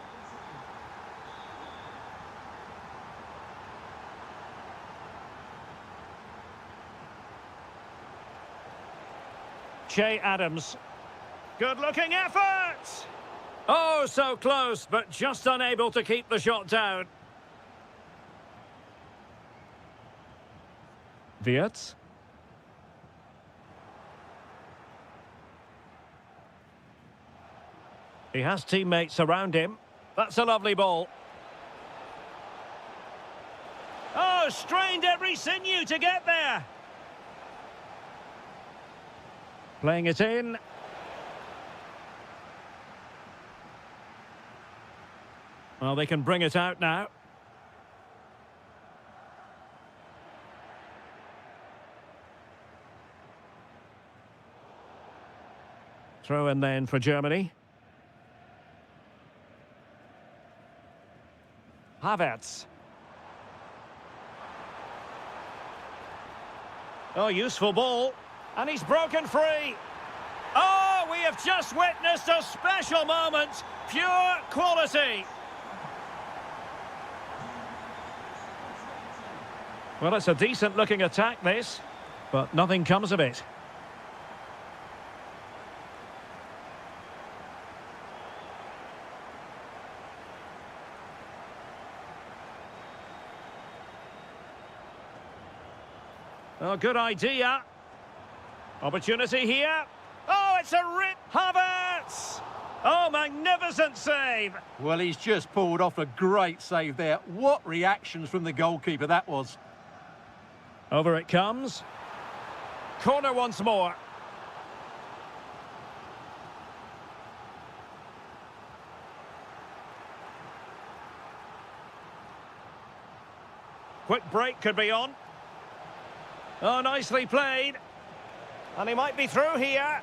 Che Adams. Good-looking effort! Oh, so close, but just unable to keep the shot down. Wirtz. He has teammates around him. That's a lovely ball. Oh, strained every sinew to get there. Playing it in. Well, they can bring it out now. Throw in then for Germany. Havertz. Oh, useful ball. And he's broken free. Oh, we have just witnessed a special moment. Pure quality. Well, it's a decent-looking attack, this. But nothing comes of it. Oh, good idea. Opportunity here. Oh, it's a rip. Havertz! Oh, magnificent save. Well, he's just pulled off a great save there. What reactions from the goalkeeper that was. Over it comes. Corner once more. Quick break could be on. Oh, nicely played. And he might be through here.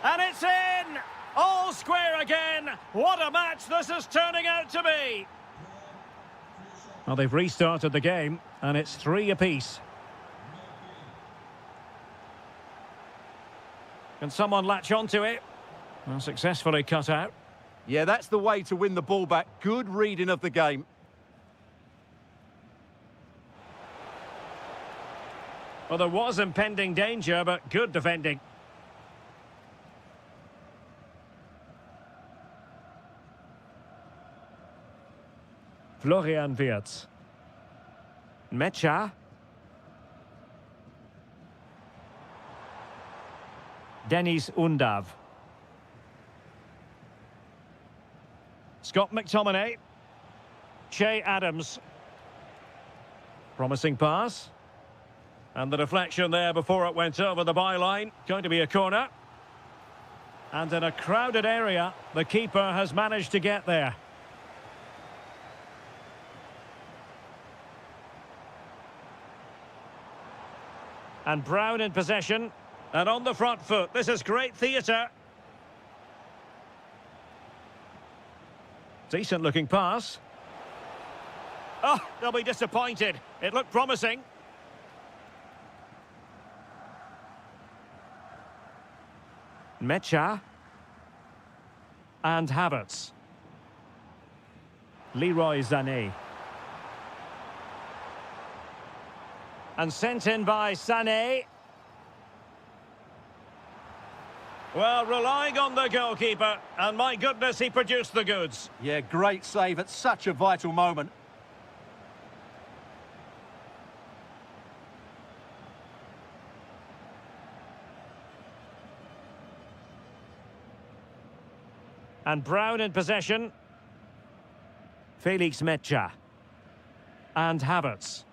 And it's in! All square again. What a match this is turning out to be. Well, they've restarted the game, and it's 3 apiece. Can someone latch onto it? Well, successfully cut out. Yeah, that's the way to win the ball back. Good reading of the game. Well, there was impending danger, but good defending. Florian Wirtz. Mecha. Dennis Undav. Scott McTominay. Che Adams. Promising pass. And the deflection there before it went over the byline. Going to be a corner. And in a crowded area, the keeper has managed to get there. And Brown in possession. And on the front foot. This is great theatre. Decent looking pass. Oh, they'll be disappointed. It looked promising. Mecha. And Havertz. Leroy Sané. And sent in by Sané. Well, relying on the goalkeeper, and my goodness, he produced the goods. Yeah, great save at such a vital moment. And Brown in possession. Felix Mecha. And Havertz.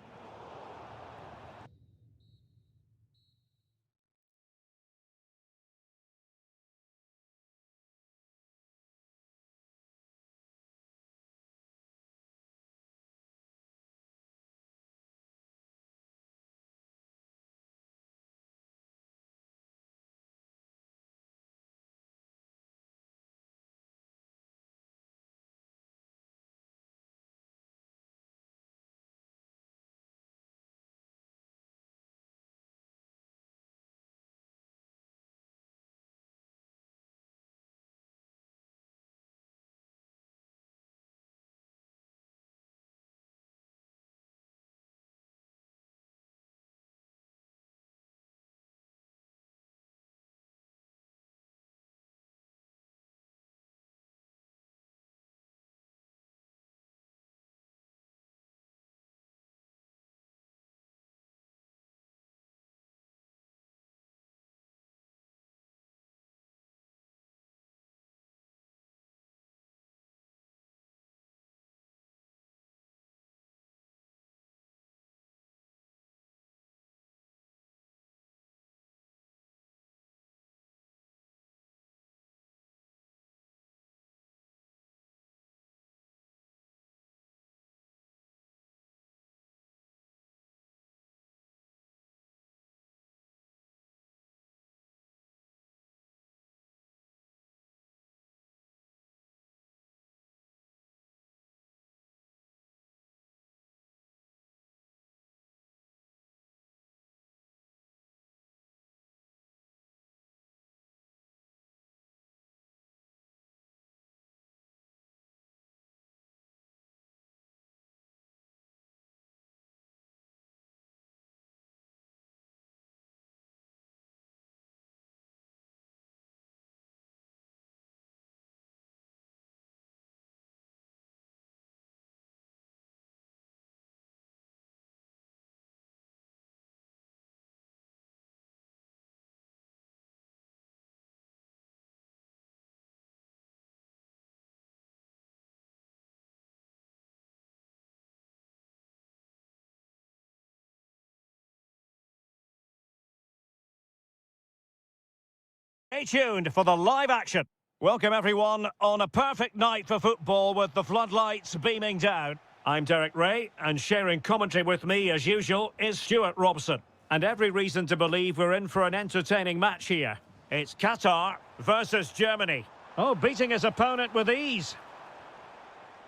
Stay tuned for the live action. Welcome everyone on a perfect night for football with the floodlights beaming down. I'm Derek Ray, and sharing commentary with me as usual is Stuart Robson. And every reason to believe we're in for an entertaining match here. It's Qatar versus Germany. Oh, beating his opponent with ease.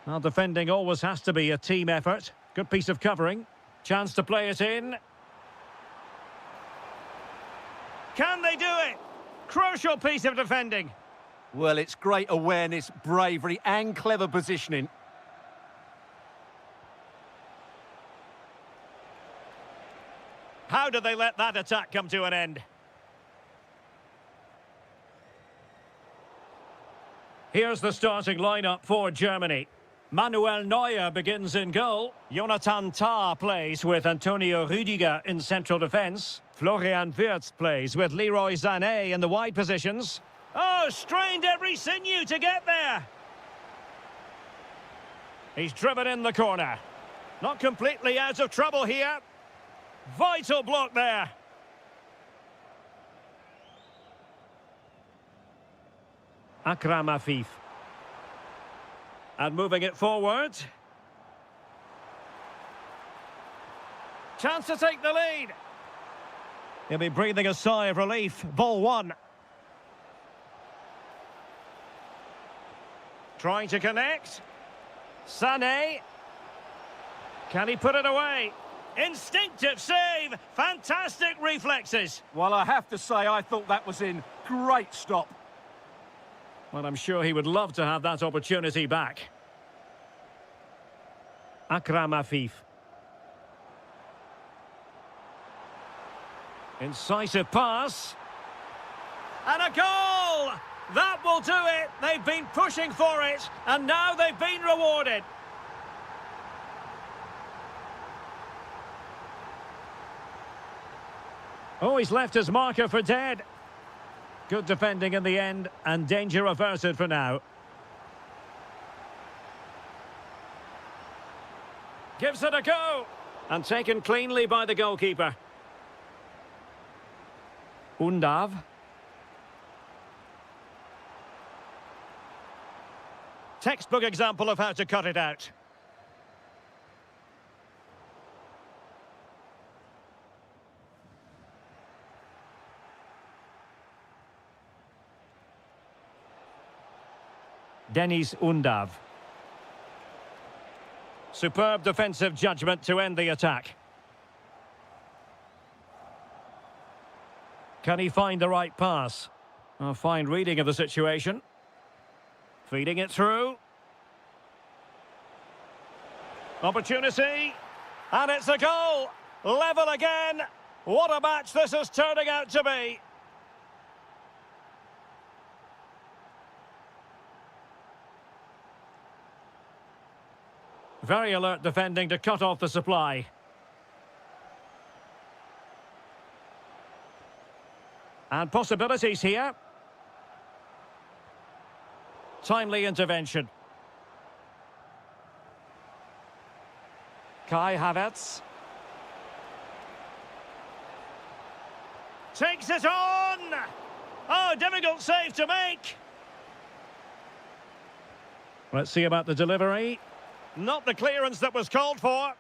Well, defending always has to be a team effort. Good piece of covering. Chance to play it in. Can they do it? Crucial piece of defending. Well, it's great awareness, bravery and clever positioning. How did they let that attack come to an end? Here's the starting lineup for Germany. Manuel Neuer begins in goal. Jonathan Tah plays with Antonio Rüdiger in central defence. Florian Wirtz plays with Leroy Sané in the wide positions. Oh, strained every sinew to get there. He's driven in the corner. Not completely out of trouble here. Vital block there. Akram Afif. And moving it forward. Chance to take the lead. He'll be breathing a sigh of relief. Ball one. Trying to connect. Sané. Can he put it away? Instinctive save. Fantastic reflexes. Well, I have to say, I thought that was in. Great stop. Well, I'm sure he would love to have that opportunity back. Akram Afif. Incisive pass. And a goal! That will do it. They've been pushing for it, and now they've been rewarded. Oh, he's left his marker for dead. Good defending in the end, and danger averted for now. Gives it a go. And taken cleanly by the goalkeeper. Undav. Textbook example of how to cut it out. Denis Undav. Superb defensive judgment to end the attack. Can he find the right pass? A fine reading of the situation. Feeding it through. Opportunity. And it's a goal. Level again. What a match this is turning out to be. Very alert defending to cut off the supply. And possibilities here. Timely intervention. Kai Havertz. Takes it on! Oh, difficult save to make. Let's see about the delivery. Not the clearance that was called for.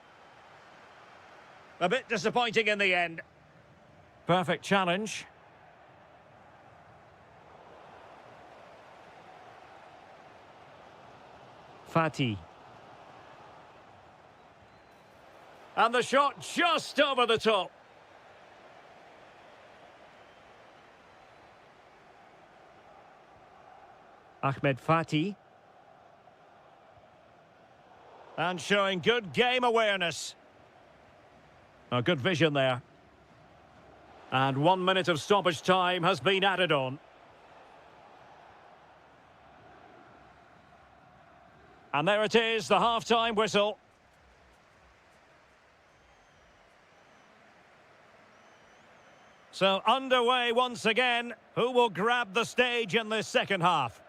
A bit disappointing in the end. Perfect challenge. Fati. And the shot just over the top. Ahmed Fati. And showing good game awareness. A good vision there. And 1 minute of stoppage time has been added on. And there it is, the half-time whistle. So underway once again. Who will grab the stage in this second half?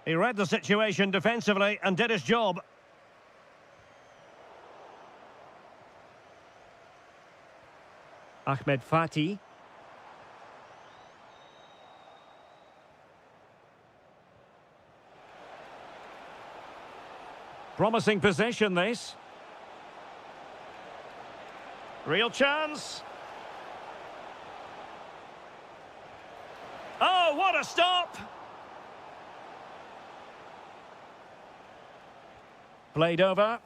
He read the situation defensively and did his job. Ahmed Fati. Promising possession, this. Real chance. Oh, what a stop! Played over.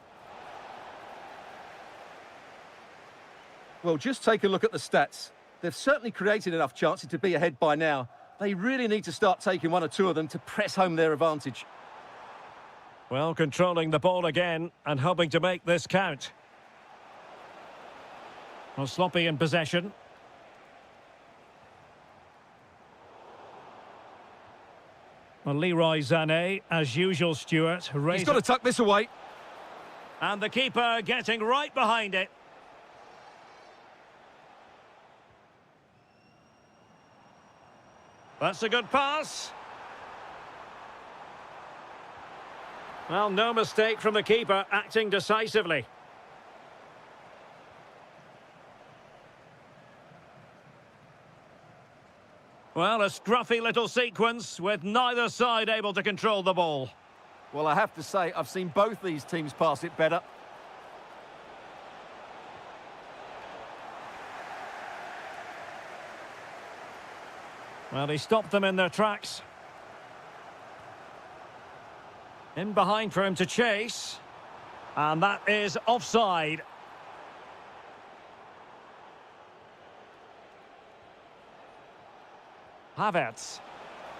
Well, just take a look at the stats. They've certainly created enough chances to be ahead by now. They really need to start taking one or two of them to press home their advantage. Well, controlling the ball again and hoping to make this count. Well, sloppy in possession. Well, Leroy Sané, as usual, Stuart. He's got to tuck this away. And the keeper getting right behind it. That's a good pass. Well, no mistake from the keeper, acting decisively. Well, a scruffy little sequence with neither side able to control the ball. Well, I have to say, I've seen both these teams pass it better. Well, he stopped them in their tracks. In behind for him to chase. And that is offside. Havertz.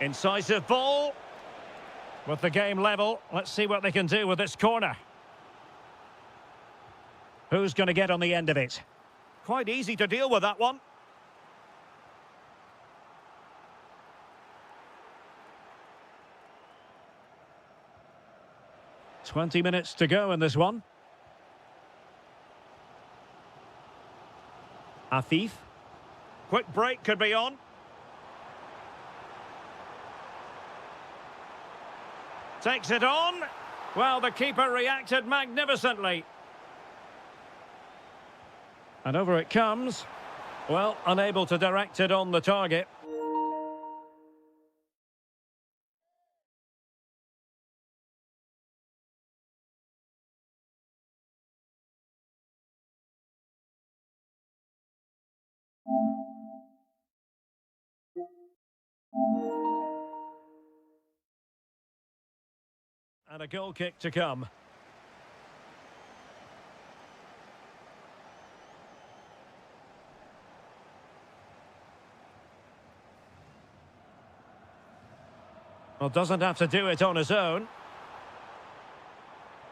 Incisive ball. With the game level, let's see what they can do with this corner. Who's going to get on the end of it? Quite easy to deal with that one. "20 minutes to go in this one. Afif. Quick break could be on. Takes it on. Well, the keeper reacted magnificently. And over it comes. Well, unable to direct it on the target. And a goal kick to come. Well, doesn't have to do it on his own.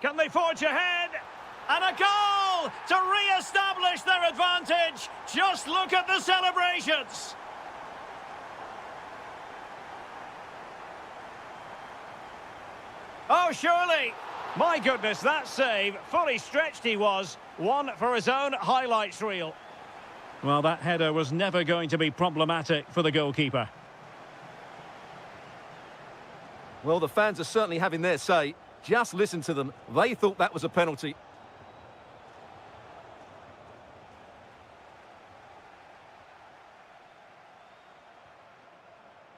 Can they forge ahead? And a goal to re-establish their advantage. Just look at the celebrations. Oh, surely. My goodness, that save. Fully stretched he was. One for his own highlights reel. Well, that header was never going to be problematic for the goalkeeper. Well, the fans are certainly having their say. Just listen to them. They thought that was a penalty.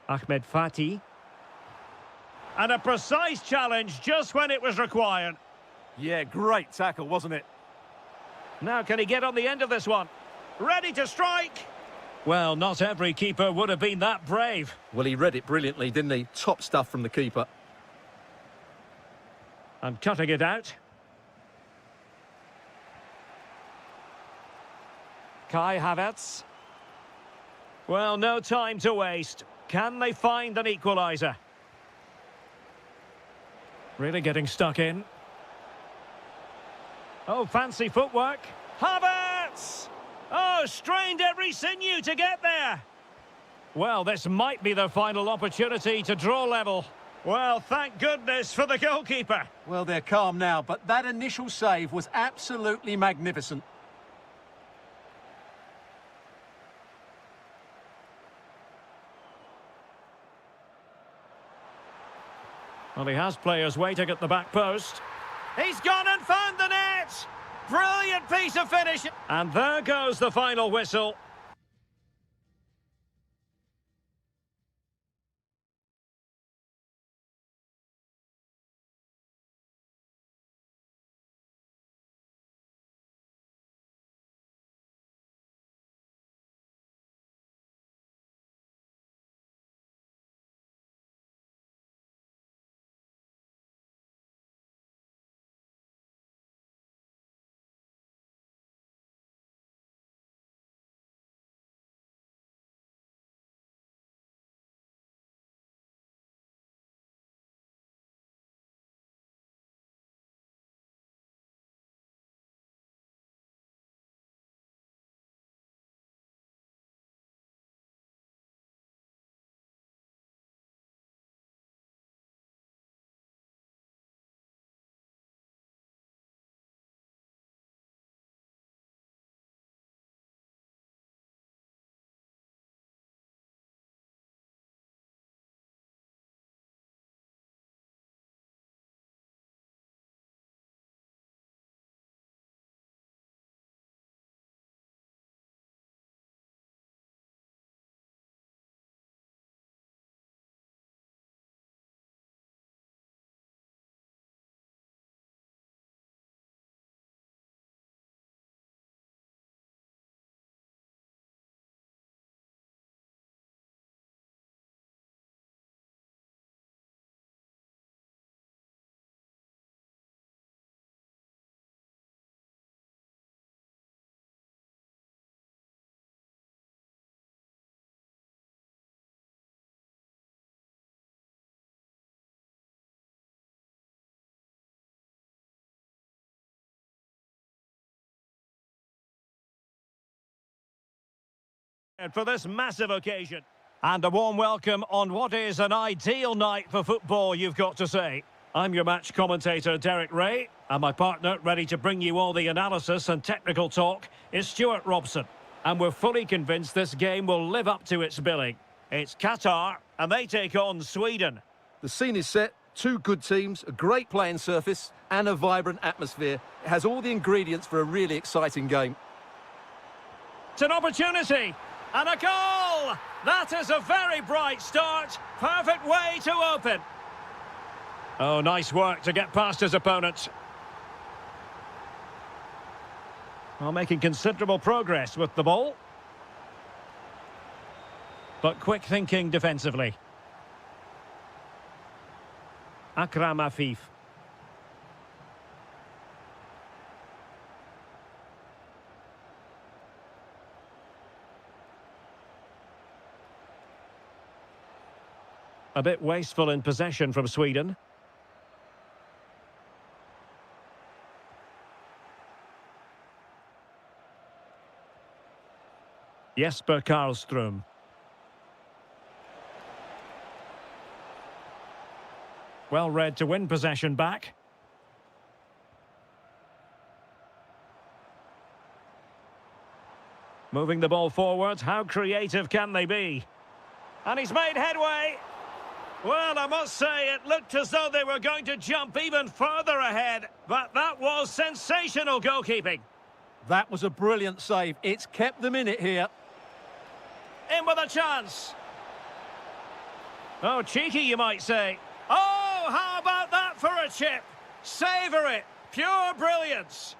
Ahmed Fati. And a precise challenge just when it was required. Yeah, great tackle, wasn't it? Now can he get on the end of this one? Ready to strike! Well, not every keeper would have been that brave. Well, he read it brilliantly, didn't he? Top stuff from the keeper. And cutting it out. Kai Havertz. Well, no time to waste. Can they find an equaliser? Really getting stuck in. Oh, fancy footwork. Havertz! Oh, strained every sinew to get there. Well, this might be their final opportunity to draw level. Well, thank goodness for the goalkeeper. Well, they're calm now, but that initial save was absolutely magnificent. Well, he has players waiting at the back post. He's gone and found the net! Brilliant piece of finish. And there goes the final whistle. For this massive occasion. And a warm welcome on what is an ideal night for football, you've got to say. I'm your match commentator, Derek Ray, and my partner, ready to bring you all the analysis and technical talk, is Stuart Robson. And we're fully convinced this game will live up to its billing. It's Qatar, and they take on Sweden. The scene is set, two good teams, a great playing surface, and a vibrant atmosphere. It has all the ingredients for a really exciting game. It's an opportunity, and a goal! That is a very bright start. Perfect way to open. Oh, nice work to get past his opponents. Well, making considerable progress with the ball. But quick thinking defensively. Akram Afif. A bit wasteful in possession from Sweden. Jesper Karlström. Well read to win possession back. Moving the ball forward, how creative can they be? And he's made headway. Well, I must say, it looked as though they were going to jump even further ahead, but that was sensational goalkeeping. That was a brilliant save. It's kept them in it here. In with a chance. Oh, cheeky, you might say. Oh, how about that for a chip? Savour it. Pure brilliance.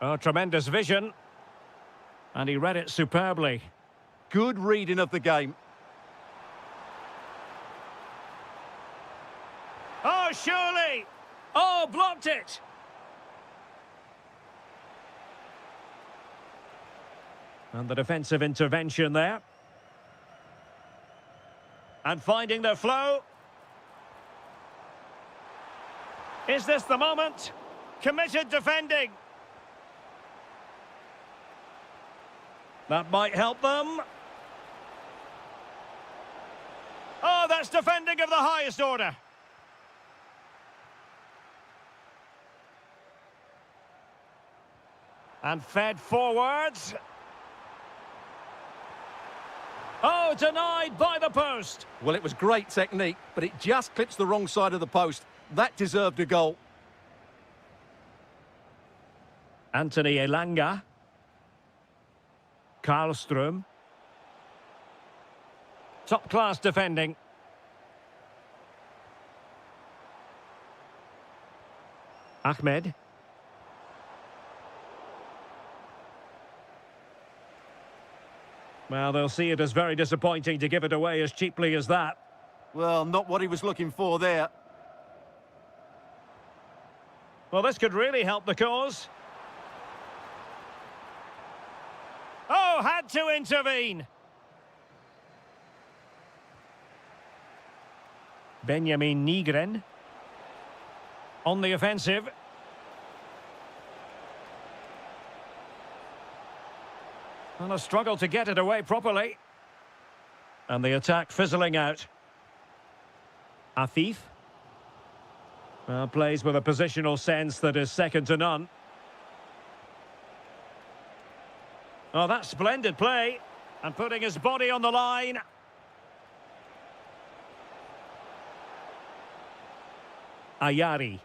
Oh, tremendous vision. And he read it superbly. Good reading of the game. Oh, surely. Oh, blocked it. And the defensive intervention there. And finding their flow. Is this the moment? Committed defending. That might help them. Oh, that's defending of the highest order. And fed forwards. Oh, denied by the post. Well, it was great technique, but it just clips the wrong side of the post. That deserved a goal. Anthony Elanga. Karlström. Top-class defending. Ahmed. Well, they'll see it as very disappointing to give it away as cheaply as that. Well, not what he was looking for there. Well, this could really help the cause. Oh, had to intervene. Benjamin Nygren. On the offensive. Well, a struggle to get it away properly. And the attack fizzling out. Afif. Well, plays with a positional sense that is second to none. Oh, that's splendid play. And putting his body on the line. Ayari.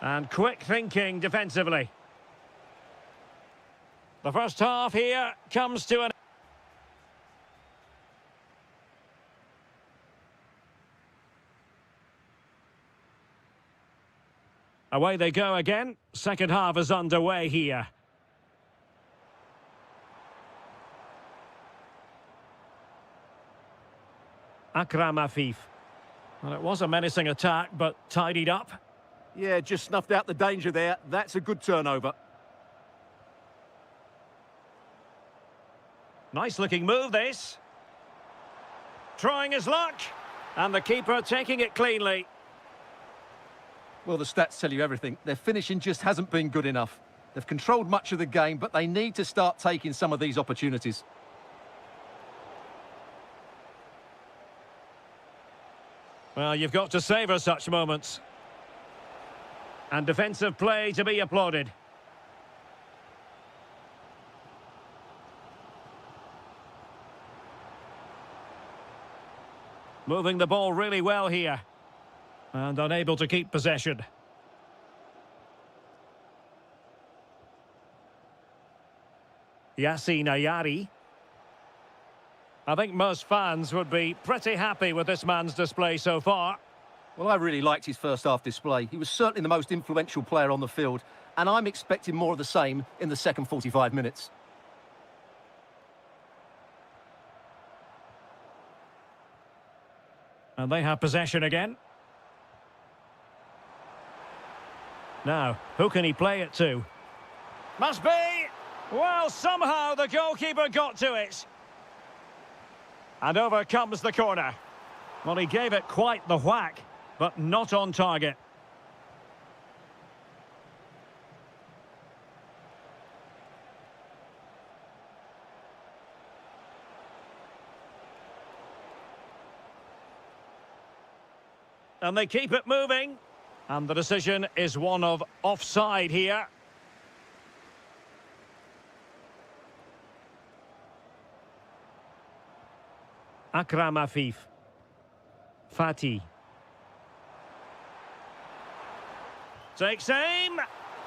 And quick thinking defensively. The first half here comes to an... Away they go again. Second half is underway here. Akram Afif. Well, it was a menacing attack, but tidied up. Yeah, just snuffed out the danger there. That's a good turnover. Nice-looking move, this. Trying his luck. And the keeper taking it cleanly. Well, the stats tell you everything. Their finishing just hasn't been good enough. They've controlled much of the game, but they need to start taking some of these opportunities. Well, you've got to savour such moments. And defensive play to be applauded. Moving the ball really well here. And unable to keep possession. Yassine Ayari. I think most fans would be pretty happy with this man's display so far. Well, I really liked his first half display. He was certainly the most influential player on the field, and I'm expecting more of the same in the second 45 minutes. And they have possession again. Now, who can he play it to? Must be! Well, somehow the goalkeeper got to it. And over comes the corner. Well, he gave it quite the whack, but not on target. And they keep it moving. And the decision is one of offside here. Akram Afif. Fatih. Takes aim.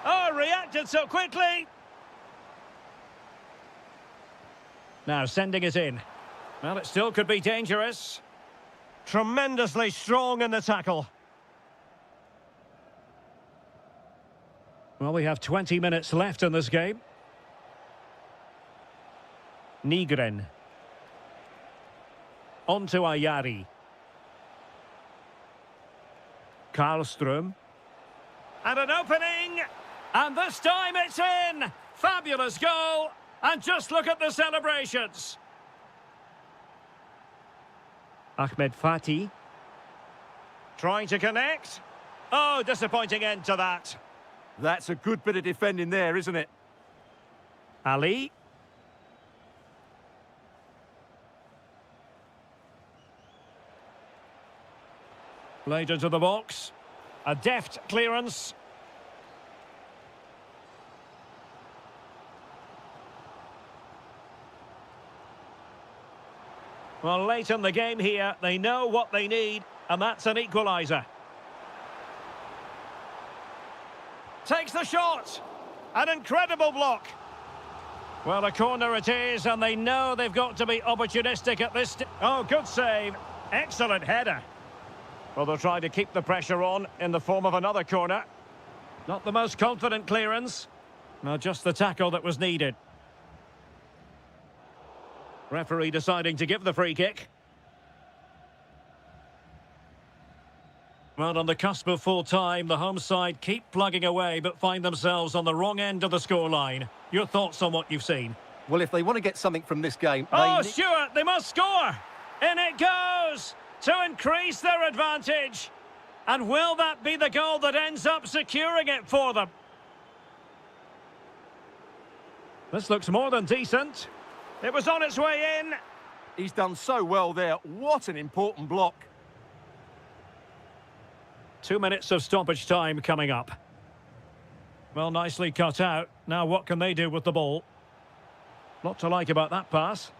Oh, reacted so quickly. Now sending it in. Well, it still could be dangerous. Tremendously strong in the tackle. Well, we have 20 minutes left in this game. Nigren. On to Ayari. Karlström. And an opening! And this time it's in! Fabulous goal! And just look at the celebrations! Ahmed Fatih. Trying to connect. Oh, disappointing end to that. That's a good bit of defending there, isn't it? Ali. Played into the box. A deft clearance. Well, late in the game here, they know what they need, and that's an equaliser. Takes the shot. An incredible block. Well, a corner it is, and they know they've got to be opportunistic at this... Oh, good save. Excellent header. Well, they'll try to keep the pressure on in the form of another corner. Not the most confident clearance. No, just the tackle that was needed. Referee deciding to give the free kick. Well, on the cusp of full time, the home side keep plugging away but find themselves on the wrong end of the scoreline. Your thoughts on what you've seen? Well, if they want to get something from this game... Oh, Stuart, they must score! In it goes! To increase their advantage. And will that be the goal that ends up securing it for them? This looks more than decent. It was on its way in. He's done so well there. What an important block. 2 minutes of stoppage time coming up. Well, nicely cut out. Now what can they do with the ball? Lot to like about that pass.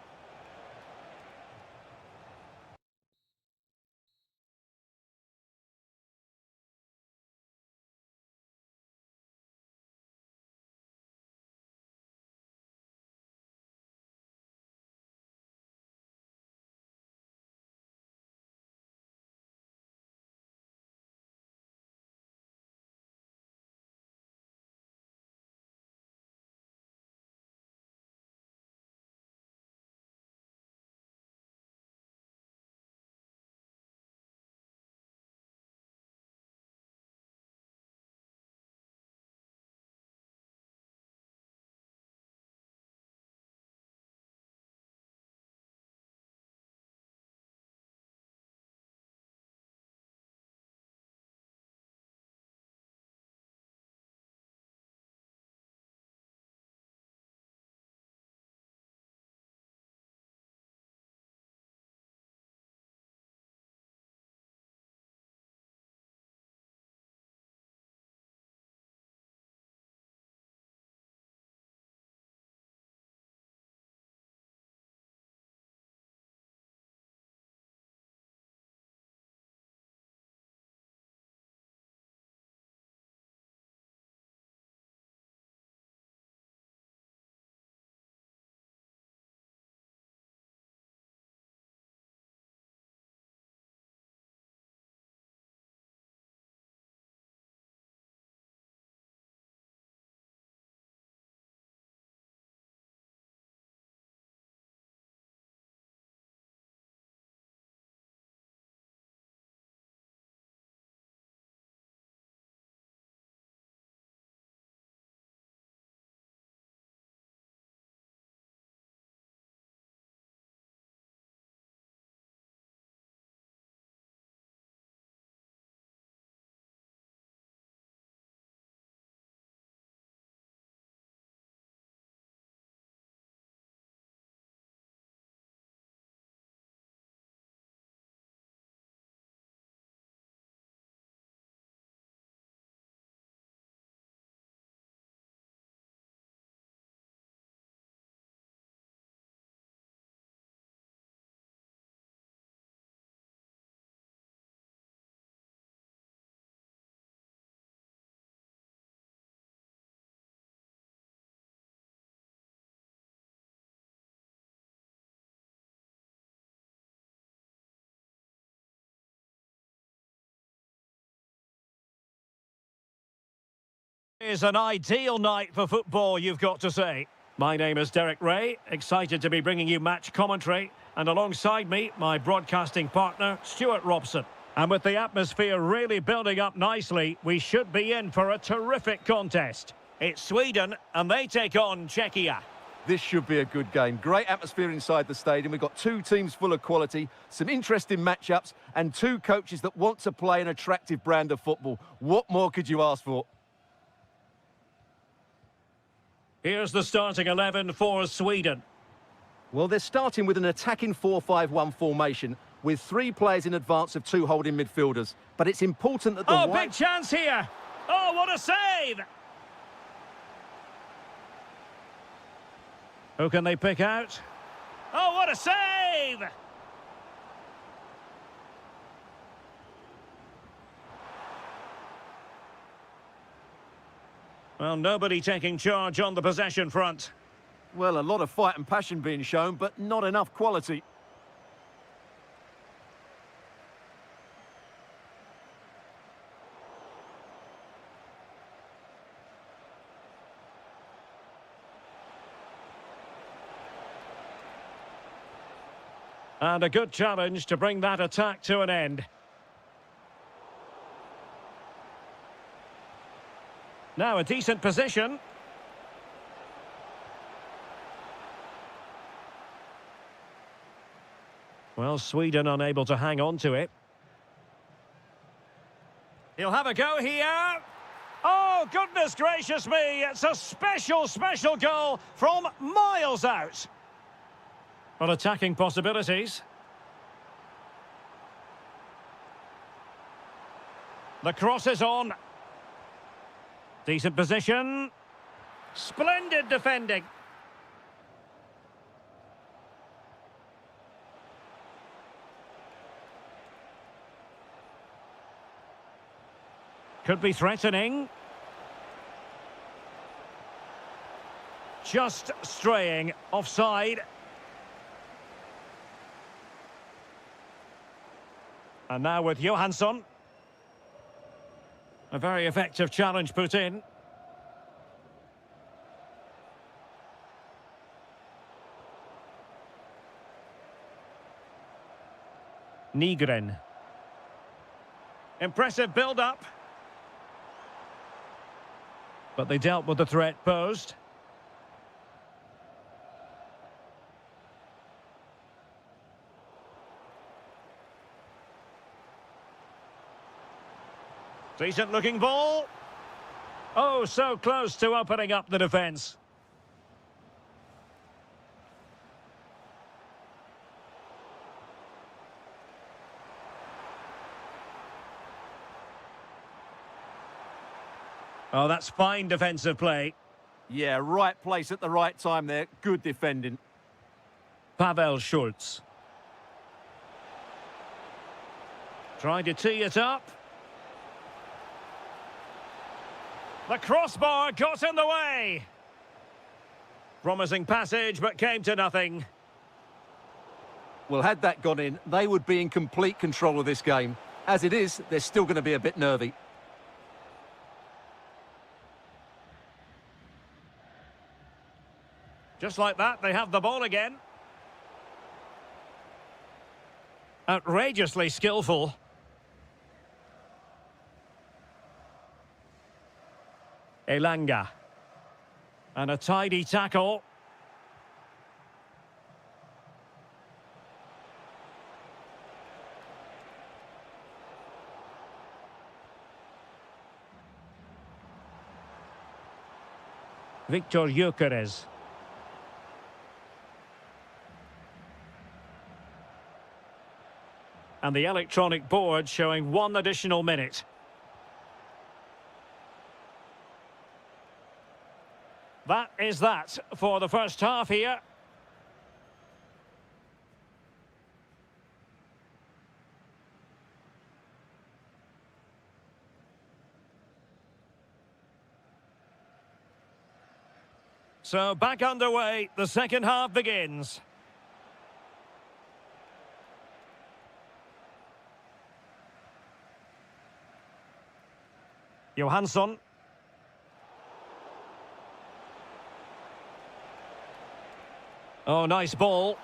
It's an ideal night for football, you've got to say. My name is Derek Ray, excited to be bringing you match commentary, and alongside me, my broadcasting partner, Stuart Robson. And with the atmosphere really building up nicely, we should be in for a terrific contest. It's Sweden, and they take on Czechia. This should be a good game. Great atmosphere inside the stadium. We've got two teams full of quality, some interesting matchups, and two coaches that want to play an attractive brand of football. What more could you ask for? Here's the starting 11 for Sweden. Well, they're starting with an attacking 4-5-1 formation with three players in advance of two holding midfielders. But it's important that the Oh, big chance here! Oh, what a save! Who can they pick out? Oh, what a save! Well, nobody taking charge on the possession front. Well, a lot of fight and passion being shown, but not enough quality. And a good challenge to bring that attack to an end. Now a decent position. Well, Sweden unable to hang on to it. He'll have a go here. Oh, goodness gracious me. It's a special, special goal from miles out. Well, attacking possibilities. The cross is on. Decent position. Splendid defending. Could be threatening. Just straying offside. And now with Johansson. A very effective challenge put in. Nygren. Impressive build-up. But they dealt with the threat posed. Decent looking ball. Oh, so close to opening up the defence. Oh, that's fine defensive play. Yeah, right place at the right time there. Good defending. Pavel Schultz. Trying to tee it up. The crossbar got in the way. Promising passage, but came to nothing. Well, had that gone in, they would be in complete control of this game. As it is, they're still going to be a bit nervy. Just like that, they have the ball again. Outrageously skillful. Elanga. And a tidy tackle. Victor Gyökeres. And the electronic board showing 1 additional minute. That is that for the first half here. So back underway, the second half begins. Johansson. Oh, nice ball.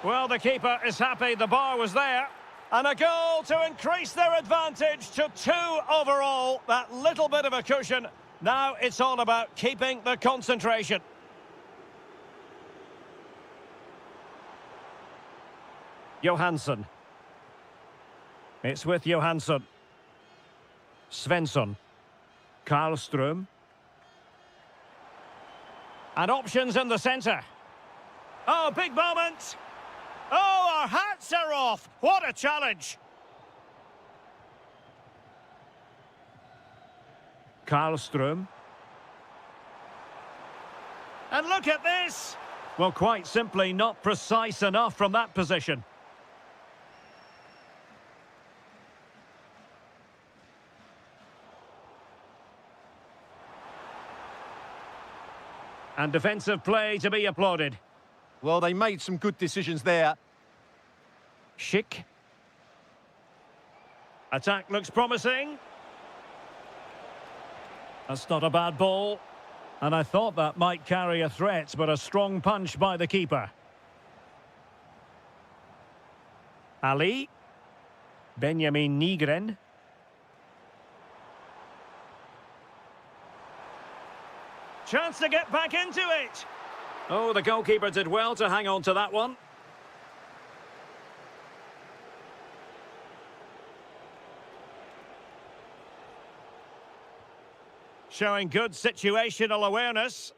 Well, the keeper is happy the bar was there. And a goal to increase their advantage to 2 overall. That little bit of a cushion. Now it's all about keeping the concentration. Johansson. It's with Johansson. Svensson. Karlström. And options in the centre. Oh, big moment. Oh, our hats are off. What a challenge. Karlström. And look at this. Well, quite simply not precise enough from that position. And defensive play to be applauded. Well, they made some good decisions there. Schick. Attack looks promising. That's not a bad ball. And I thought that might carry a threat, but a strong punch by the keeper. Ali. Benjamin Nygren. Chance to get back into it. Oh, the goalkeeper did well to hang on to that one. Showing good situational awareness.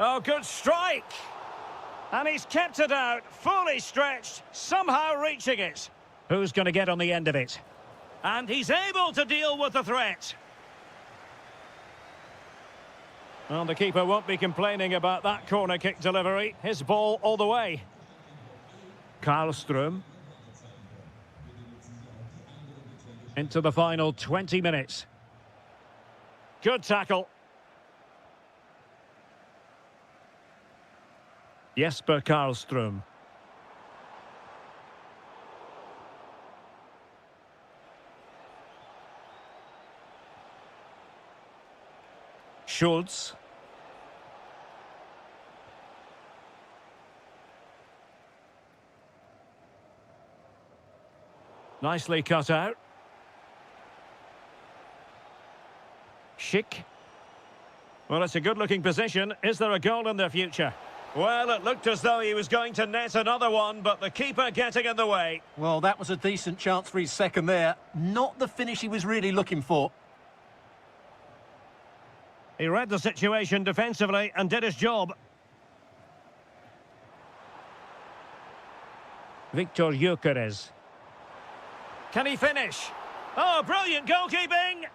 Oh, good strike. And he's kept it out, fully stretched, somehow reaching it. Who's going to get on the end of it? And he's able to deal with the threat. Well, the keeper won't be complaining about that corner kick delivery. His ball all the way. Karlström. Into the final 20 minutes. Good tackle. Jesper Karlström. Schultz. Nicely cut out. Schick. Well, it's a good-looking position. Is there a goal in their future? Well, it looked as though he was going to net another one, but the keeper getting in the way. Well, that was a decent chance for his second there. Not the finish he was really looking for. He read the situation defensively and did his job. Victor Gyökeres. Can he finish? Oh, brilliant goalkeeping!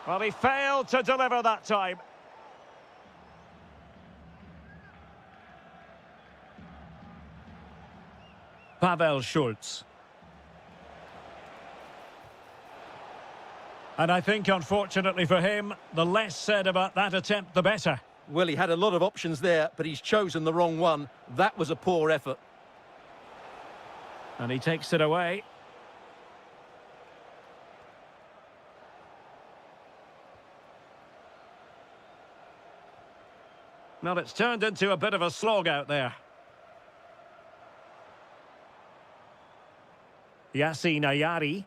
Well, he failed to deliver that time. Pavel Schultz. And I think, unfortunately for him, the less said about that attempt, the better. Well, he had a lot of options there, but he's chosen the wrong one. That was a poor effort. And he takes it away. Well, it's turned into a bit of a slog out there. Yassi Nayari.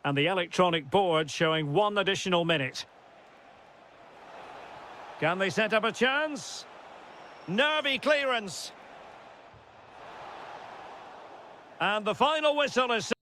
And the electronic board showing 1 additional minute. Can they set up a chance? Nervy clearance. And the final whistle is...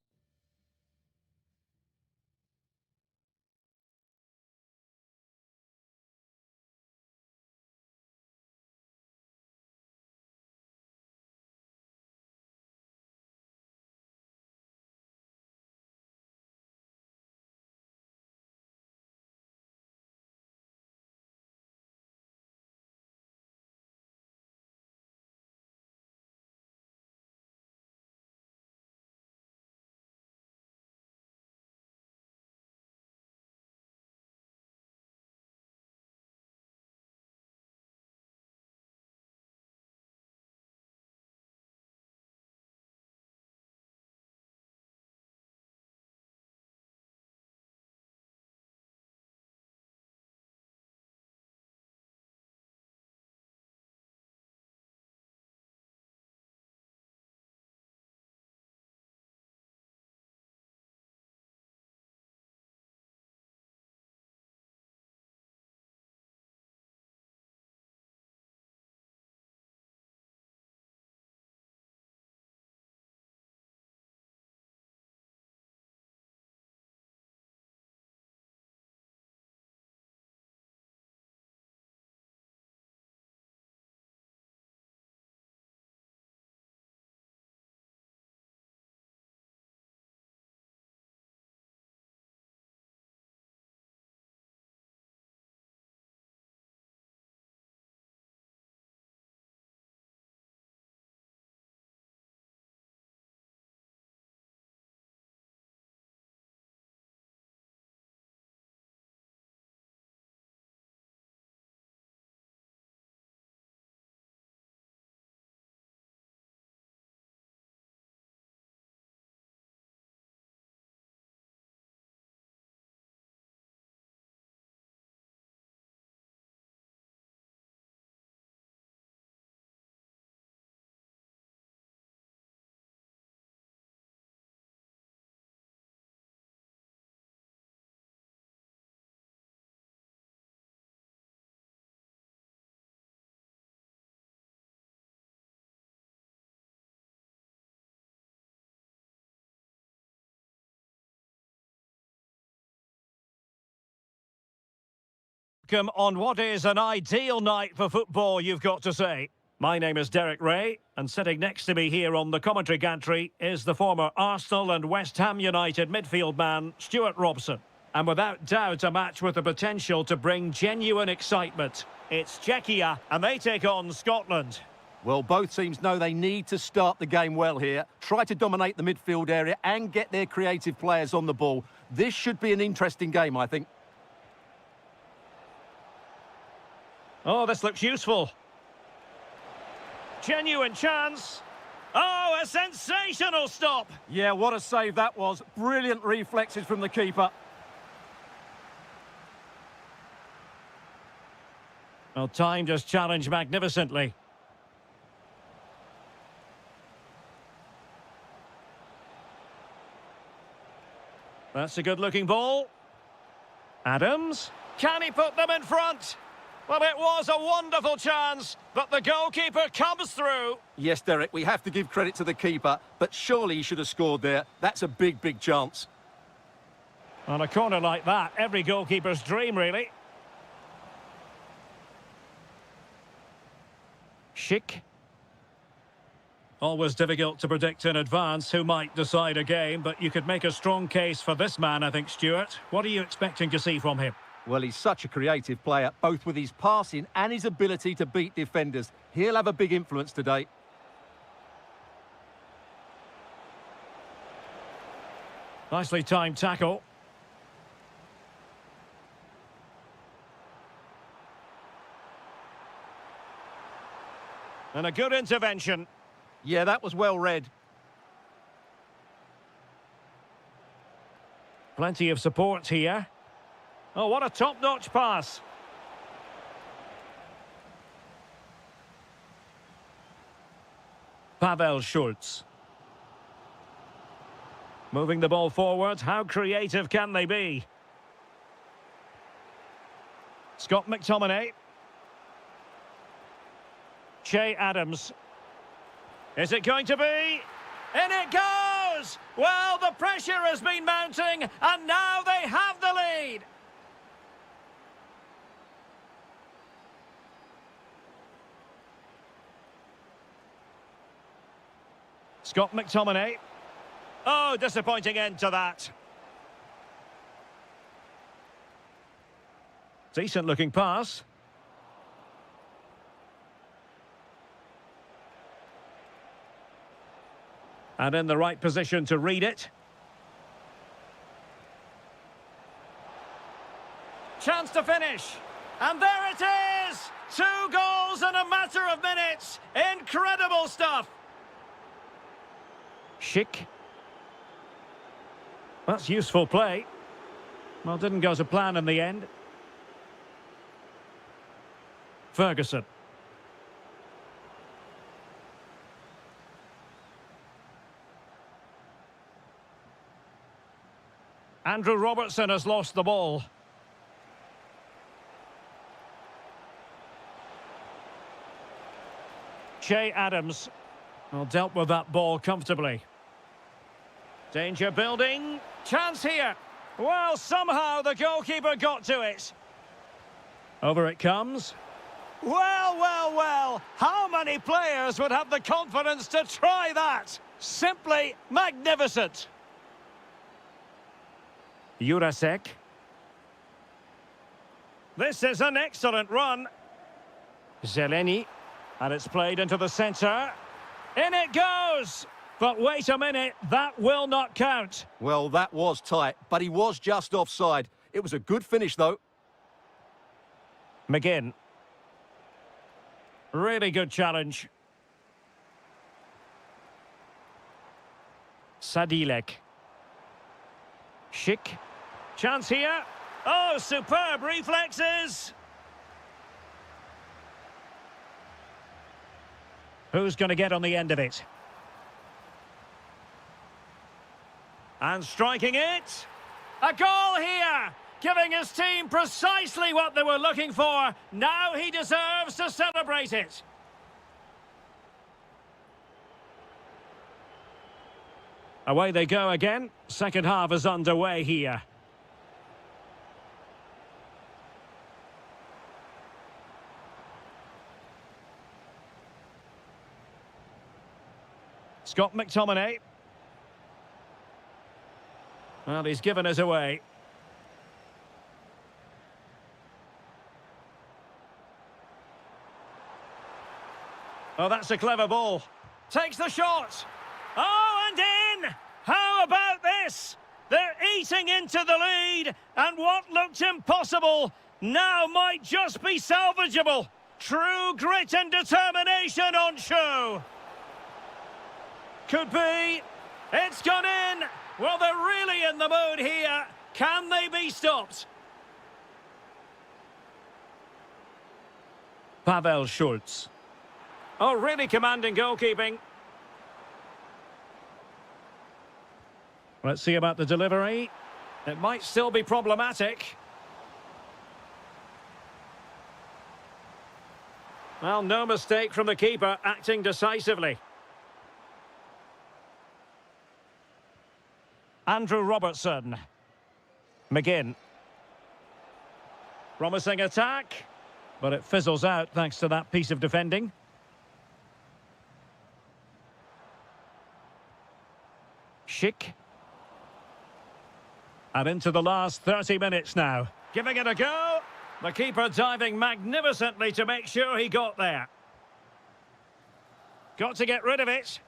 Welcome on what is an ideal night for football, you've got to say. My name is Derek Ray, and sitting next to me here on the commentary gantry is the former Arsenal and West Ham United midfield man, Stuart Robson. And without doubt, a match with the potential to bring genuine excitement. It's Czechia, and they take on Scotland. Well, both teams know they need to start the game well here, try to dominate the midfield area and get their creative players on the ball. This should be an interesting game, I think. Oh, this looks useful. Genuine chance. Oh, a sensational stop. Yeah, what a save that was. Brilliant reflexes from the keeper. Well, timed his challenge magnificently. That's a good-looking ball. Adams. Can he put them in front? Well, it was a wonderful chance, but the goalkeeper comes through. Yes, Derek, we have to give credit to the keeper, but surely he should have scored there. That's a big, big chance. On a corner like that, every goalkeeper's dream, really. Schick. Always difficult to predict in advance who might decide a game, but you could make a strong case for this man, I think, Stuart. What are you expecting to see from him? Well, he's such a creative player, both with his passing and his ability to beat defenders. He'll have a big influence today. Nicely timed tackle. And a good intervention. Yeah, that was well read. Plenty of support here. Oh, what a top-notch pass. Pavel Schultz. Moving the ball forward. How creative can they be? Scott McTominay. Che Adams. Is it going to be? In it goes! Well, the pressure has been mounting, and now they have the lead. Scott McTominay. Oh, disappointing end to that. Decent-looking pass. And in the right position to read it. Chance to finish. And there it is! 2 goals in a matter of minutes. Incredible stuff. Schick. That's useful play. Well, didn't go to plan in the end. Ferguson. Andrew Robertson has lost the ball. Che Adams. Well, dealt with that ball comfortably. Danger building. Chance here. Well, somehow the goalkeeper got to it. Over it comes. Well, well, well. How many players would have the confidence to try that? Simply magnificent. Jurasek. This is an excellent run. Zeleny. And it's played into the centre. In it goes! But wait a minute, that will not count. Well, that was tight, but he was just offside. It was a good finish, though. McGinn. Really good challenge. Sadilek. Schick. Chance here. Oh, superb reflexes. Who's going to get on the end of it? And striking it. A goal here, giving his team precisely what they were looking for. Now he deserves to celebrate it. Away they go again. Second half is underway here. Scott McTominay. Well, he's given us away. Oh, that's a clever ball. Takes the shot. Oh, and in! How about this? They're eating into the lead, and what looked impossible now might just be salvageable. True grit and determination on show. Could be. It's gone in. Well, they're really in the mood here. Can they be stopped? Pavel Schultz. Oh, really commanding goalkeeping. Let's see about the delivery. It might still be problematic. Well, no mistake from the keeper, acting decisively. Andrew Robertson. McGinn. Promising attack, but it fizzles out thanks to that piece of defending. Schick. And into the last 30 minutes now. Giving it a go. The keeper diving magnificently to make sure he got there. Got to get rid of it.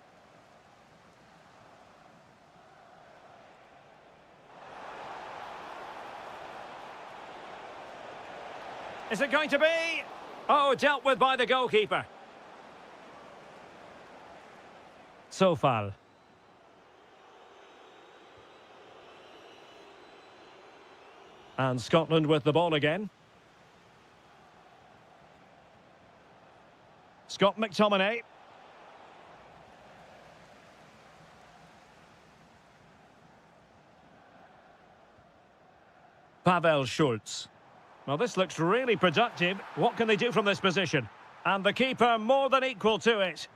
Is it going to be? Oh, dealt with by the goalkeeper. Sofal. And Scotland with the ball again. Scott McTominay. Pavel Schultz. Well, this looks really productive. What can they do from this position? And the keeper more than equal to it.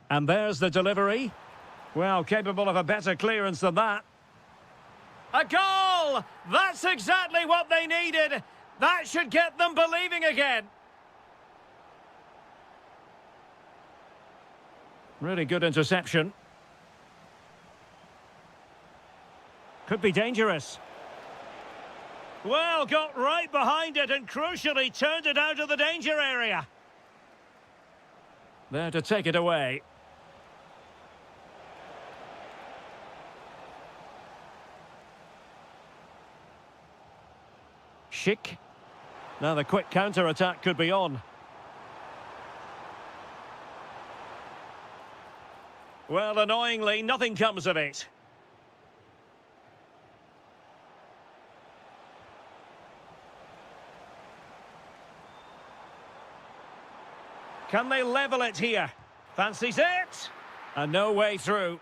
And there's the delivery. Well, capable of a better clearance than that. A goal! That's exactly what they needed. That should get them believing again. Really good interception. Could be dangerous. Well, got right behind it and crucially turned it out of the danger area. There to take it away. Schick. Now the quick counter-attack could be on. Well, annoyingly, nothing comes of it. Can they level it here? Fancies it? And no way through.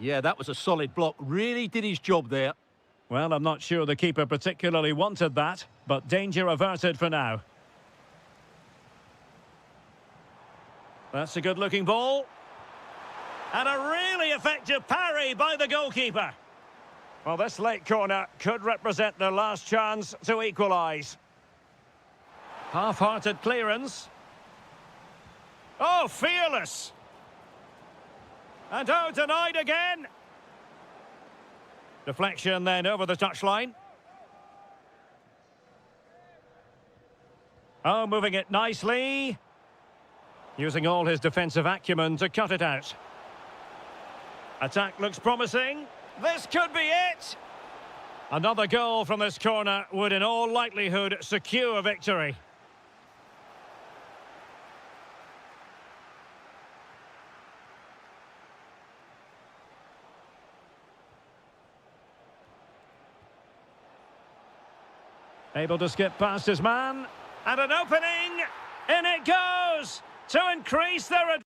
Yeah, that was a solid block. Really did his job there. Well, I'm not sure the keeper particularly wanted that, but danger averted for now. That's a good-looking ball. And a really effective parry by the goalkeeper. Well, this late corner could represent their last chance to equalise. Half-hearted clearance. Oh, fearless. And oh, denied again. Deflection then over the touchline. Oh, moving it nicely. Using all his defensive acumen to cut it out. Attack looks promising. This could be it. Another goal from this corner would in all likelihood secure victory. Able to skip past his man. And an opening. In it goes to increase their advantage.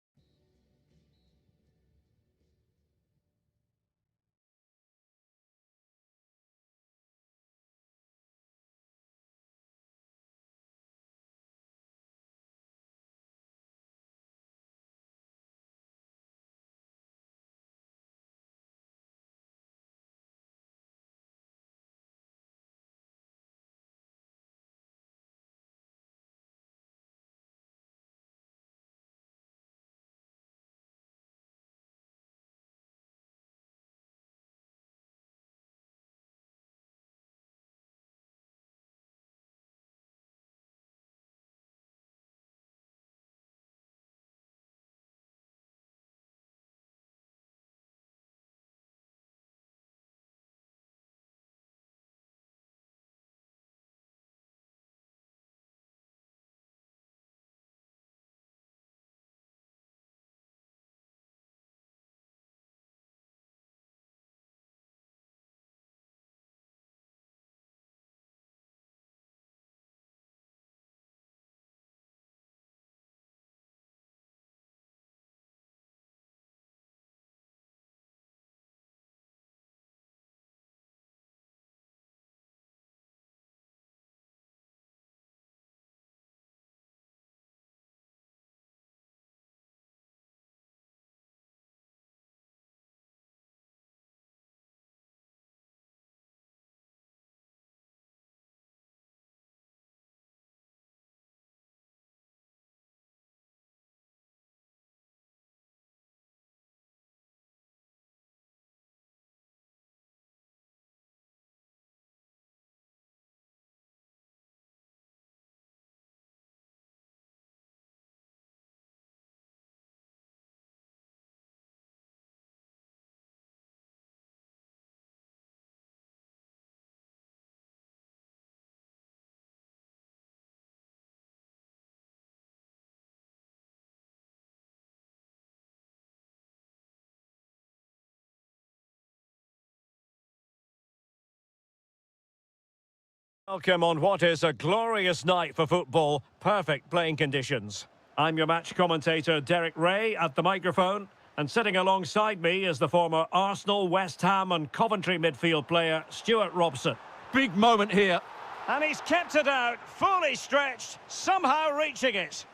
Welcome on what is a glorious night for football. Perfect playing conditions. I'm your match commentator, Derek Ray, at the microphone. And sitting alongside me is the former Arsenal, West Ham and Coventry midfield player, Stuart Robson. Big moment here. And he's kept it out, fully stretched, somehow reaching it.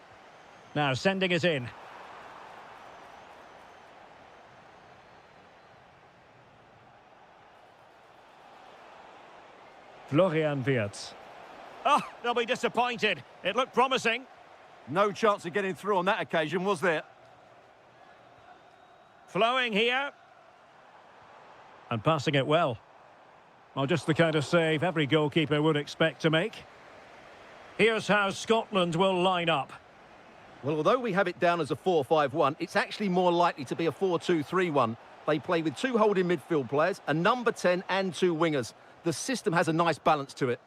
Now sending it in. Florian Wirtz. Oh, they'll be disappointed. It looked promising. No chance of getting through on that occasion, was there? Flowing here. And passing it well. Well, just the kind of save every goalkeeper would expect to make. Here's how Scotland will line up. Well, although we have it down as a 4-5-1, it's actually more likely to be a 4-2-3-1. They play with two holding midfield players, a number 10 and two wingers. The system has a nice balance to it.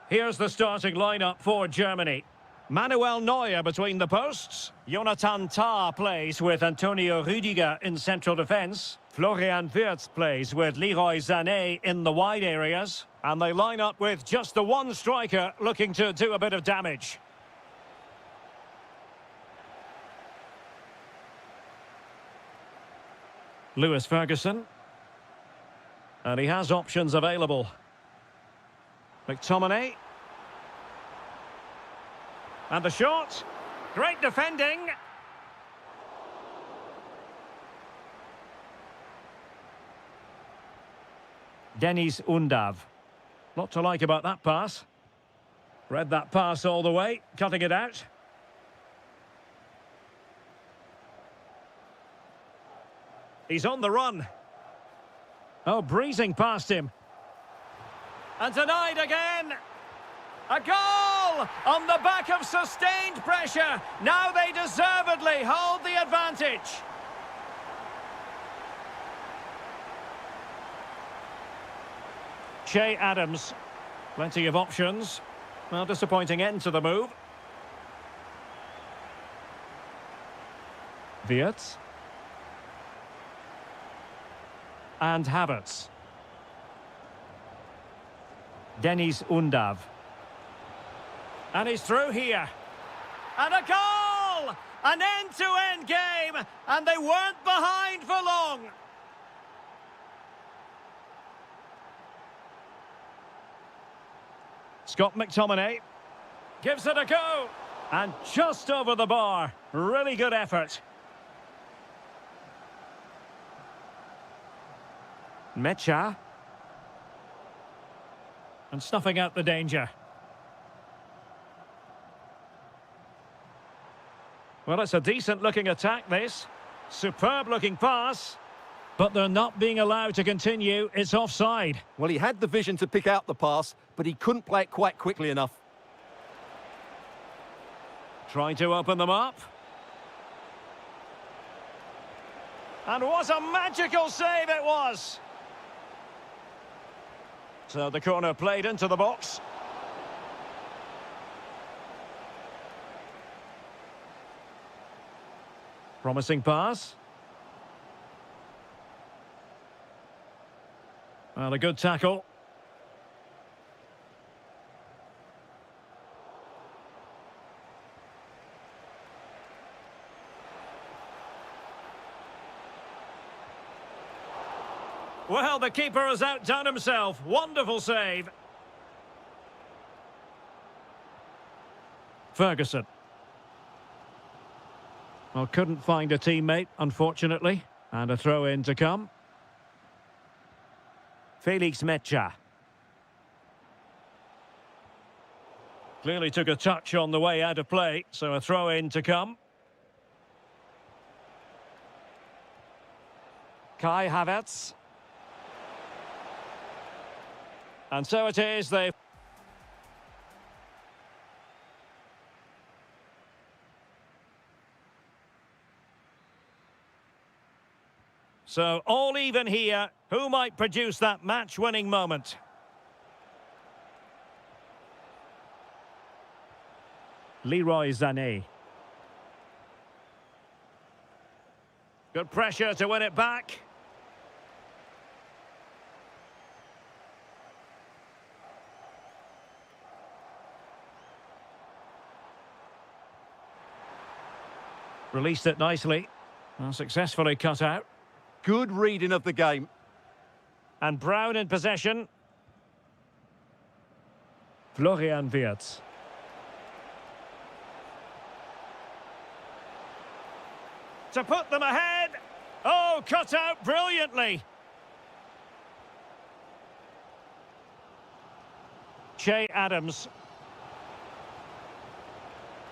Here's the starting lineup for Germany. Manuel Neuer between the posts. Jonathan Tah plays with Antonio Rüdiger in central defence. Florian Wirtz plays with Leroy Sané in the wide areas. And they line up with just the one striker looking to do a bit of damage. Lewis Ferguson. And he has options available. McTominay. And the shot. Great defending. Dennis Undav. Lot to like about that pass. Read that pass all the way, cutting it out. He's on the run. Oh, breezing past him. And denied again. A goal on the back of sustained pressure. Now they deservedly hold the advantage. Che Adams. Plenty of options. Well, disappointing end to the move. Wirtz. And Havertz. Dennis Undav. And he's through here. And a goal! An end-to-end game, and they weren't behind for long. Scott McTominay gives it a go. And just over the bar. Really good effort. Mecha. And snuffing out the danger. Well, it's a decent-looking attack, this. Superb-looking pass. But they're not being allowed to continue. It's offside. Well, he had the vision to pick out the pass, but he couldn't play it quite quickly enough. Trying to open them up. And what a magical save it was! So the corner played into the box. Promising pass. Well, a good tackle. Well, the keeper has outdone himself. Wonderful save. Ferguson. Well, couldn't find a teammate, unfortunately. And a throw-in to come. Felix Mecha. Clearly took a touch on the way out of play, so a throw-in to come. Kai Havertz. And so it is, they... So, all even here. Who might produce that match-winning moment? Leroy Sané. Good pressure to win it back. Released it nicely. Well, successfully cut out. Good reading of the game. And Brown in possession. Florian Wirtz. To put them ahead. Oh, cut out brilliantly. Che Adams.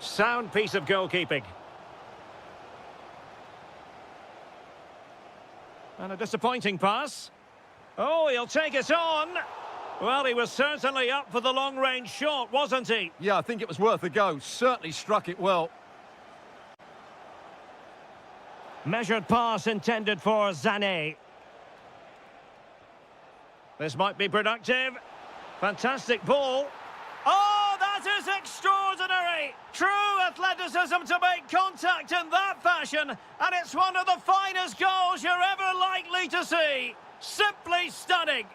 Sound piece of goalkeeping. And a disappointing pass. Oh, he'll take it on. Well, he was certainly up for the long-range shot, wasn't he? Yeah, I think it was worth a go. Certainly struck it well. Measured pass intended for Sané. This might be productive. Fantastic ball. Oh, that is extraordinary! True athleticism to make contact in that fashion, and it's one of the finest goals you're ever likely to see. Simply stunning.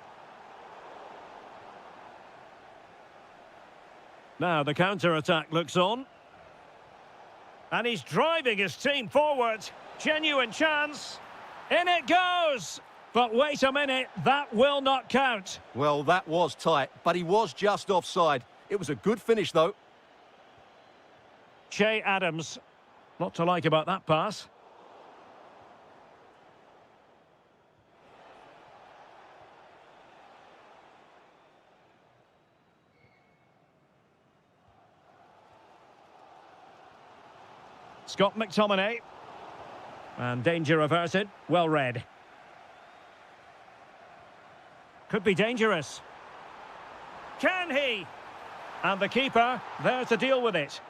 Now the counter-attack looks on. And he's driving his team forward. Genuine chance. In it goes! But wait a minute, that will not count. Well, that was tight, but he was just offside. It was a good finish, though. Che Adams. Not to like about that pass. Scott McTominay. And danger averted. Well read. Could be dangerous. Can he? And the keeper there to deal with it.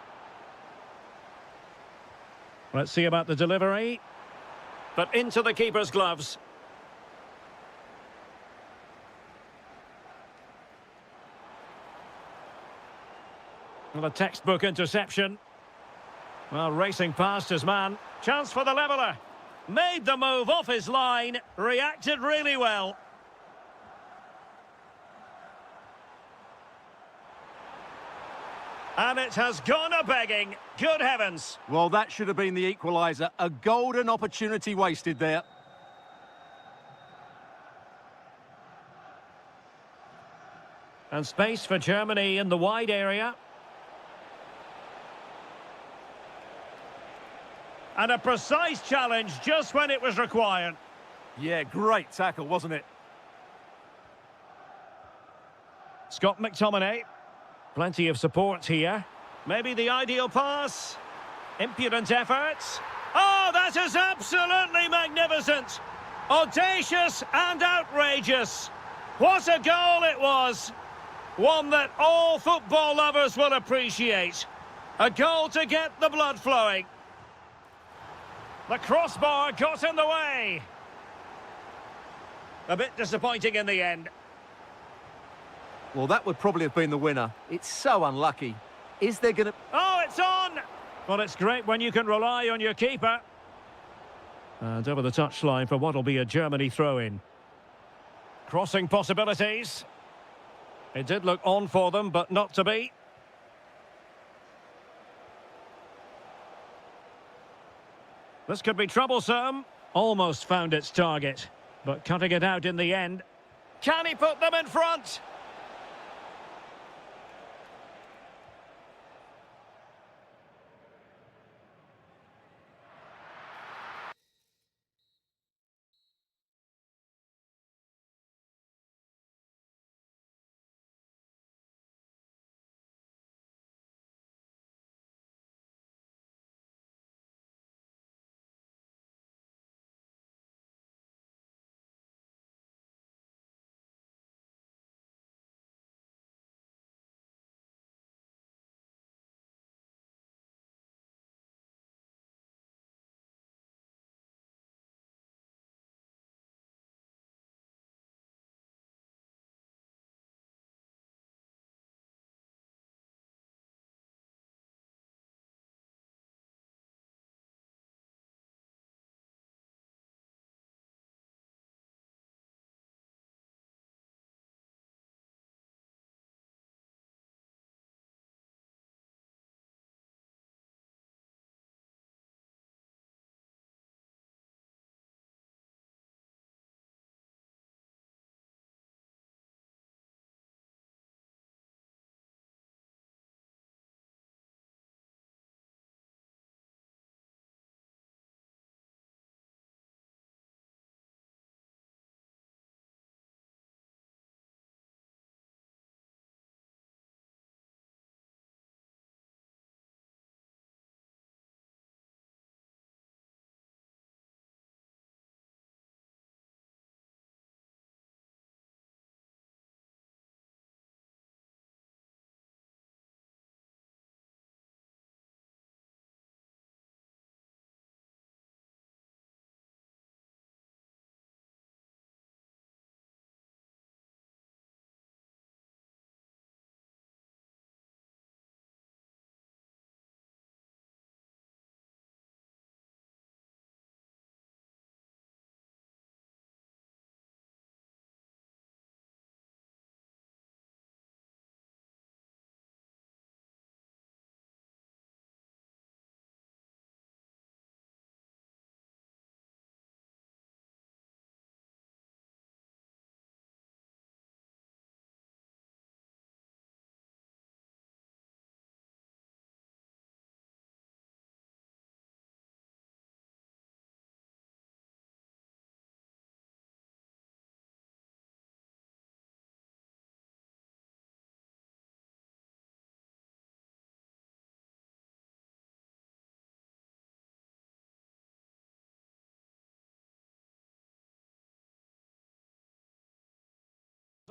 Let's see about the delivery. But into the keeper's gloves. Well, a textbook interception. Well, racing past his man. Chance for the leveller. Made the move off his line. Reacted really well. And it has gone a-begging. Good heavens. Well, that should have been the equaliser. A golden opportunity wasted there. And space for Germany in the wide area. And a precise challenge just when it was required. Yeah, great tackle, wasn't it? Scott McTominay. Plenty of support here. Maybe the ideal pass. Impudent effort. Oh, that is absolutely magnificent. Audacious and outrageous. What a goal it was. One that all football lovers will appreciate. A goal to get the blood flowing. The crossbar got in the way. A bit disappointing in the end. Well, that would probably have been the winner. It's so unlucky. Is there going to... Oh, it's on! Well, it's great when you can rely on your keeper. And over the touchline for what will be a Germany throw-in. Crossing possibilities. It did look on for them, but not to be. This could be troublesome. Almost found its target, but cutting it out in the end. Can he put them in front?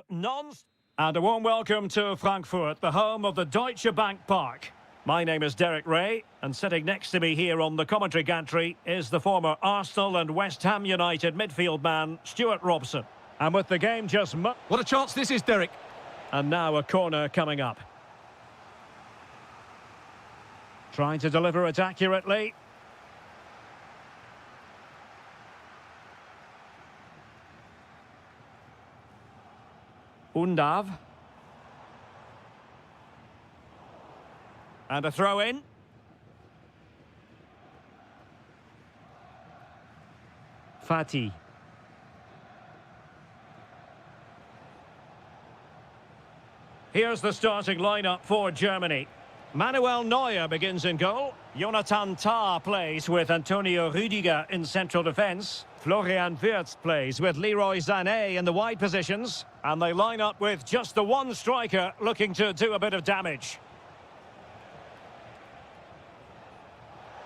non... And a warm welcome to Frankfurt, the home of the Deutsche Bank Park. My name is Derek Ray, and sitting next to me here on the commentary gantry is the former Arsenal and West Ham United midfield man, Stuart Robson. And with the game just... What a chance this is, Derek. And now a corner coming up. Trying to deliver it accurately. Undav. And a throw in. Fati. Here's the starting lineup for Germany. Manuel Neuer begins in goal. Jonathan Tah plays with Antonio Rüdiger in central defence. Florian Wirtz plays with Leroy Sané in the wide positions. And they line up with just the one striker looking to do a bit of damage.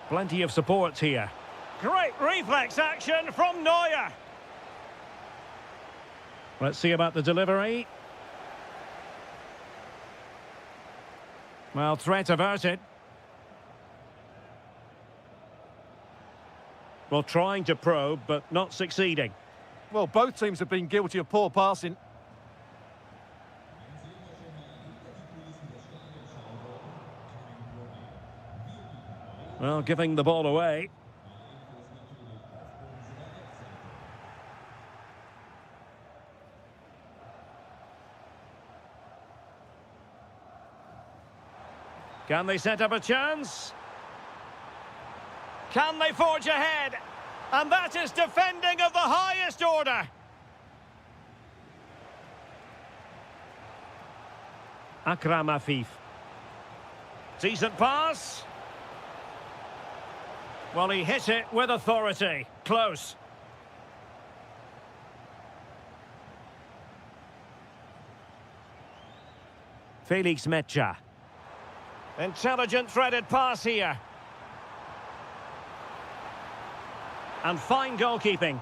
Plenty of support here. Great reflex action from Neuer. Let's see about the delivery. Well, threat averted. Well, trying to probe, but not succeeding. Well, both teams have been guilty of poor passing. Well, giving the ball away. Can they set up a chance? Can they forge ahead? And that is defending of the highest order. Akram Afif. Decent pass. Well, he hit it with authority. Close. Felix Metja. Intelligent threaded pass here. And fine goalkeeping.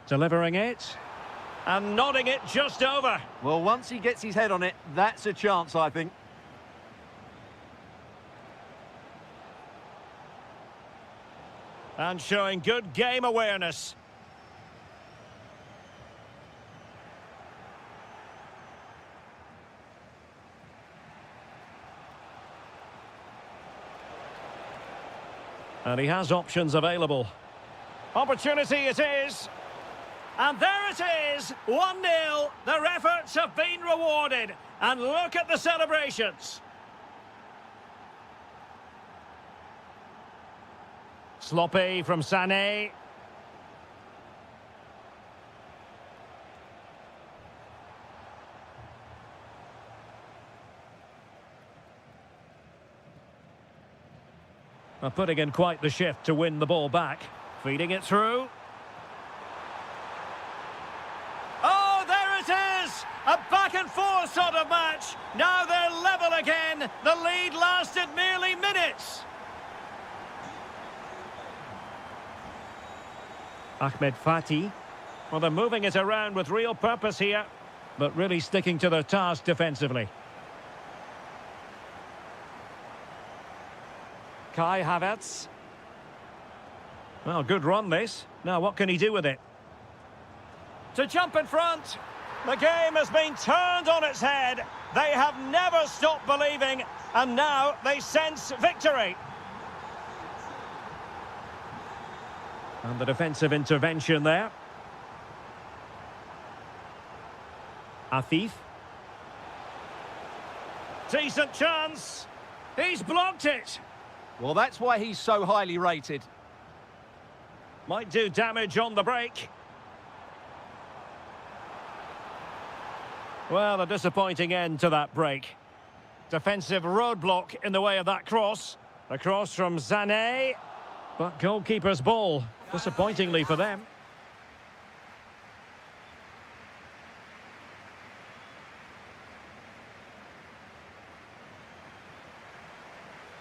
Delivering it. And nodding it just over. Well, once he gets his head on it, that's a chance, I think. And showing good game awareness. And he has options available. Opportunity it is. And there it is, 1-0. Their efforts have been rewarded. And look at the celebrations. Sloppy from Sané. Well, putting in quite the shift to win the ball back. Feeding it through. Oh, there it is! A back-and-forth sort of match. Now they're level again. The lead lasted merely minutes. Ahmed Fati. Well, they're moving it around with real purpose here, but really sticking to their task defensively. Kai Havertz. Well, good run this. Now, what can he do with it? To jump in front. The game has been turned on its head. They have never stopped believing, and now they sense victory. And the defensive intervention there. Afif. Decent chance. He's blocked it. Well, that's why he's so highly rated. Might do damage on the break. Well, a disappointing end to that break. Defensive roadblock in the way of that cross. A cross from Sané. But goalkeeper's ball, disappointingly for them.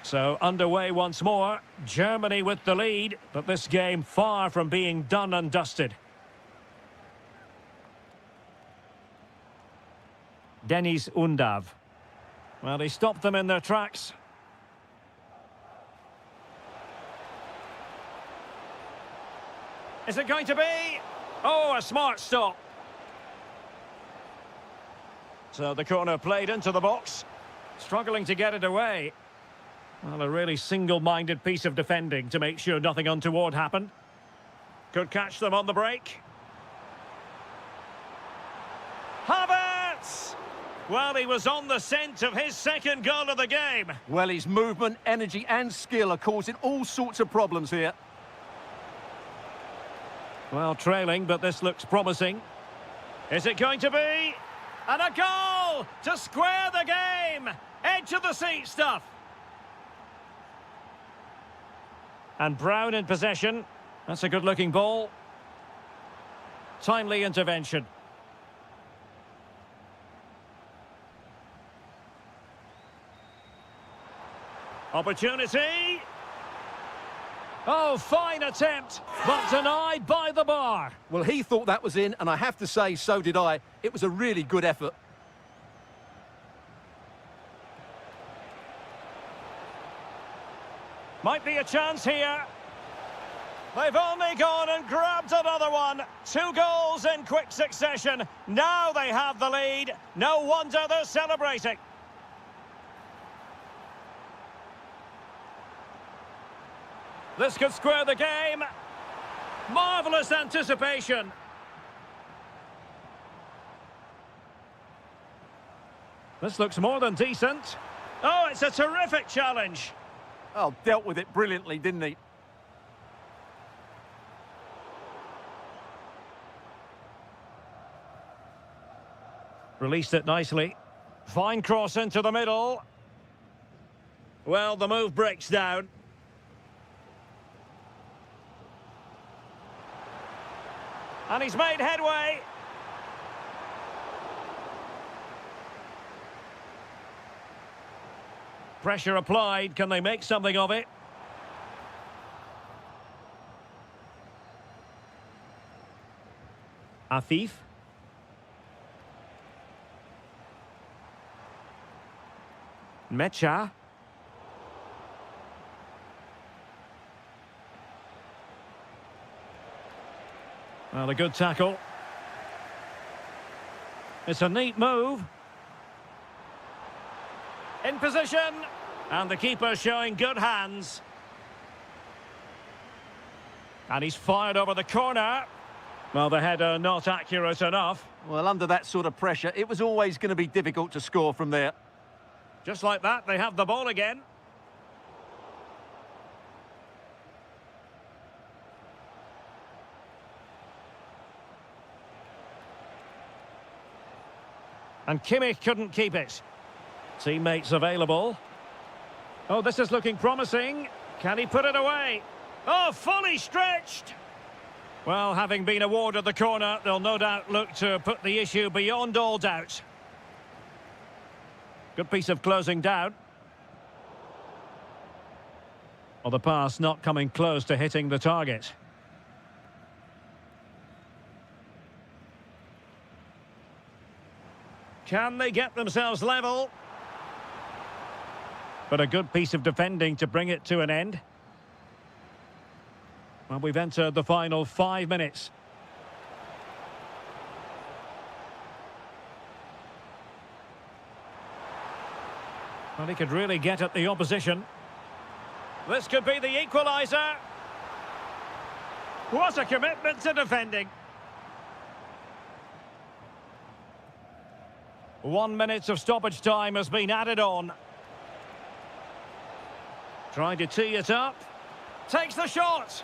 So underway once more. Germany with the lead, but this game far from being done and dusted. Denis Undav. Well, he stopped them in their tracks. Is it going to be? Oh, a smart stop. So the corner played into the box. Struggling to get it away. Well, a really single-minded piece of defending to make sure nothing untoward happened. Could catch them on the break. Havertz! Well, he was on the scent of his second goal of the game. Well, his movement, energy and skill are causing all sorts of problems here. Well, trailing, but this looks promising. Is it going to be? And a goal to square the game! Edge of the seat stuff. And Brown in possession. That's a good-looking ball. Timely intervention. Opportunity. Oh, fine attempt, but denied by the bar. Well, he thought that was in, and I have to say, so did I. It was a really good effort. Might be a chance here. They've only gone and grabbed another one. 2 goals in quick succession. Now they have the lead. No wonder they're celebrating. This could square the game. Marvellous anticipation. This looks more than decent. Oh, it's a terrific challenge. Oh, dealt with it brilliantly, didn't he? Released it nicely. Fine cross into the middle. Well, the move breaks down. And he's made headway. Pressure applied. Can they make something of it? Afif. Mecha. Well, a good tackle. It's a neat move. In position. And the keeper showing good hands. And he's fired over the corner. Well, the header not accurate enough. Well, under that sort of pressure, it was always going to be difficult to score from there. Just like that, they have the ball again. And Kimmich couldn't keep it. Teammates available. Oh, this is looking promising. Can he put it away? Oh, fully stretched. Well, having been awarded the corner, they'll no doubt look to put the issue beyond all doubt. Good piece of closing down. Well, the pass not coming close to hitting the target. Can they get themselves level? But a good piece of defending to bring it to an end. Well, we've entered the final 5 minutes. Well, he could really get at the opposition. This could be the equaliser. What a commitment to defending. 1 minute of stoppage time has been added on. Trying to tee it up. Takes the shot.